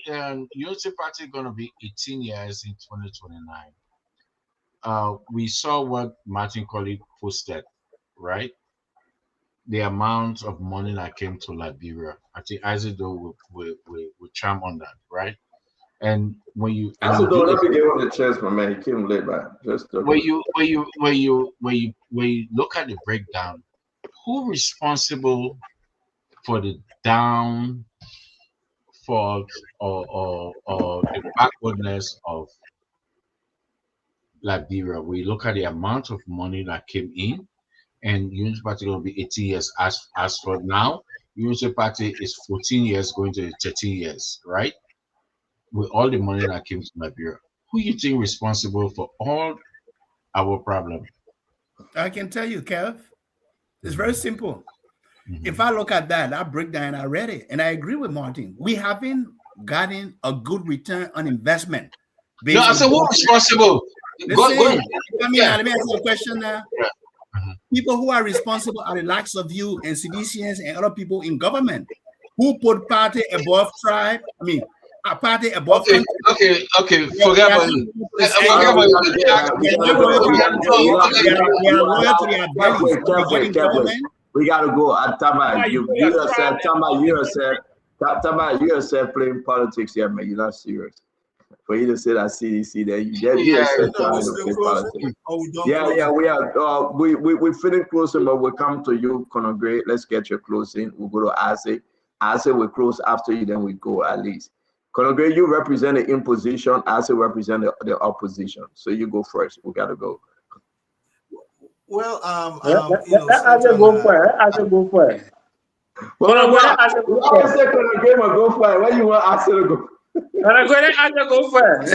Unity Party going to be 18 years in 2029. We saw what Martin Colley posted, right? The amount of money that came to Liberia. I think Isidore will charm on that, right? And when you Isidore, let me give him the chance, my man. He came late, man. When you look at the breakdown, who responsible for the downfall or the backwardness of Liberia? We look at the amount of money that came in, and Unity Party will be 18 years. As for now, Unity Party is 14 years going to 13 years, right? With all the money that came to Liberia, who you think responsible for all our problem? I can tell you, Kev. It's very simple. If I look at that breakdown, I read it, and I agree with Martin. We haven't gotten a good return on investment. No, I said who's responsible? Let me ask you a question now. People who are responsible are the likes of you and CDCNs and other people in government who put party above tribe. I mean, a party above. Okay. Forget about it. We gotta go. Tama, you yourself playing politics here, man. You're not serious. For you to say that CDC, then you get we are. We finish closing, but we'll come to you, Conor Gray. Let's get your closing. We'll go to Isaac. Isaac will close after you, then we go at least. Conor Gray, you represent the imposition. Isaac represent the opposition. So you go first. We gotta go. Well, Isaac go first. Well, we always say Conor Gray will go first. Why you want Isaac to go? Isaac go first.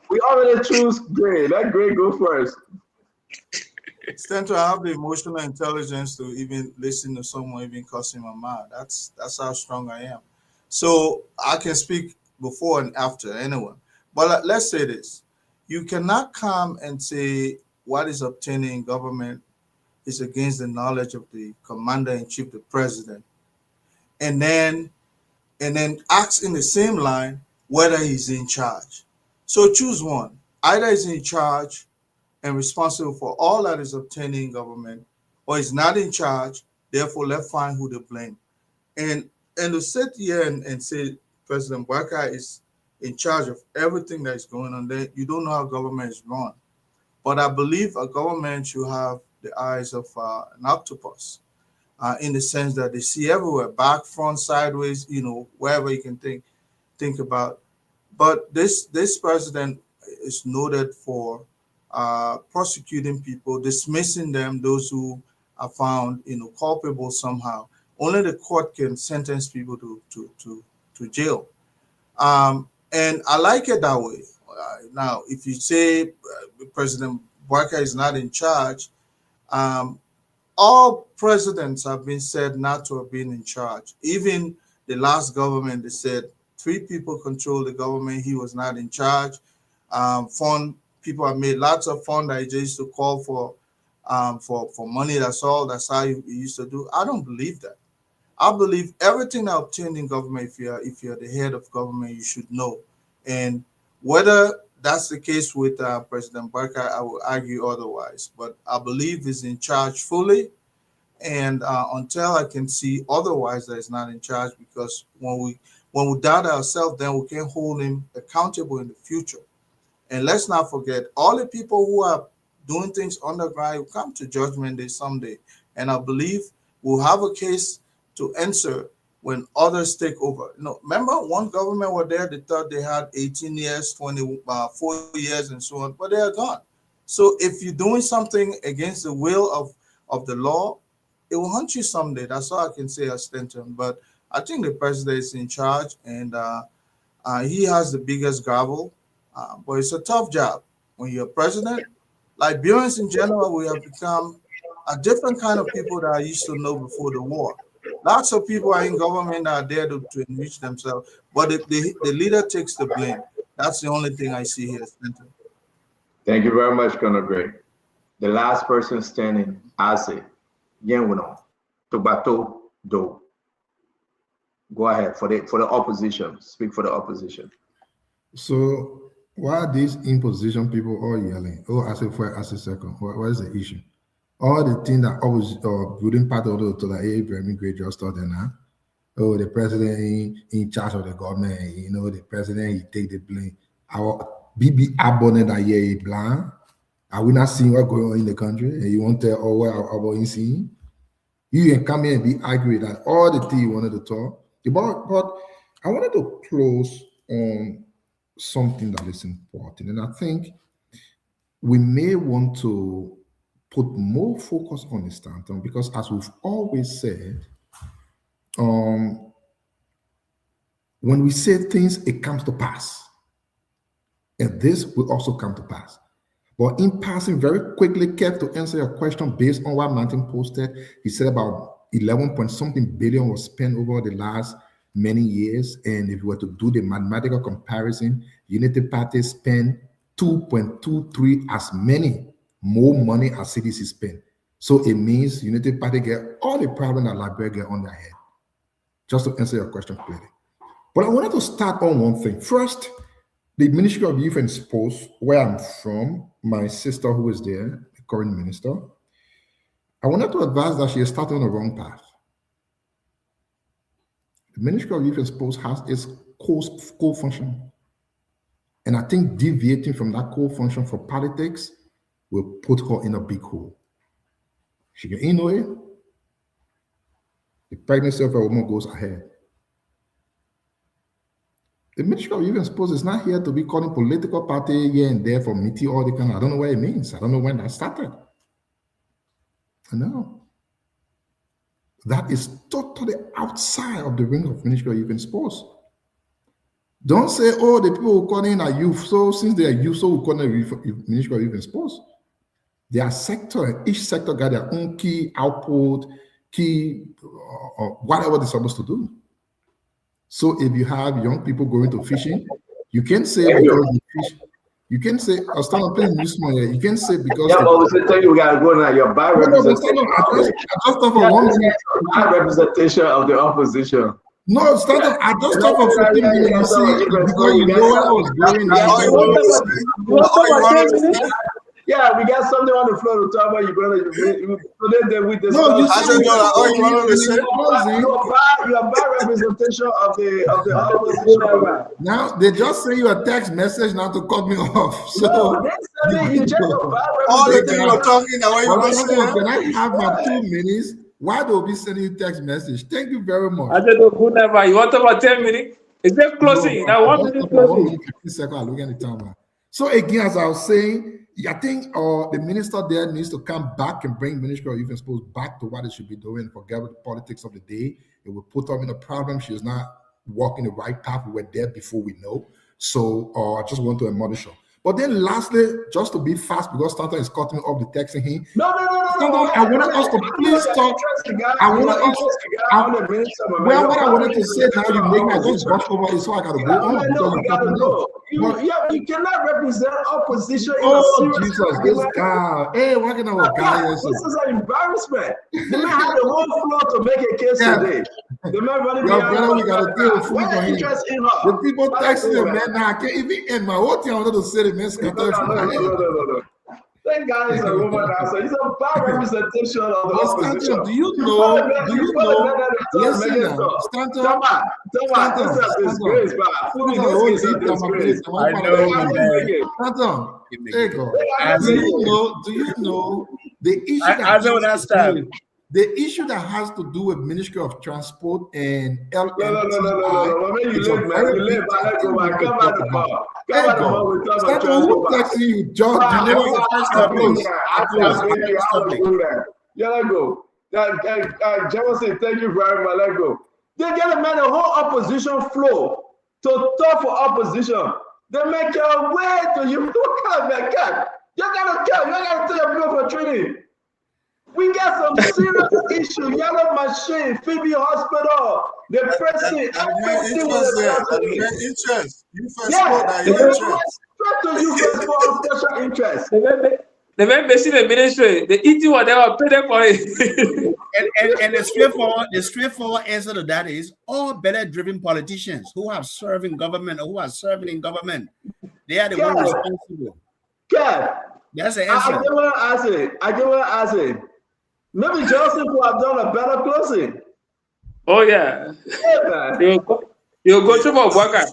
We already choose Gray. Let Gray go first. Stanton, I have the emotional intelligence to even listen to someone even cussing my mouth. That's how strong I am. So I can speak before and after anyone. But let's say this. You cannot come and say what is obtained in government is against the knowledge of the commander-in-chief, the president, and then ask in the same line whether he's in charge. So choose one. Either he's in charge and responsible for all that is obtained in government, or he's not in charge, therefore let's find who to blame. And to sit here and say President Baka is in charge of everything that is going on there, you don't know how government is run. But I believe a government should have the eyes of an octopus, in the sense that they see everywhere, back, front, sideways, wherever you can think about. But this president is noted for prosecuting people, dismissing them, those who are found, culpable somehow. Only the court can sentence people to jail. And I like it that way. Now, if you say President Barker is not in charge, all presidents have been said not to have been in charge. Even the last government, they said 3 people control the government. He was not in charge. People have made lots of fun that he used to call for money. That's all. That's how he used to do. I don't believe that. I believe everything I obtained in government, if you're the head of government, you should know. And whether that's the case with President Barker, I will argue otherwise. But I believe he's in charge fully. And until I can see otherwise, that he's not in charge, because when we doubt ourselves, then we can hold him accountable in the future. And let's not forget, all the people who are doing things underground will come to judgment day someday. And I believe we'll have a case to answer when others take over. Remember, one government were there, they thought they had 18 years, 24 years, and so on, but they are gone. So if you're doing something against the will of the law, it will hunt you someday. That's all I can say as Stanton. But I think the president is in charge, and he has the biggest gavel. But it's a tough job. When you're president, Liberians in general, we have become a different kind of people that I used to know before the war. Lots of people are in government that are there to enrich themselves, but the leader takes the blame. That's the only thing I see here, Stanton. Thank you very much, Colonel Gray. The last person standing, Ase Yenwino, Tobato Do. Go ahead for the opposition. Speak for the opposition. So why these imposition people all yelling? Oh, I say for as a second. What is the issue? All the things that always building part of the to the Abraham Great just thought now. Oh, the president in charge of the government, the president, he take the blame. Our BB abonnet that year blind. Are we not seeing what's going on in the country? And you want to tell what about you seeing? You can come here and be angry that all the things you wanted to talk about. But I wanted to close on something that is important. And I think we may want to put more focus on the Stanton, because as we've always said, when we say things, it comes to pass. And this will also come to pass. But in passing, very quickly, Kev, to answer your question based on what Martin posted, he said about 11 point something billion was spent over the last many years. And if we were to do the mathematical comparison, Unity Party spent 2.23 as many more money as CDC spent. So it means Unity Party get all the problem that Liberia get on their head. Just to answer your question clearly. But I wanted to start on one thing. First, the Ministry of Youth and Sports, where I'm from, my sister who is there, the current minister, I wanted to advise that she is starting on the wrong path. The Ministry of Youth and Sports has its core function. And I think deviating from that core function for politics will put her in a big hole. She can it. The pregnancy of a woman goes ahead. The Ministry of Youth and Sports is not here to be calling political party here and there for meeting all the kind. I don't know what it means. I don't know when that started. I know. That is totally outside of the ring of Ministry of Youth and Sports. Don't say, oh, the people who call in are youth. So since they are youth, so we call them Ministry of Youth and Sports. They are sector. Each sector got their own key output, key, or whatever they're supposed to do. So if you have young people going to fishing, you can say because you fish. You can say, I'll start on playing this one here. You can say because. Yeah, but we tell you we gotta go now. Your by representation. Representation of the opposition. No, stand up. I just thought for 15 minutes. You see, because you know what I was going. Yeah, we got something on the floor to talk about. You brother, so then we discuss. No, you said you are by representation of the opposition. Now they just send you a text message now to cut me off. So all the things you're talking about. Can I have my 2 minutes? Why do we send you text message? Thank you very much. I don't know who never. You want about 10 minutes? Is that closing? Now 1 minute closing. 15 seconds. Look at the timer. So again, as I was saying, I think the minister there needs to come back and bring Ministry of Youth and Sports back to what it should be doing. Forget the politics of the day. It will put her in a problem. She is not walking the right path. We were there before we know. So I just want to admonish her. But then lastly, just to be fast, because Stanton is cutting me off the texting him. No. I wanted us to please talk. I wanted us. What I wanted to say now, you make me just brush over it, so I got to go on because you got to go. You cannot represent opposition. Oh Jesus, this guy! Hey, what kind of a guy is this? Is an embarrassment. The man had the whole floor to make a case today. The man running behind. We got to deal with what him. interest in her? The people texting the man now. I can't even end my whole thing. I wanted to say the man. No. That guy is a womanizer. He's a bad representation of the opposition. Do you know? Listen now. Stanton, this is a disgrace, man. This is a disgrace. I know, Stanton, there you go. Do you know the issue the issue that has to do with Ministry of Transport and No. You live, man. You live. Come out the bar. Come out the bar. We talk about transport. Who texting you, George? You never get first Yeah, let go. Jefferson, thank you very much. Let go. They get a man the whole opposition flow to talk for opposition. They make your way to you. You gotta come. You gotta tell your people for training. We got some serious issue. Yellow machine, Phoebe Hospital, the president, everything with the interest. You first special interest. The man basically the ministry, they eat whatever, pay them for it. and the straightforward answer to that is all better driven politicians who have served in government or who are serving in government. They are the ones responsible. That's the answer. I just want to ask it. Maybe Joseph would have done a better closing. Oh yeah. You'll go through my worker.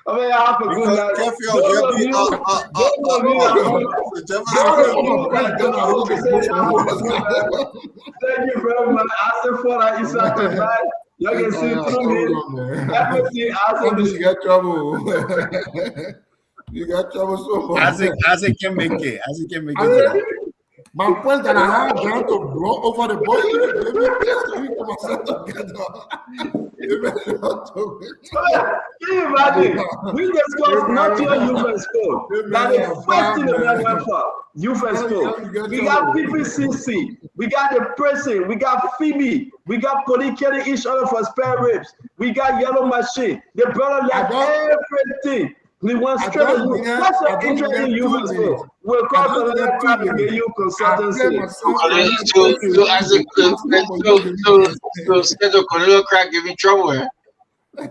I mean, I have a good night. Thank you very much. I said for that Isa tonight. You can see through me. Everything I said. You got trouble. You got trouble so much. As it can make it. My point that I have down to blow over the boy, let me just read to myself together. Can you imagine? We discussed not your youth and sport. That is first thing that went for youth and sport. We got PPCC, we got the person, we got Phoebe, we got police killing each other for spare ribs, we got yellow machine. The brother left everything. We want straight to you. What's your interest in youth and sport? We'll call to the next time and get you consultancy. So schedule Cornelio Crack giving trouble. So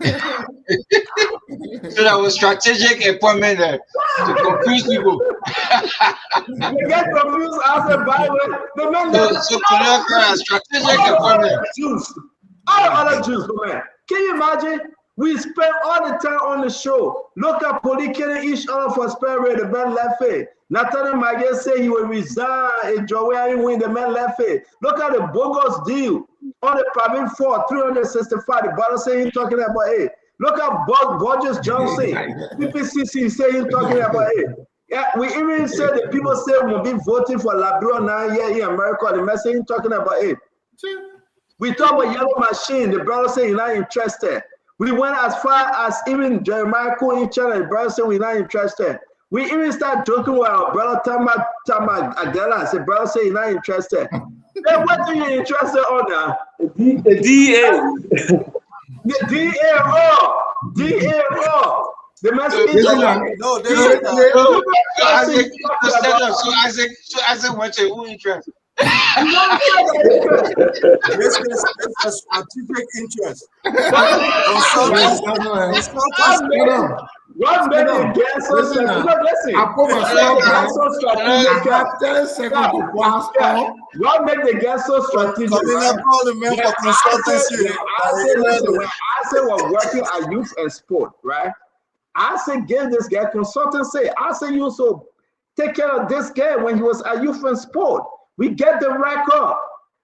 that was strategic appointment to confuse people. You get confused after Bible. The man so Cornelio Crack strategic appointment. Juice. All other juice, man. Can you imagine? We spend all the time on the show. Look at police killing each other for spare rate. The man left it. Nathaniel Maggie say he will resign if Joey win. The man left it. Look at the bogus deal on the private for 365. The brother say he's talking about it. Look at Borges Johnson. PPCC say he's talking about it. Yeah, we even said the people say we'll be voting for Labrador now in America. The man say he's talking about it. We talk about yellow machine. The brother say he's not interested. We went as far as even Jeremiah in China. The brother said we're not interested. We even start joking with our brother Tama Adela. The brother said he's not interested. Then what are you interested on now? The DA. The DA. DA. The message So Isaac went to who interested? This is a strategic interest. What made the gas so strategic? Listen, I put myself I have 10 seconds to pass on. What made the gas so strategic? I say we're working at youth and sport, right? I say give this guy consultancy. I say you also take care of this guy when he was at youth and sport. We get the record.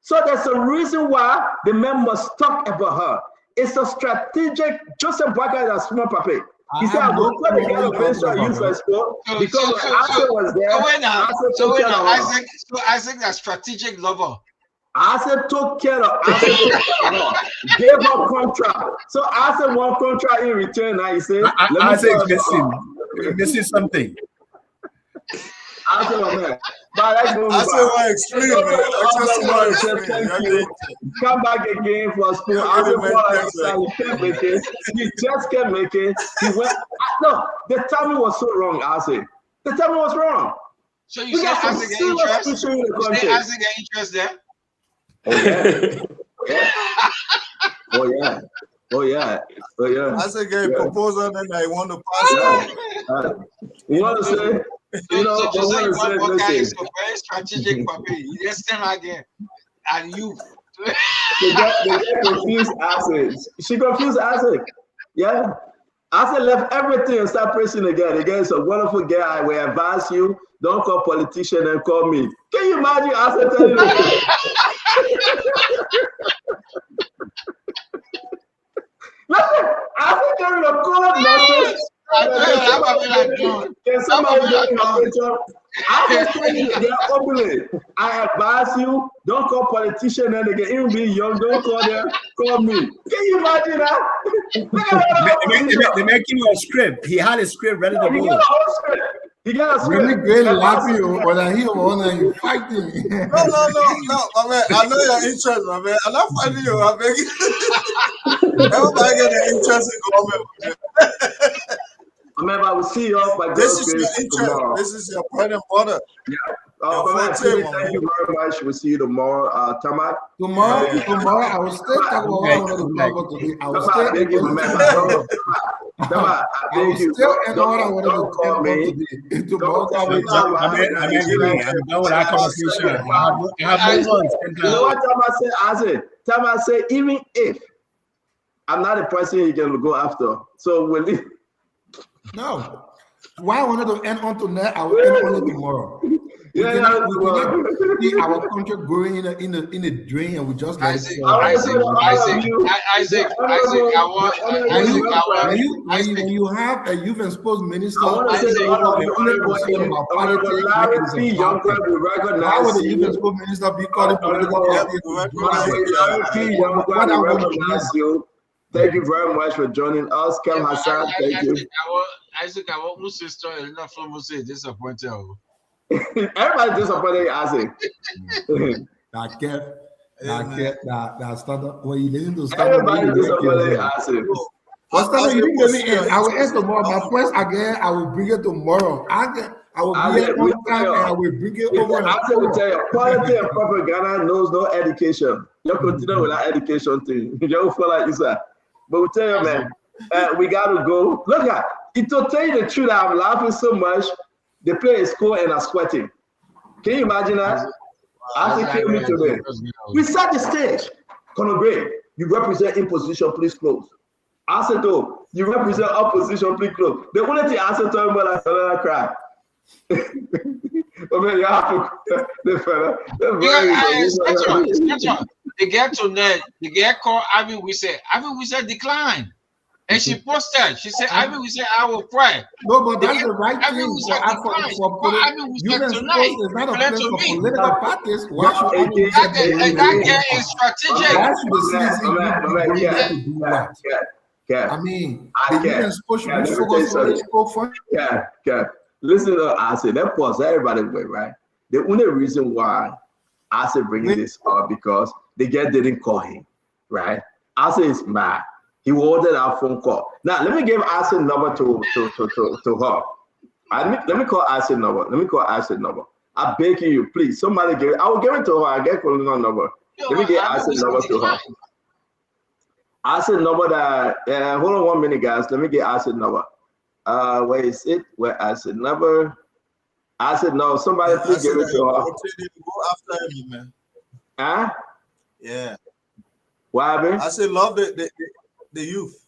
So there's a reason why the man must talk about her. It's a strategic, Joseph Baker is a small puppet. He said, "I'm going to get a minister of youth first because when Asa was there, Isaac, a strategic lover. Asa took care of gave her contract. So Asa won contract in return. Now he said, Asa is missing something. Asa was there. But let's move on. Thank you. Come back again for school. He just kept making. He went. No, the timing was so wrong, Asa. The timing was wrong. So you said Isaac get interest? You say Isaac get interest there? Oh yeah. Oh yeah. Isaac get a proposal and I want to pass You want to say? You know, so you say one guy is a very strategic puppy. He just stand again, and you. They get confused Isaac. She confused Isaac. Yeah. Isaac left everything and start pressing again. Again, it's a wonderful guy. I will advise you. Don't call politician and call me. Can you imagine Isaac telling you? Listen, Isaac carrying a cold message. Can somebody get in a picture? I just tell you they're openly. I advise you, don't call politician and again, even being young, don't call them, call me. Can you imagine that? They're making a script. He had a script ready to go. He got a script. Really great laughing, but I hear one and you fighting. No, my man. I know your interest, my man. I'm not fighting you, my man. Everybody get the interest in government. Remember, I will see you off by this is your interest. Tomorrow. This is your bread and butter. Yeah. Thank you very much. We'll see you tomorrow, Tamak. Tomorrow, I will still talk about what I want to talk about today. I will still thank you, Tamak, thank you. Don't call me. I'm done with that conversation. I have no words. You know what Tamak said, even if I'm not the person you can go after, so we'll leave. No. Why I wanted to end on tonight, I will end on it tomorrow. We cannot see our country going in a drain and we just let Isaac, when you have a youth and sports minister, why would the youth and sports minister be calling political parties? Thank you very much for joining us. Kem Hassan, thank you. Isaac, I want my sister Elena Flomo say disappointed. Everybody disappointed Isaac. When you listen to everybody disappointed Isaac. I will end tomorrow. My first again, I will bring it tomorrow. I will bring it on time and I will bring it over. I will tell you, quality and propaganda knows no education. You continue with that education thing. You don't feel like you said. But we tell you, man, we got to go. Look at it. To tell you the truth, I'm laughing so much. They play a score and are sweating. Can you imagine that? As they came in today, we set the stage. Conor Gray, you represent imposition, please close. Aseto, you represent opposition, please close. The only thing Aseto about another cry. But man, you have to. They get to net. They get called Ivy Wisse. Ivy Wisse declined. And she posted. She said, Ivy Wisse, I will pray. No, but that's the right thing. You can tonight. It's not a place for political parties. Why should that girl is strategic. Why should the citizens do that? I mean, the UN supposed to be focused on this for. Listen, I said that was everybody way, right? The only reason why I said bringing this up because the girl didn't call him, right? I said it's mad. He ordered our phone call. Now let me give Asa number to her. Let me call Asa number. I beg you, please. Somebody give it. I will give it to her. I get calling her number. Let me get Asa number to her. Asa number that. Hold on 1 minute, guys. Let me get Asa number. Where is it? Where Asa number? I said no. Somebody please give it to her. Go after him, man. Huh? Yeah. What happened? I said love the youth.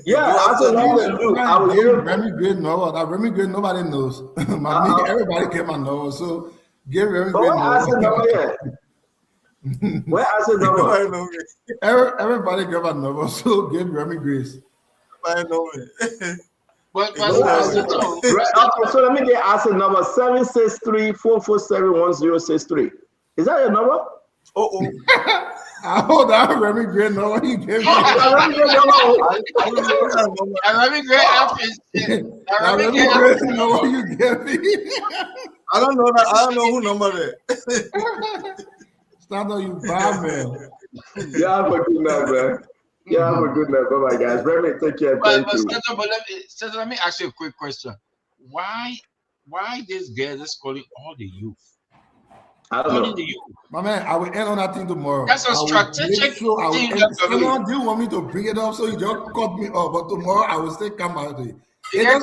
Yeah, I said love the youth. I was give Remy Great Novel. That Remy Great nobody knows. Everybody came and know. So give Remy Great Novel. Where I said number? Everybody gave a number. So give Remy Grace. But Okay, so let me get answer number 763-447-1063. Is that your number? Hold on, Remy Gray, no, you gave me. Remy Gray, no, you gave me. I don't know that. I don't know who number that. Stand on you, bad man. Yeah, have a good night, man. Yeah, have a good night. Bye bye, guys. Remy, take care. Thank you. Stato, let me ask you a quick question. Why this girl is calling all the youth? I don't know. The youth. My man, I will end on that thing tomorrow. That's a strategic thing. Someone didn't want me to bring it up, so you just cut me off. But tomorrow I will still come out of it. I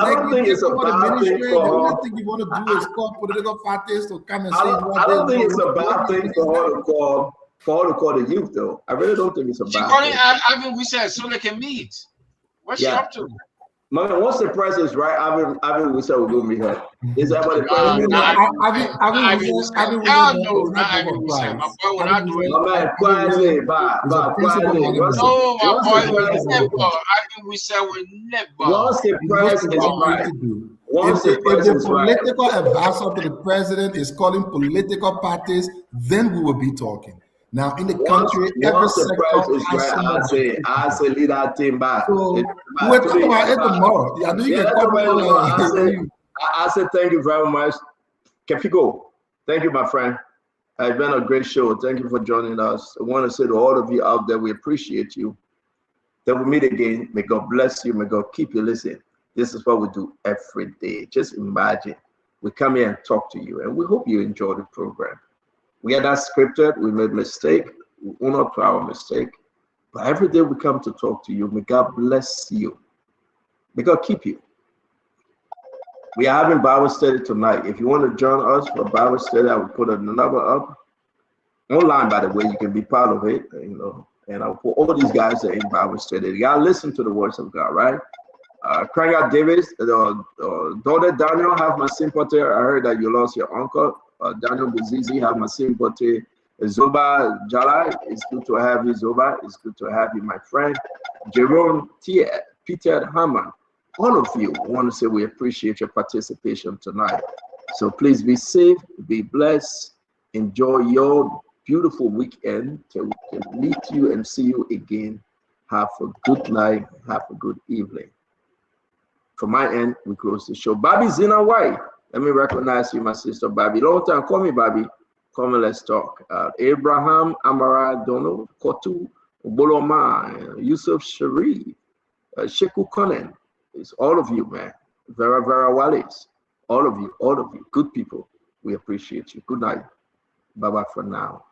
don't think it's a bad thing for her. The only thing you want to do is call political parties to come and say. I don't think it's a bad thing for her to call the youth, though. I really don't think it's a bad thing. She's calling Ivan Wissel so they can meet. What's she up to? Man, once the price is right, Ivan Wissel will go meet her. Is that what the president? Quietly. Once the price is right. If the political advisor to the president is calling political parties, then we will be talking. Now, in the country, every sector I say lead our team back. So we're talking about it tomorrow. I know you can I say thank you very much. Kefiko, thank you, my friend. It's been a great show. Thank you for joining us. I want to say to all of you out there, we appreciate you. Then we meet again. May God bless you. May God keep you listening. This is what we do every day. Just imagine we come here and talk to you, and we hope you enjoy the program. We are not scripted. We made mistake. We own up to our mistake. But every day we come to talk to you. May God bless you. May God keep you. We are having Bible study tonight. If you want to join us for Bible study, I will put a number up online. By the way, you can be part of it. And I'll put all these guys that are in Bible study. You gotta listen to the words of God, right? Crying out Davis, daughter Daniel, have my sympathy. I heard that you lost your uncle. Daniel Buzizi, have my sympathy. Zoba Jalai, it's good to have you, Zoba. It's good to have you, my friend. Jerome Tier, Peter Hammer, all of you, I want to say we appreciate your participation tonight. So please be safe, be blessed, enjoy your beautiful weekend till we can meet you and see you again. Have a good night, have a good evening. From my end, we close the show. Bobby Zina White. Let me recognize you, my sister Bobby. Long time, call me Bobby. Come and let's talk. Abraham Amara Dono, Kotu Boloma, Yusuf Sharif, Sheku Konen. It's all of you, man. Vera Wallace. All of you, good people. We appreciate you. Good night. Bye-bye for now.